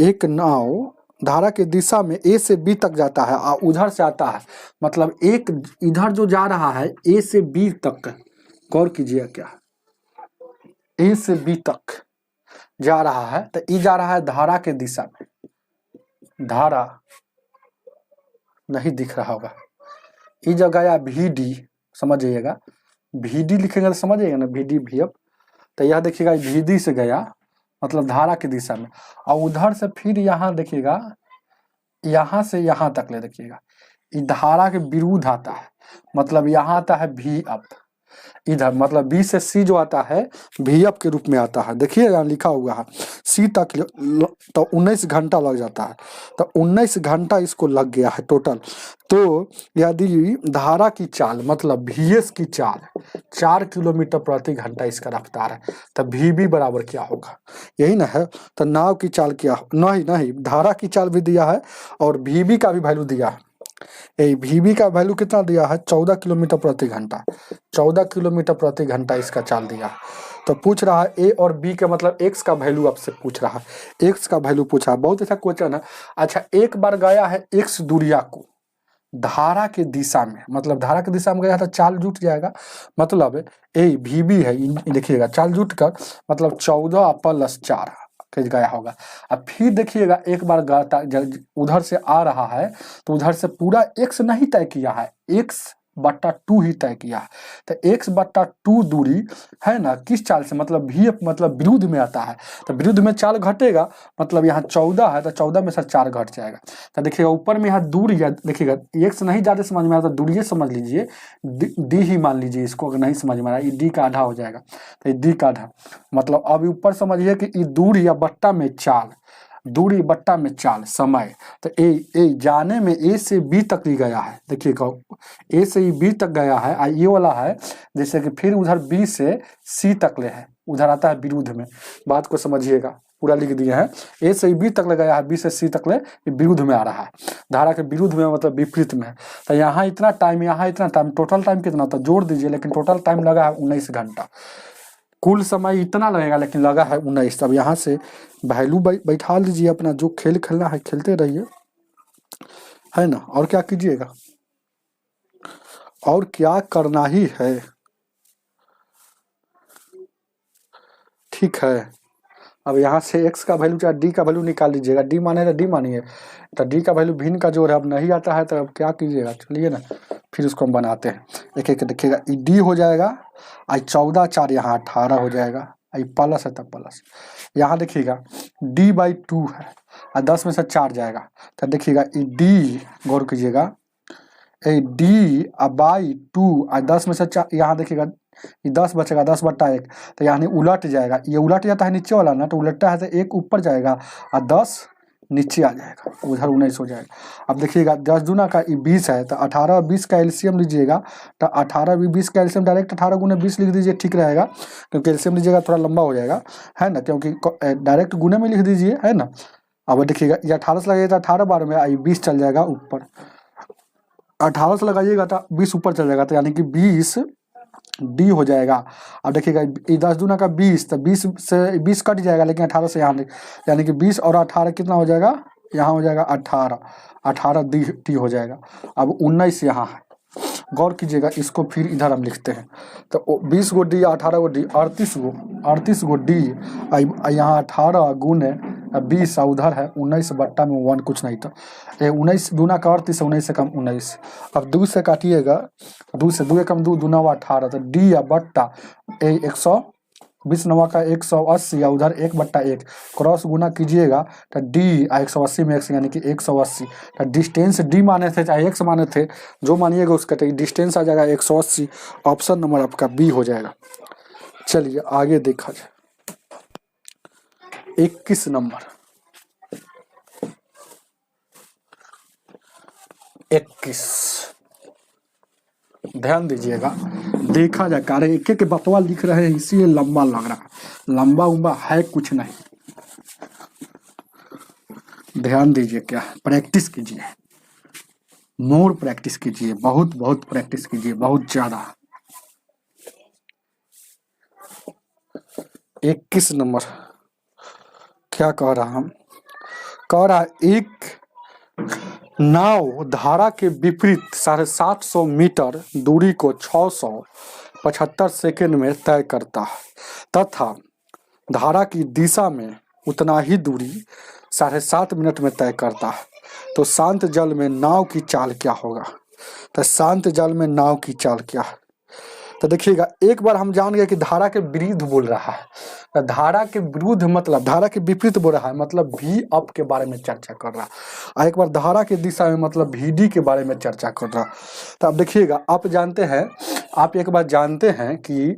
एक नाव धारा के दिशा में ए से बी तक जाता है और उधर से आता है, मतलब एक इधर जो जा रहा है ए से बी तक, गौर कीजिए क्या, ए से बी तक जा रहा है, तो ये जा रहा है धारा के दिशा में, धारा नहीं दिख रहा होगा, ये जगह या भी डी, समझ जाइएगा, भी डी लिखेंगे तो समझ जाइएगा ना, भी डी भी। अब तो यह देखिएगा भी डी से गया मतलब धारा की दिशा में, और उधर से फिर यहाँ देखिएगा, यहाँ से यहाँ तक ले देखिएगा, ये धारा के विरुद्ध आता है, मतलब यहाँ आता है भी अप, इधर मतलब बी से सी जो आता है भी अप के रूप में आता है। देखिए यहाँ लिखा हुआ है सी तक, तो 19 घंटा लग जाता है, तो 19 घंटा इसको लग गया है टोटल। तो यदि धारा की चाल मतलब VS की चाल 4 किलोमीटर प्रति घंटा इसका रफ्तार है, तो VB बराबर क्या होगा, यही ना है। तो नाव की चाल क्या, नहीं धारा की चाल भी दिया है और VB का भी वैल्यू दिया है। VB का वैल्यू कितना दिया है, 14 किलोमीटर प्रति घंटा, 14 किलोमीटर प्रति घंटा इसका चाल दिया है। तो पूछ रहा है ए और बी के मतलब एक्स का वैल्यू आपसे पूछ रहा है, एक्स का वैल्यू पूछा है, बहुत अच्छा क्वेश्चन है। अच्छा, एक बार गया है एक्स दूरिया को धारा के दिशा में, मतलब धारा के दिशा में गया तो चाल जुट जाएगा, मतलब VB है, देखिएगा चाल जुट कर मतलब 14 + 4 गया होगा। अब फिर देखिएगा एक बार उधर से आ रहा है तो उधर से पूरा x नहीं तय किया है, x/2 ही तय किया है। तो x/2 दूरी है ना किस चाल से, मतलब भी मतलब विरुद्ध में आता है, तो विरुद्ध में चाल घटेगा, मतलब यहाँ 14 है तो 14 में से 4 घट जाएगा। तो देखिएगा ऊपर में यहाँ दूरी है, देखिएगा x नहीं ज्यादा समझ में आता तो दूरी समझ लीजिए, d ही मान लीजिए इसको, अगर नहीं समझ में आ रहा है d का आधा हो जाएगा, तो d का आधा मतलब अब ऊपर समझिए कि ये दूरी या बट्टा में चाल, दूरी बट्टा में चाल समय। तो ए जाने में ए से बी तक ही गया है, देखिएगा ए से बी तक गया है, ये वाला है जैसे कि फिर उधर बी से सी तक ले है, उधर आता है विरुद्ध में, बात को समझिएगा, पूरा लिख दिए हैं, ए से बी तक लगाया है, बी से सी तक ले विरुद्ध में आ रहा है, धारा के विरुद्ध में मतलब विपरीत में। तो यहाँ इतना टाइम, यहाँ इतना टाइम, टोटल टाइम कितना था जोड़ दीजिए, लेकिन टोटल टाइम लगा है 19 घंटा, कुल समय इतना लगेगा लेकिन लगा है 19। अब यहाँ से वैल्यू बैठा लीजिए, अपना जो खेल खेलना है खेलते रहिए, है ना, और क्या कीजिएगा, और क्या करना ही है, ठीक है। अब यहाँ से x का वैल्यू चाहे d का वैल्यू निकाल लीजिएगा, d माने तो d मानिए, तो d का वैल्यू भिन्न का जोड़ है, अब नहीं आता है तो अब क्या कीजिएगा, चलिए ना फिर उसको हम बनाते हैं एक एक, देखिएगा d हो जाएगा, 14 4 यहाँ 18 हो जाएगा, प्लस है तब प्लस, यहाँ देखिएगा d/2 है और 10 में से 4 जाएगा, तो देखिएगा d, गौर कीजिएगा d/2 और 10 में से 4, यहाँ देखिएगा ये 10 बचेगा, 10/1, तो यानी उलट जाएगा, ये उलट जाता है नीचे वाला ना, तो उलटता है तो 1 ऊपर जाएगा और 10 नीचे आ जाएगा, उधर 19 हो जाएगा। अब देखिएगा 10 दूना का 20 है, तो 18 और 20 का एलसीएम लीजिएगा, तो 18 भी 20 का एलसीएम डायरेक्ट 18 गुने 20 लिख दीजिए, ठीक रहेगा, क्योंकि एलसीएम लीजिएगा थोड़ा लंबा हो जाएगा, है ना, क्योंकि डायरेक्ट गुने में लिख दीजिए, है ना। अब देखिएगा ये 18 से लगाइएगा 18 बार में 20 चल जाएगा ऊपर, 18 से लगाइएगा तो 20 ऊपर चल जाएगा, तो यानी कि 20 डी हो जाएगा। अब देखिएगा 10 दूना का 20, तो 20 से 20 कट जाएगा, लेकिन 18 से यहाँ, यानी कि 20 और 18 कितना हो जाएगा, यहाँ हो जाएगा 18 डी हो जाएगा। अब 19 यहाँ है, गौर कीजिएगा, इसको फिर इधर हम लिखते हैं, तो 20 गो डी, 18 गो डी, 38 गो डी, यहाँ 18 गुने 20 उधर है 19 बट्टा में 1 कुछ नहीं था, 19 दूना का 38, 19 से कम 19। अब 2 से काटिएगा, 2 से 2 कम 2 दूना 18, तो डी या बट्टा 100 20 नवा का 180 या उधर 1/1 क्रॉस गुना कीजिएगा तो डी 180 में x यानी कि 180 तो डिस्टेंस डी माने थे चाहे x माने थे, जो मानिएगा उसका तो डिस्टेंस आ जाएगा 180। ऑप्शन नंबर आपका बी हो जाएगा। चलिए आगे देखा जाए 21 नंबर। 21 ध्यान दीजिएगा, देखा जाए कार्य एक एक बतवा लिख रहे हैं इसीलिए लंबा लग रहा है, लंबा उम्बा है कुछ नहीं। ध्यान दीजिए, क्या प्रैक्टिस कीजिए, मोर प्रैक्टिस कीजिए, बहुत बहुत प्रैक्टिस कीजिए, बहुत ज्यादा। 21 नंबर क्या कह रहा हम, कह रहा एक नाव धारा के विपरीत 750 मीटर दूरी को 675 सेकंड में तय करता है तथा धारा की दिशा में उतना ही दूरी 7.5 मिनट में तय करता है, तो शांत जल में नाव की चाल क्या होगा। तो शांत जल में नाव की चाल क्या है, तो देखिएगा एक बार हम जान गए कि धारा के विरुद्ध बोल रहा है, तो धारा के विरुद्ध मतलब धारा के विपरीत बोल रहा है, मतलब भी अप के बारे में चर्चा कर रहा है, और एक बार धारा के दिशा में मतलब VD के बारे में चर्चा कर रहा है। तो अब देखिएगा आप जानते हैं, आप एक बार जानते हैं कि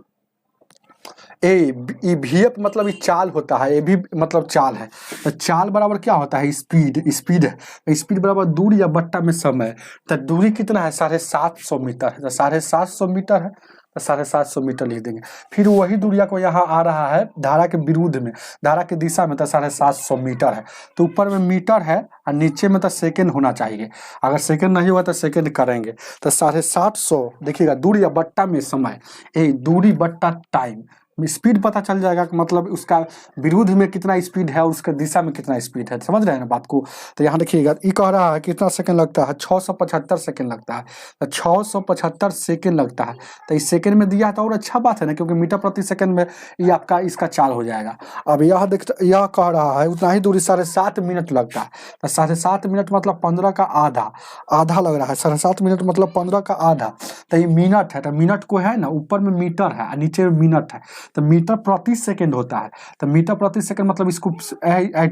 VF मतलब ये चाल होता है, ये भी मतलब चाल है, तो चाल बराबर क्या होता है स्पीड, स्पीड है, स्पीड बराबर दूरी या बट्टा में समय। तो दूरी कितना है 750 मीटर है, तो 750 मीटर है तो 750 मीटर लिख देंगे। फिर वही दूरिया को यहाँ आ रहा है धारा के विरुद्ध में, धारा की दिशा में, तो 750 मीटर है, तो ऊपर में मीटर है और नीचे में तो सेकंड होना चाहिए, अगर सेकंड नहीं हुआ तो सेकंड करेंगे। तो 750 देखिएगा दूरी या बट्टा में समय, दूरी बट्टा टाइम, स्पीड पता चल जाएगा कि मतलब उसका विरुद्ध में कितना स्पीड है और उसका दिशा में कितना स्पीड है, समझ रहे हैं ना बात को। तो यहाँ देखिएगा ये कह रहा है कितना सेकंड लगता है, 675 सेकंड लगता है, तो 675 सेकंड लगता है, तो इस सेकंड में दिया है तो और अच्छा बात है ना, क्योंकि मीटर प्रति सेकंड में ये आपका इसका चाल हो जाएगा। अब यह यह कह रहा है उतना ही दूरी 7.5 मिनट लगता है, तो 7.5 मिनट मतलब 15 का आधा, आधा लग रहा है, 7.5 मिनट मतलब 15 का आधा, तो ये मिनट है, तो मिनट को है ना ऊपर में मीटर है और नीचे में मिनट है, तो मीटर प्रति सेकंड होता है, तो मीटर प्रति सेकंड मतलब इसको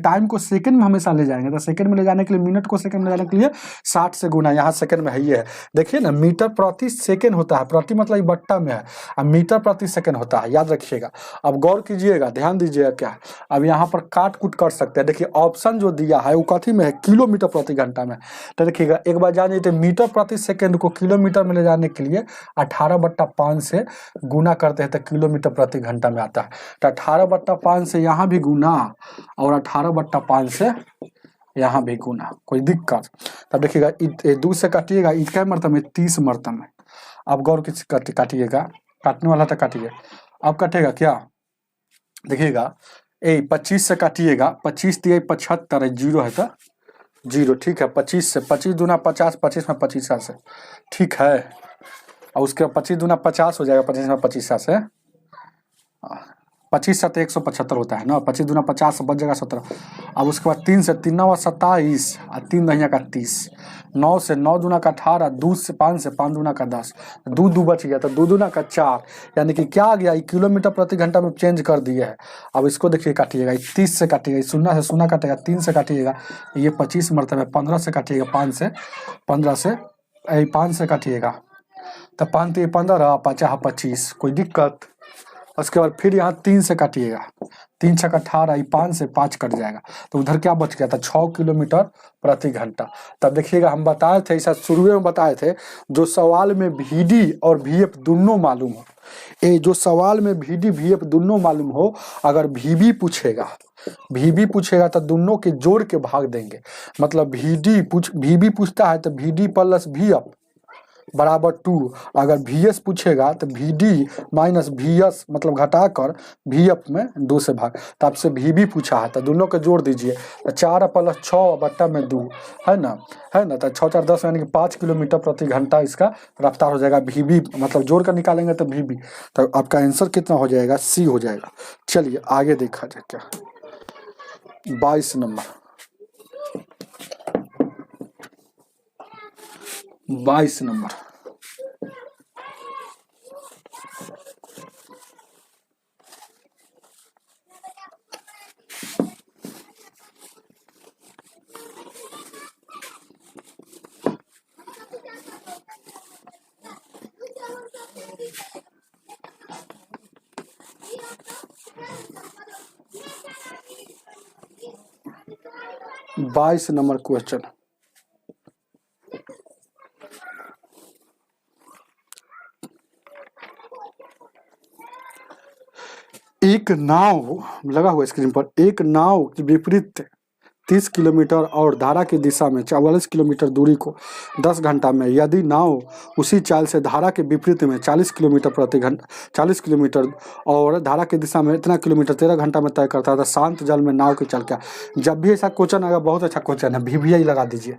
टाइम को सेकंड में हमेशा ले जाएंगे, तो सेकंड में ले जाने के लिए मिनट को सेकंड में ले जाने के लिए 60 से गुना, यहाँ सेकंड में है ये है, देखिए ना मीटर प्रति सेकंड होता है, प्रति मतलब बट्टा में है और मीटर प्रति सेकंड होता है, याद रखिएगा। अब गौर कीजिएगा, ध्यान दीजिएगा, क्या अब यहाँ पर काट कुट कर सकते हैं, देखिए ऑप्शन जो दिया है वो कथी में है किलोमीटर प्रति घंटा में, तो देखिएगा एक बार जान लीजिए मीटर प्रति सेकंड को किलोमीटर में ले जाने के लिए 18/5 से गुना करते हैं तो किलोमीटर प्रति घंटा में आता है, तो 18/5 से यहाँ भी गुना और 18/5 से यहाँ भी गुना, कोई दिक्कत। तब देखिएगा 2 से काटिएगा, इसका मतलब में 30 मरतब में। अब गौर किस काटिएगा, काटने वाला तो काटिए, अब कटेगा क्या, देखिएगा 25 से काटिएगा, 25 दिए 75 है, जीरो है तो जीरो, ठीक है। 25 से 25 दूना 50, 25 में 25 से, ठीक है, और उसके 25 दूना 50 हो जाएगा, 25 में 25 से 25 7 175 होता है ना, 25 दूना 50 बच जाएगा 17। अब उसके बाद 3 से 3 9 27 और 3 दहिया का 30, 9 से 9 दूना का 18, 2 से 5 से 5 दूना का 10, 2 2 बच गया तो 2 दूना का 4, यानी कि क्या आ गया ये किलोमीटर प्रति घंटा में चेंज कर दिया है। अब इसको देखिए काटिएगा, 30 से काटिएगा, 0 से 0 काटेगा, 3 से काटिएगा, ये 25 मरतबा, 15 से काटिएगा, 5 से 15 से 5 से काटिएगा तो 5 तो 15, 50 25, कोई दिक्कत। उसके बाद फिर यहाँ 3 से काटिएगा, 3 छक 18, 5 से 5 कट जाएगा, तो उधर क्या बच गया था 6 किलोमीटर प्रति घंटा। तब देखिएगा हम बताए थे, ऐसा शुरू में बताए थे, जो सवाल में VD और VF दोनों मालूम हो, ये जो सवाल में VD VF दोनों मालूम हो, अगर VB पूछेगा तो दोनों के जोड़ के भाग देंगे, मतलब VB पूछता है तो VD प्लस VF बराबर 2, अगर VS पूछेगा तो VD माइनस VS मतलब घटाकर VF में 2 से भाग, तो आपसे VB पूछा है तो दोनों को जोड़ दीजिए, तो 4 + 6 में 2 है ना, तो 6 4 10 यानी कि 5 किलोमीटर प्रति घंटा इसका रफ्तार हो जाएगा। VB मतलब जोड़ कर निकालेंगे तो VB, तो आपका आंसर कितना हो जाएगा, C हो जाएगा। चलिए आगे देखा जाए, क्या 22 नंबर, 22 नंबर, 22 नंबर क्वेश्चन। एक नाव लगा हुआ स्क्रीन पर, एक नाव के विपरीत 30 किलोमीटर और धारा की दिशा में 44 किलोमीटर दूरी को 10 घंटा में, यदि नाव उसी चाल से धारा के विपरीत में 40 किलोमीटर प्रति घंटा 40 किलोमीटर और धारा की दिशा में इतना किलोमीटर 13 घंटा में तय करता है तो शांत जल में नाव की चाल क्या। जब भी ऐसा क्वेश्चन आएगा, बहुत अच्छा क्वेश्चन है, VVI लगा दीजिए,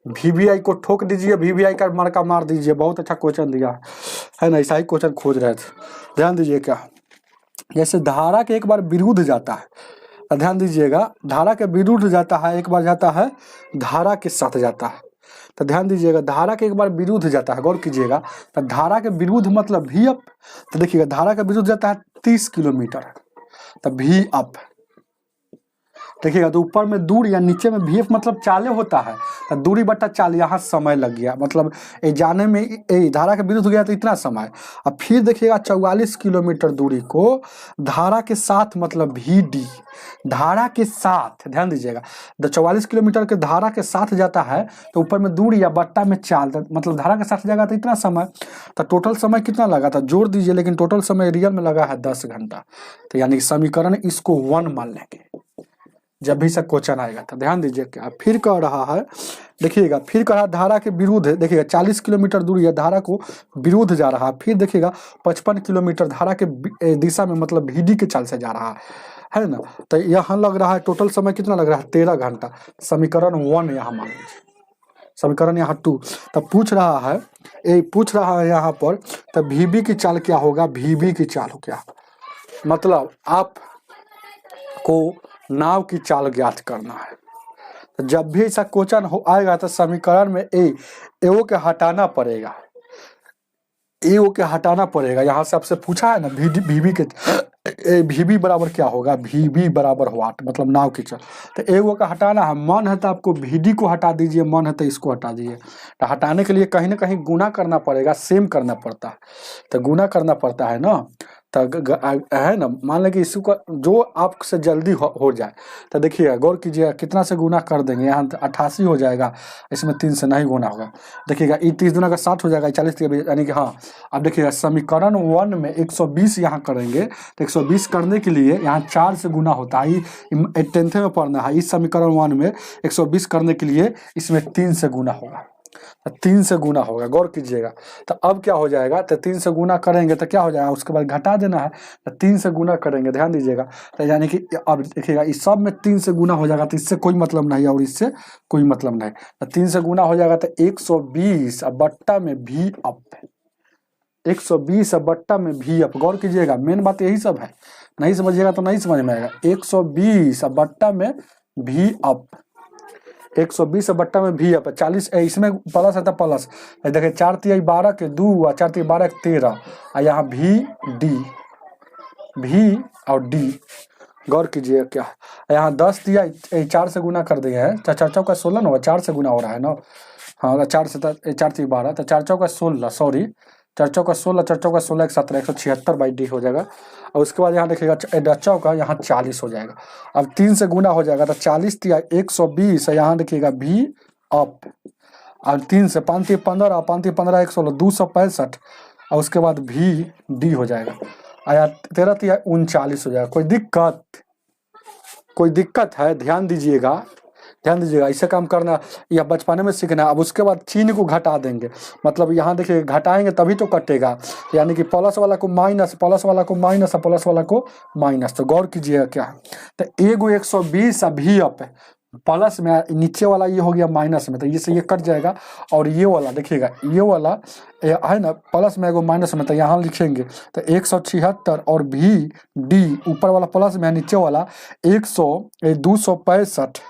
VVI को ठोक दीजिए, VVI का मार्का मार दीजिए, बहुत अच्छा क्वेश्चन दिया है ना। ऐसा ही क्वेश्चन खोज रहे थे, ध्यान दीजिए। क्या जैसे धारा के एक बार विरुद्ध जाता है, ध्यान दीजिएगा, धारा के विरुद्ध जाता है, एक बार जाता है धारा के साथ जाता है, तो ध्यान दीजिएगा, धारा के एक बार विरुद्ध जाता है, गौर कीजिएगा, तो धारा के विरुद्ध मतलब भी अप, तो देखिएगा धारा के विरुद्ध जाता है 30 किलोमीटर, तो भी अप, देखिएगा तो ऊपर में दूर या नीचे में भी मतलब चाले होता है, तो दूरी बट्टा चाल, यहाँ समय लग गया, मतलब जाने में धारा के विरुद्ध गया तो इतना समय। अब फिर देखिएगा 44 किलोमीटर दूरी को धारा के साथ मतलब VD, धारा के साथ, ध्यान दीजिएगा, 44 किलोमीटर के धारा के साथ जाता है तो ऊपर में दूरी या बट्टा में चाल, मतलब धारा के साथ जाएगा तो इतना समय, तो टोटल समय कितना लगा था जोड़ दीजिए, लेकिन टोटल समय रियल में लगा है 10 घंटा, तो यानी समीकरण इसको 1 मान लेंगे जब भी सब क्वेश्चन आएगा। तो ध्यान दीजिए क्या फिर कह रहा है, देखिएगा फिर कह रहा धारा के विरुद्ध, देखिएगा 40 किलोमीटर दूरी है, धारा को विरुद्ध जा रहा है, फिर देखिएगा 55 किलोमीटर धारा के दिशा में मतलब VD के चाल से जा रहा है ना, तो यहाँ लग रहा है टोटल समय कितना लग रहा है 13 घंटा, समीकरण 1 यहाँ मान लीजिए, समीकरण यहाँ 2। तब पूछ रहा है यहाँ पर, तब VB की चाल क्या होगा, VB की चाल हो क्या, मतलब आप को नाव की चाल ज्ञात करना है। तो जब भी ऐसा क्वेश्चन हो आएगा तो समीकरण में एओ के हटाना पड़ेगा, एओ के हटाना पड़ेगा, यहाँ से आपसे पूछा है ना VB के VB बराबर क्या होगा, VB बराबर व्हाट, मतलब नाव की चाल, तो एओ का हटाना है, मन है तो आपको VD को हटा दीजिए, मन है तो इसको हटा दीजिए, तो हटाने के लिए कहीं ना कहीं गुना करना पड़ेगा, सेम करना पड़ता है, तो गुना करना पड़ता है ना, तो है ना, मान लें कि इसको जो आपसे जल्दी हो जाए, तो देखिए गौर कीजिएगा कितना से गुना कर देंगे, यहाँ 88 हो जाएगा, इसमें 3 से नहीं गुना होगा, देखिएगा ये 30 दूना का 60 हो जाएगा, 40 यानी कि हाँ। अब देखिएगा समीकरण 1 में 120 यहाँ करेंगे, तो 120 करने के लिए यहाँ 4 से गुना होता है, 10th में पढ़ना है, इस समीकरण 1 में 120 करने के लिए इसमें 3 से गुना होगा, 3 से गुना होगा, गौर कीजिएगा। तो अब क्या हो जाएगा, तो 3 से गुना करेंगे तो क्या हो जाएगा, उसके बाद घटा देना है, तो 3 से गुना करेंगे, ध्यान दीजिएगा, तो यानी कि अब देखिएगा इस सब में 3 से गुना हो जाएगा, तो इससे कोई मतलब नहीं और इससे कोई मतलब नहीं, तो 3 से गुना हो जाएगा तो 120 बट्टा में भी अप, 120 बट्टा में भी अप, गौर कीजिएगा, मेन बात यही सब है, नहीं समझिएगा तो नहीं समझ में आएगा, 120 बट्टा में भी अप, 120 बट्टा में भी अप, 40 इसमें प्लस है तो प्लस, देखिए 4 तिहाई 12 के 2 और 4 तिहाई 12 के 13, और यहाँ भी और डी, गौर कीजिए क्या, यहाँ 10 तिहाई 4 से गुना कर दिए हैं, 4 चौका 16 ना, 4 से गुना हो रहा है ना, हाँ 4 से 4 तिहाई 12, तो 4 चौका 16, सॉरी 4 चौका 16, 4 चौका 16 17, 176 बाई डी हो जाएगा, और उसके बाद यहाँ देखिएगा चौका यहाँ 40 हो जाएगा, अब 3 से गुना हो जाएगा तो 40 तिहाई 120, यहाँ देखिएगा भी अप, और 3 से 5 तिहाई 15, 5 तिहाई 15 116 265, और उसके बाद भी डी हो जाएगा, आया 13 तिहाई 39 हो जाएगा। कोई दिक्कत है, ध्यान दीजिएगा ऐसे काम करना या बचपने में सीखना। अब उसके बाद चिन्ह को घटा देंगे, मतलब यहाँ देखिए घटाएंगे तभी तो कटेगा, यानी कि प्लस वाला को माइनस, प्लस वाला को माइनस, प्लस वाला को माइनस, तो गौर कीजिएगा क्या, तो एगो 120 भी अप प्लस में, नीचे वाला ये हो गया माइनस में, तो ये कट जाएगा, और ये वाला देखिएगा, ये वाला है ना प्लस में एगो माइनस में, तो यहाँ लिखेंगे तो 176, और भी डी ऊपर वाला प्लस में, नीचे वाला 265,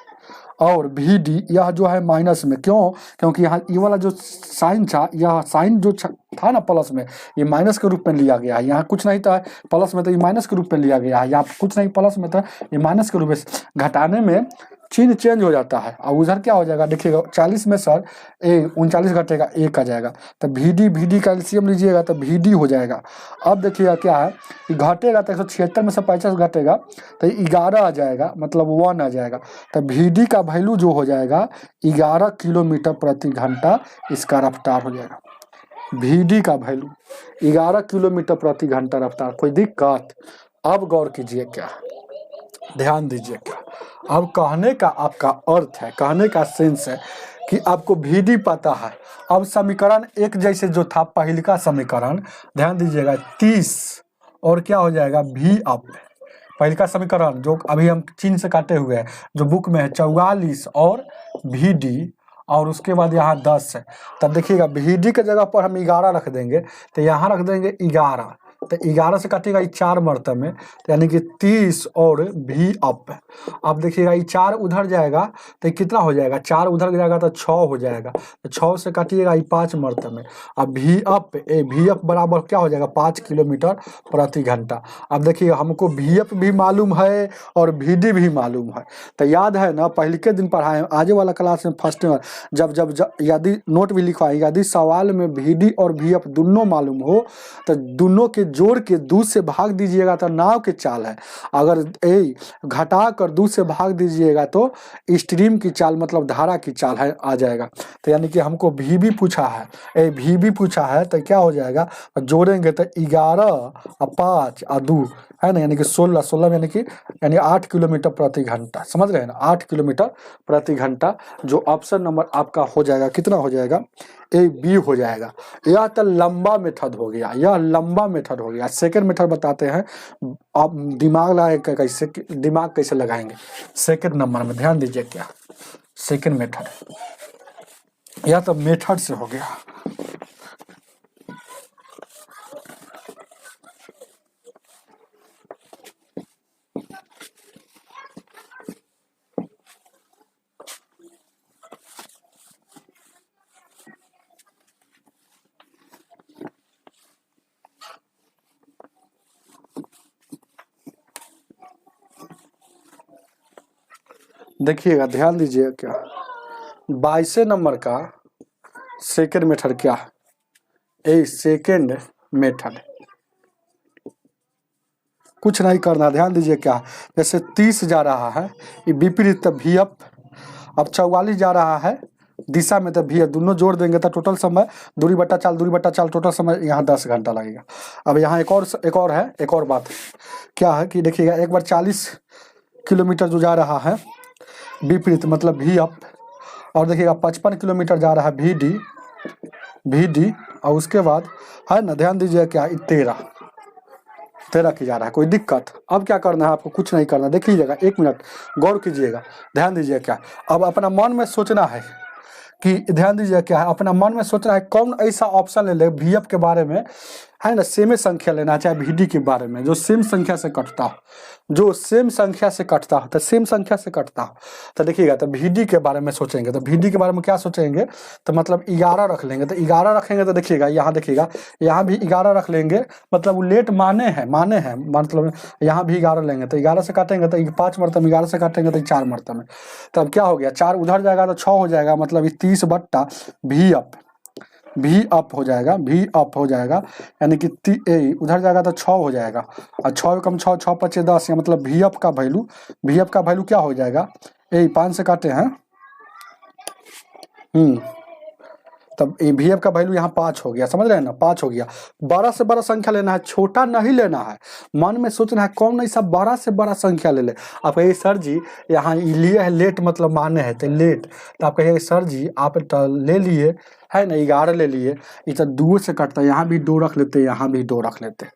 और भी डी यह जो है माइनस में, क्यों, क्योंकि यहाँ ये वाला जो साइन था, यह साइन जो था ना प्लस में, ये माइनस के रूप में लिया गया है, यहाँ कुछ नहीं था प्लस में तो ये माइनस के रूप में लिया गया है, यहाँ कुछ नहीं प्लस में था ये माइनस के रूप में, घटाने में चिन्ह चेंज हो जाता है। अब उधर क्या हो जाएगा देखिएगा, 40 में सर 39 घटेगा, 1 आ जाएगा, तो VD का एलसीएम लीजिएगा तो VD हो जाएगा। अब देखिएगा क्या है, घटेगा तो 176 में से 50 घटेगा तो 11 आ जाएगा, मतलब 1 आ जाएगा। तो VD का वैल्यू जो हो जाएगा 11 किलोमीटर प्रति घंटा इसका रफ्तार हो जाएगा। VD का वैल्यू 11 किलोमीटर प्रति घंटा रफ्तार। कोई दिक्कत? अब गौर कीजिए, क्या ध्यान दीजिए, क्या अब कहने का आपका अर्थ है, कहने का सेंस है कि आपको VD पता है। अब समीकरण एक जैसे जो था पहले का समीकरण, ध्यान दीजिएगा 30 और क्या हो जाएगा V अप। पहले का समीकरण जो अभी हम चिन्ह से काटे हुए हैं, जो बुक में है 44 और VD और उसके बाद यहाँ 10 है। तब देखिएगा VD के जगह पर हम 11 रख देंगे, तो यहाँ रख देंगे 11, तो 11 से काटेगा ये 4 मरतबे में, तो यानी कि 30 और V अप। अब देखिएगा ये 4 उधर जाएगा तो ये कितना हो जाएगा, 4 उधर जाएगा तो 6 हो जाएगा, तो 6 से काटिएगा ये 5 मरतबे में। अब V अप बराबर क्या हो जाएगा 5 किलोमीटर प्रति घंटा। अब देखिए हमको V अप भी मालूम है और VD भी मालूम है। तो याद है ना, पहले के दिन पढ़ाए, आज वाला क्लास में फर्स्ट में जब यदि नोट भी लिखवाए, यदि सवाल में VD और V अप दोनों मालूम हो तो दोनों के जोड़ के 2 से भाग दीजिएगा तो नाव के चाल है, अगर घटा कर 2 से भाग दीजिएगा तो स्ट्रीम की चाल मतलब धारा की चाल है आ जाएगा। तो यानी कि हमको VB पूछा है, VB पूछा है, तो क्या हो जाएगा जोड़ेंगे तो 11 और 5 और 2 है ना, यानी कि 16 में यानी 8 किलोमीटर प्रति घंटा। समझ रहे हैं ना, 8 किलोमीटर प्रति घंटा, जो ऑप्शन नंबर आपका हो जाएगा कितना हो जाएगा, B हो जाएगा। यह तो लंबा मेथड हो गया, यह लंबा मेथड हो गया। सेकंड मेथड बताते हैं, आप दिमाग लगाए कैसे, दिमाग कैसे लगाएंगे सेकंड नंबर में, ध्यान दीजिए। क्या सेकंड मेथड, यह तो मेथड से हो गया। देखिएगा, ध्यान दीजिए, क्या 22 नंबर का सेकंड मेथड क्या है, सेकंड मेथड कुछ नहीं करना, ध्यान दीजिए। क्या जैसे 30 जा रहा है ये विपरीत तो V अप, अब 44 जा रहा है दिशा में तो V, दोनों जोड़ देंगे तो टोटल समय दूरी बट्टा चाल टोटल समय यहाँ 10 घंटा लगेगा। अब यहाँ एक और बात क्या है कि देखिएगा, एक बार 40 किलोमीटर जो जा रहा है विपरीत मतलब V अप, और देखिएगा 55 किलोमीटर जा रहा है VD, और उसके बाद है ना, ध्यान दीजिए क्या 13 की जा रहा है। कोई दिक्कत? अब क्या करना है आपको, कुछ नहीं करना, देख लीजिएगा, 1 मिनट गौर कीजिएगा, ध्यान दीजिए। क्या अब अपना मन में सोचना है कि, ध्यान दीजिए क्या है, अपना मन में सोचना है कौन ऐसा ऑप्शन ले V अप के बारे में, है ना, सेम संख्या लेना, चाहे VD के बारे में जो सेम संख्या से कटता हो, जो सेम संख्या से कटता हो, तो सेम संख्या से कटता हो। तो देखिएगा, तो VD के बारे में सोचेंगे, तो VD के बारे में क्या सोचेंगे, तो मतलब 11 रख लेंगे, तो 11 रखेंगे तो देखिएगा यहाँ यहाँ भी 11 रख लेंगे, मतलब वो लेट माने हैं मतलब यहाँ भी 11 लेंगे, तो 11 से काटेंगे तो 5 मरतबे, 11 से काटेंगे तो 4 मरतबे, तब क्या हो गया 4 उधर जाएगा तो 6 हो जाएगा, मतलब 30 बट्टा V अप हो जाएगा, यानी कि उधर जाएगा तो 6 हो जाएगा, और 6 कम 6 5 10, या मतलब V अप का वैल्यू क्या हो जाएगा, 5 से काटे हैं, तब V अप का वैल्यू यहाँ 5 हो गया। समझ रहे हैं ना, 5 हो गया। बड़ा से बड़ा संख्या लेना है, छोटा नहीं लेना है, मन में सोचना है कौन ऐसा बड़ा से बड़ा संख्या ले ले। आप कहिए सर जी यहाँ लिए है लेट मतलब माने है तो लेट, तो आप कहिए सर जी आप ले लिए है ना 11 ले लिए, इधर 2 से कटता है, यहाँ भी 2 रख लेते, यहाँ भी 2 रख लेते,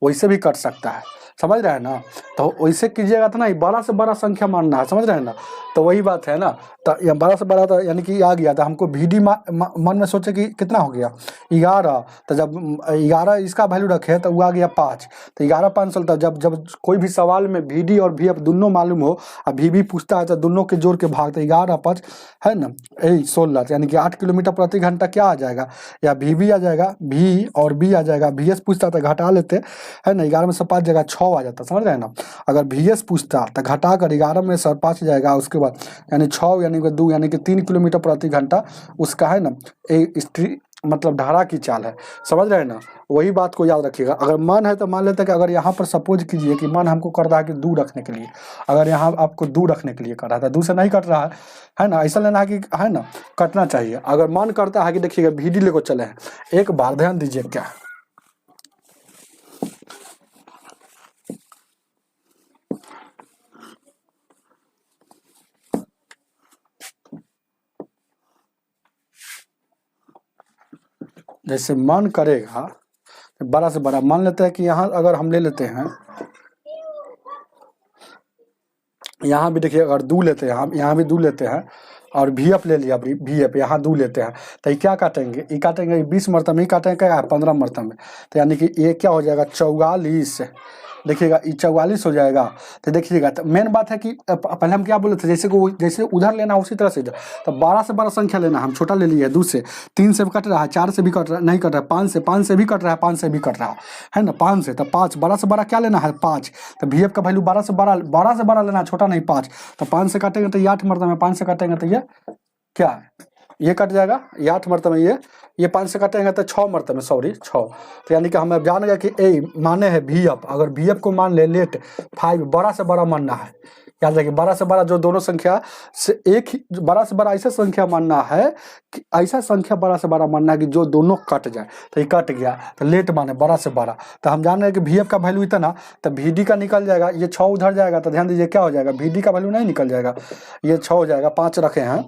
वैसे भी कट सकता है। समझ रहे हैं ना, तो वैसे कीजिएगा तो ना बड़ा से बड़ा संख्या मानना है। समझ रहे हैं ना, तो वही बात है ना, तो बड़ा से बड़ा तो यानी कि आ गया था हमको VD मन में सोचे कि कितना हो गया 11, तो जब 11 इसका वैल्यू रखे तो वो आ गया 5, तो 11 5 चलता। जब कोई भी सवाल में VD और V अप दोनों मालूम हो और VB पूछता है तो दोनों के जोड़ के भाग, तो 11 5 है ना 16, यानी कि 8 किलोमीटर प्रति घंटा घंटा क्या आ जाएगा, या वी बी आ जाएगा, वी और बी आ जाएगा। वी एस पूछता तो घटा लेते है ना, 11 में से 5 जगह 6 आ जाता, समझ रहे हैं ना। अगर वी एस पूछता तो घटा कर 11 में से 5 जाएगा, उसके बाद यानी 6 यानी कि 2 यानी कि 3 किलोमीटर प्रति घंटा उसका है ना मतलब धारा की चाल है, समझ रहे हैं ना। वही बात को याद रखिएगा। अगर मन है तो मान लेते हैं कि अगर यहाँ पर सपोज कीजिए कि मन हमको कर रहा है कि दूर रखने के लिए, अगर यहाँ आपको दूर रखने के लिए कर रहा था, दूर से नहीं कट रहा है ना, ऐसा लेना है कि है ना कटना चाहिए। अगर मन करता है कि देखिएगा VD लेकर चले हैं, एक बार ध्यान दीजिए क्या जैसे मन करेगा बड़ा से बड़ा, मान लेते हैं कि यहाँ अगर हम ले लेते हैं, यहाँ भी देखिए अगर दू लेते हैं हम, यहाँ भी दू लेते हैं और VF ले लिया, VF यहाँ दू लेते हैं, तो ये क्या काटेंगे, ये काटेंगे 20 मरतबा में, ही काटेंगे क्या 15 मरतबा में, तो यानी कि ये क्या हो जाएगा 44। देखिएगा ये 44 हो जाएगा। तो देखिएगा तो मेन बात है कि पहले हम क्या बोले थे, जैसे उधर लेना उसी तरह से, तो 12 से 12 संख्या लेना, हम छोटा ले लिए, 2 से 3 से भी कट रहा है, 4 से भी कट रहा नहीं कट रहा है, 5 से भी कट रहा है, 5 से भी कट रहा है ना, 5 से, तो 5 12 से 12 क्या लेना है 5, तो VF का वैल्यू 12 से 12 लेना है, छोटा नहीं 5, तो 5 से काटेंगे तो ये 8 मरतबा में, 5 से काटेंगे तो ये क्या है, ये कट जाएगा, ये 8 मरतबा में, ये 5 से काटेंगे तो 6 मरतबा में, सॉरी 6। तो यानी कि हम अब जान गए कि ए माने है VF, अगर VF को मान ले लेट 5 बड़ा से बड़ा मानना है, याद रखिए बड़ा से बड़ा जो दोनों संख्या से एक ही, बड़ा से बड़ा ऐसा संख्या मानना है कि ऐसा संख्या बड़ा से बड़ा मानना है कि जो दोनों कट जाए, तो ये कट गया तो लेट माने बड़ा से बड़ा, तो हम जान रहे हैं कि VF का वैल्यू इतना, तो VD का निकल जाएगा, ये 6 उधर जाएगा, तो ध्यान दीजिए क्या हो जाएगा, VD का वैल्यू नहीं निकल जाएगा, ये 6 हो जाएगा, 5 रखे हैं,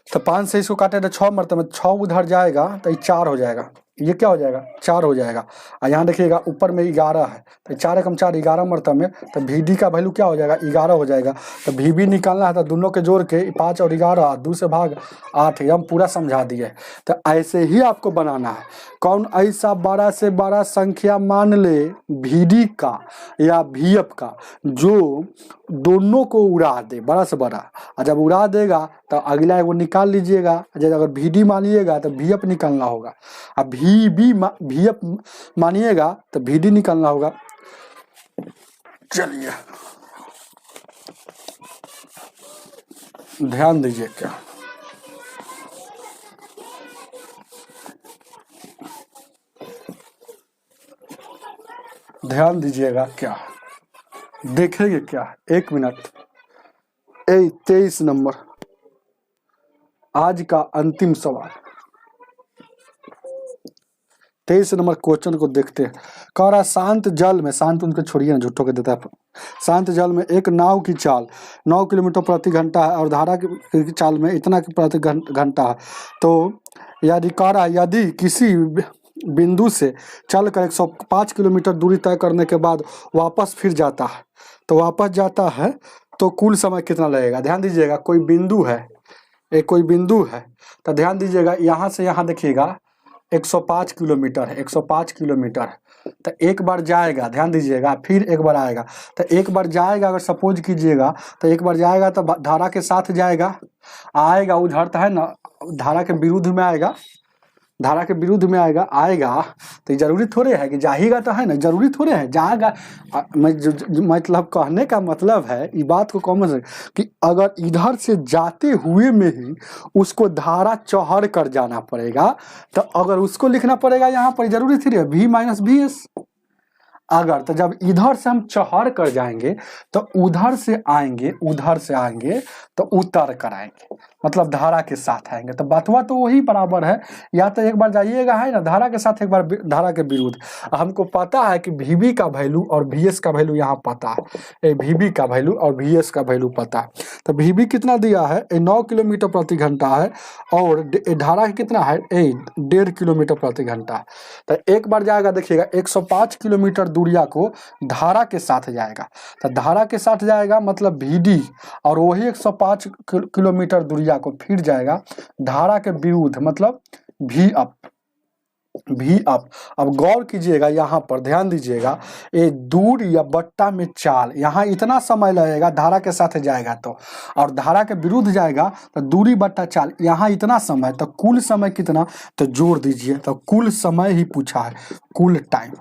तो 5 से इसको काटे तो 6 मरतबा में, 6 उधर जाएगा तो ये 4 हो जाएगा, ये क्या हो जाएगा 4 हो जाएगा। और यहाँ देखिएगा ऊपर में 11 है, तो 4 एकम 4 11 मरतबा में, तो VD का वैल्यू क्या हो जाएगा 11 हो जाएगा। तो VB निकालना है तो दोनों के जोड़ के 5 और 11 2 से भाग 8, हम पूरा समझा दिए। तो ऐसे ही आपको बनाना है, कौन ऐसा बड़ा से बड़ा संख्या मान ले VD का या VF का जो दोनों को उड़ा दे बड़ा से बड़ा, और जब उड़ा देगा तो अगला एगो निकाल लीजिएगा, जैसे अगर VD मानिएगा तो VF निकालना होगा, अब VF मानिएगा तो VD निकालना होगा। चलिए ध्यान दीजिए क्या, ध्यान दीजिएगा क्या, देखेंगे क्या, 1 मिनट। 23 नंबर आज का अंतिम सवाल, 23 नंबर क्वेश्चन को देखते हैं। कह रहा शांत जल में, शांत उनको छोड़िए ना, झूठों के देता है, शांत जल में एक नाव की चाल 9 किलोमीटर प्रति घंटा है और धारा की चाल में इतना प्रति घंटा है। तो यदि कह रहा है यदि किसी बिंदु से चलकर 105 किलोमीटर दूरी तय करने के बाद वापस फिर जाता है, तो वापस जाता है तो कुल समय कितना लगेगा। ध्यान दीजिएगा कोई बिंदु है, एक कोई बिंदु है, तो ध्यान दीजिएगा यहाँ से यहाँ देखिएगा 105 किलोमीटर है, 105 किलोमीटर है, तो एक बार जाएगा, ध्यान दीजिएगा, फिर एक बार आएगा, तो एक बार जाएगा अगर सपोज कीजिएगा, तो एक बार जाएगा तो धारा के साथ जाएगा, आएगा उधर तो है ना धारा के विरुद्ध में आएगा, धारा के विरुद्ध में आएगा तो जरूरी थोड़े है कि जाएगा, तो है ना जरूरी थोड़े है जाएगा। मतलब कहने का मतलब है ये बात को कॉमन से कि अगर इधर से जाते हुए में ही उसको धारा चढ़ कर जाना पड़ेगा, तो अगर उसको लिखना पड़ेगा यहाँ पर जरूरी थोड़ी है V-VS, अगर तो जब इधर से हम चढ़ कर जाएंगे तो उधर से आएंगे तो उतर कर आएंगे, मतलब धारा के साथ आएंगे, तो बातवा तो वही बराबर है। या तो एक बार जाइएगा है ना धारा के साथ, एक बार धारा के विरुद्ध। हमको पता है कि VB का वैल्यू और VS का वैल्यू यहाँ पता है, VB का वैल्यू और VS का वैल्यू पता है। तो VB कितना दिया है 9 किलोमीटर प्रति घंटा है और धारा कितना है 1.5 किलोमीटर प्रति घंटा। तो एक बार जाएगा देखिएगा 105 किलोमीटर दूरिया को धारा के साथ जाएगा, तो धारा के साथ जाएगा मतलब VD, और वही 105 किलोमीटर दूरिया को फिर जाएगा धारा के विरुद्ध मतलब VF, भी अप। अब गौर कीजिएगा, यहाँ पर ध्यान दीजिएगा, ये दूर या बट्टा में चाल, यहाँ इतना समय लगेगा धारा के साथ जाएगा तो, और धारा के विरुद्ध जाएगा तो दूरी बट्टा चाल, यहाँ इतना समय, तो कुल समय कितना, तो जोड़ दीजिए, तो कुल समय ही पूछा है, कुल टाइम।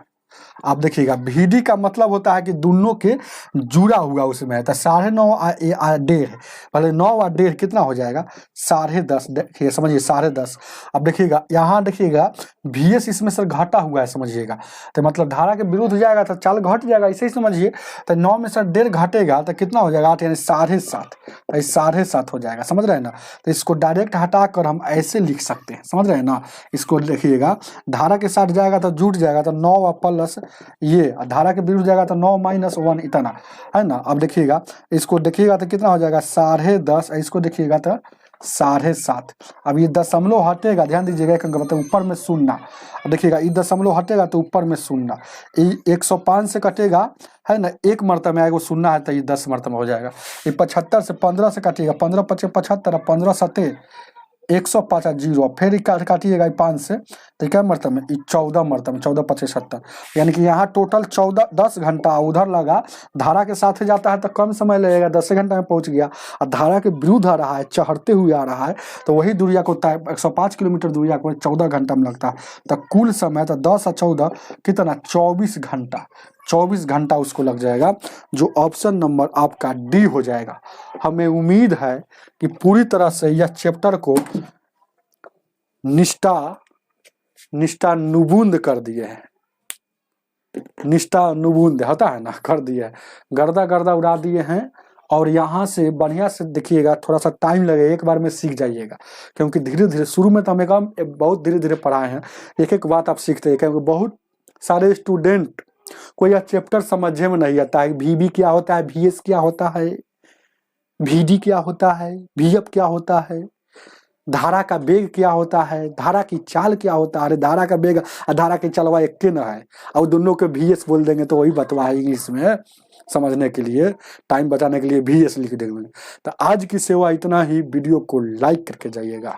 आप देखिएगा VD का मतलब होता है कि दोनों के जुड़ा हुआ उसमें है, तो 9.5 आ 1.5, पहले 9 और 1.5 कितना हो जाएगा 10.5, देखिए समझिए 10.5। अब देखिएगा यहाँ देखिएगा VS इसमें से घटा हुआ है, समझिएगा, तो मतलब धारा के विरुद्ध जाएगा तो चाल घट जाएगा, इसे ही समझिए, तो 9 में से 1.5 घटेगा तो कितना हो जाएगा 8, यानी 7.5, तो 7.5 हो जाएगा, समझ रहे हैं ना। तो इसको डायरेक्ट हटाकर हम ऐसे लिख सकते हैं, समझ रहे हैं ना। इसको देखिएगा, धारा के साथ जाएगा तो जुट जाएगा, तो 9 और प्लस ये, धारा के विरुद्ध जाएगा तो 9 - 1 इतना है ना। अब देखिएगा, इसको देखिएगा तो कितना हो जाएगा 10.5, इसको देखिएगा तो 7.5। अब ये दशमलव हटेगा, ध्यान दीजिएगा, एक मतलब ऊपर में शून्य, अब देखिएगा ये दशमलव हटेगा तो ऊपर में शून्य, 105 से कटेगा है ना, एक मरतबा में आएगा शून्य है तो ये 10 मरतबा हो जाएगा। ये 75 से 15 से कटेगा, 15 × 5 = 75, 15 × 7 = 105, 0, फिर काटिएगा 5 से तो क्या मरतबा में 14 मरतबा में, 14 × 5 = 70, यानी कि यहाँ टोटल 10 घंटा उधर लगा, धारा के साथ जाता है तो कम समय लगेगा, 10 घंटा में पहुंच गया, और धारा के विरुद्ध आ रहा है, चढ़ते हुए आ रहा है, तो वही दूरिया को 105 किलोमीटर दूरिया को 14 घंटा में लगता है, तो कुल समय तो 10 और 14 कितना 24 घंटा, 24 घंटा उसको लग जाएगा, जो ऑप्शन नंबर आपका डी हो जाएगा। हमें उम्मीद है कि पूरी तरह से यह चैप्टर को निष्ठा नुबूंद कर दिए हैं, निष्ठा नुबूंद होता है ना, कर दिए है, गर्दा उड़ा दिए हैं। और यहाँ से बढ़िया से देखिएगा, थोड़ा सा टाइम लगेगा, एक बार में सीख जाइएगा, क्योंकि धीरे धीरे, शुरू में तो हमें बहुत धीरे धीरे पढ़ाए हैं, एक एक बात आप सीखते हैं, क्योंकि बहुत सारे स्टूडेंट को यह चैप्टर समझे में नहीं आता है, VB क्या होता है, VS क्या होता है, VD क्या होता है, VF क्या होता है, धारा का वेग क्या होता है, धारा की चाल क्या होता है। अरे धारा का वेग और धारा की चालवा एक के न है, और दोनों को VS बोल देंगे तो वही बतवा है इंग्लिश में, समझने के लिए, टाइम बचाने के लिए VS लिख देंगे। तो आज की सेवा इतना ही, वीडियो को लाइक करके जाइएगा।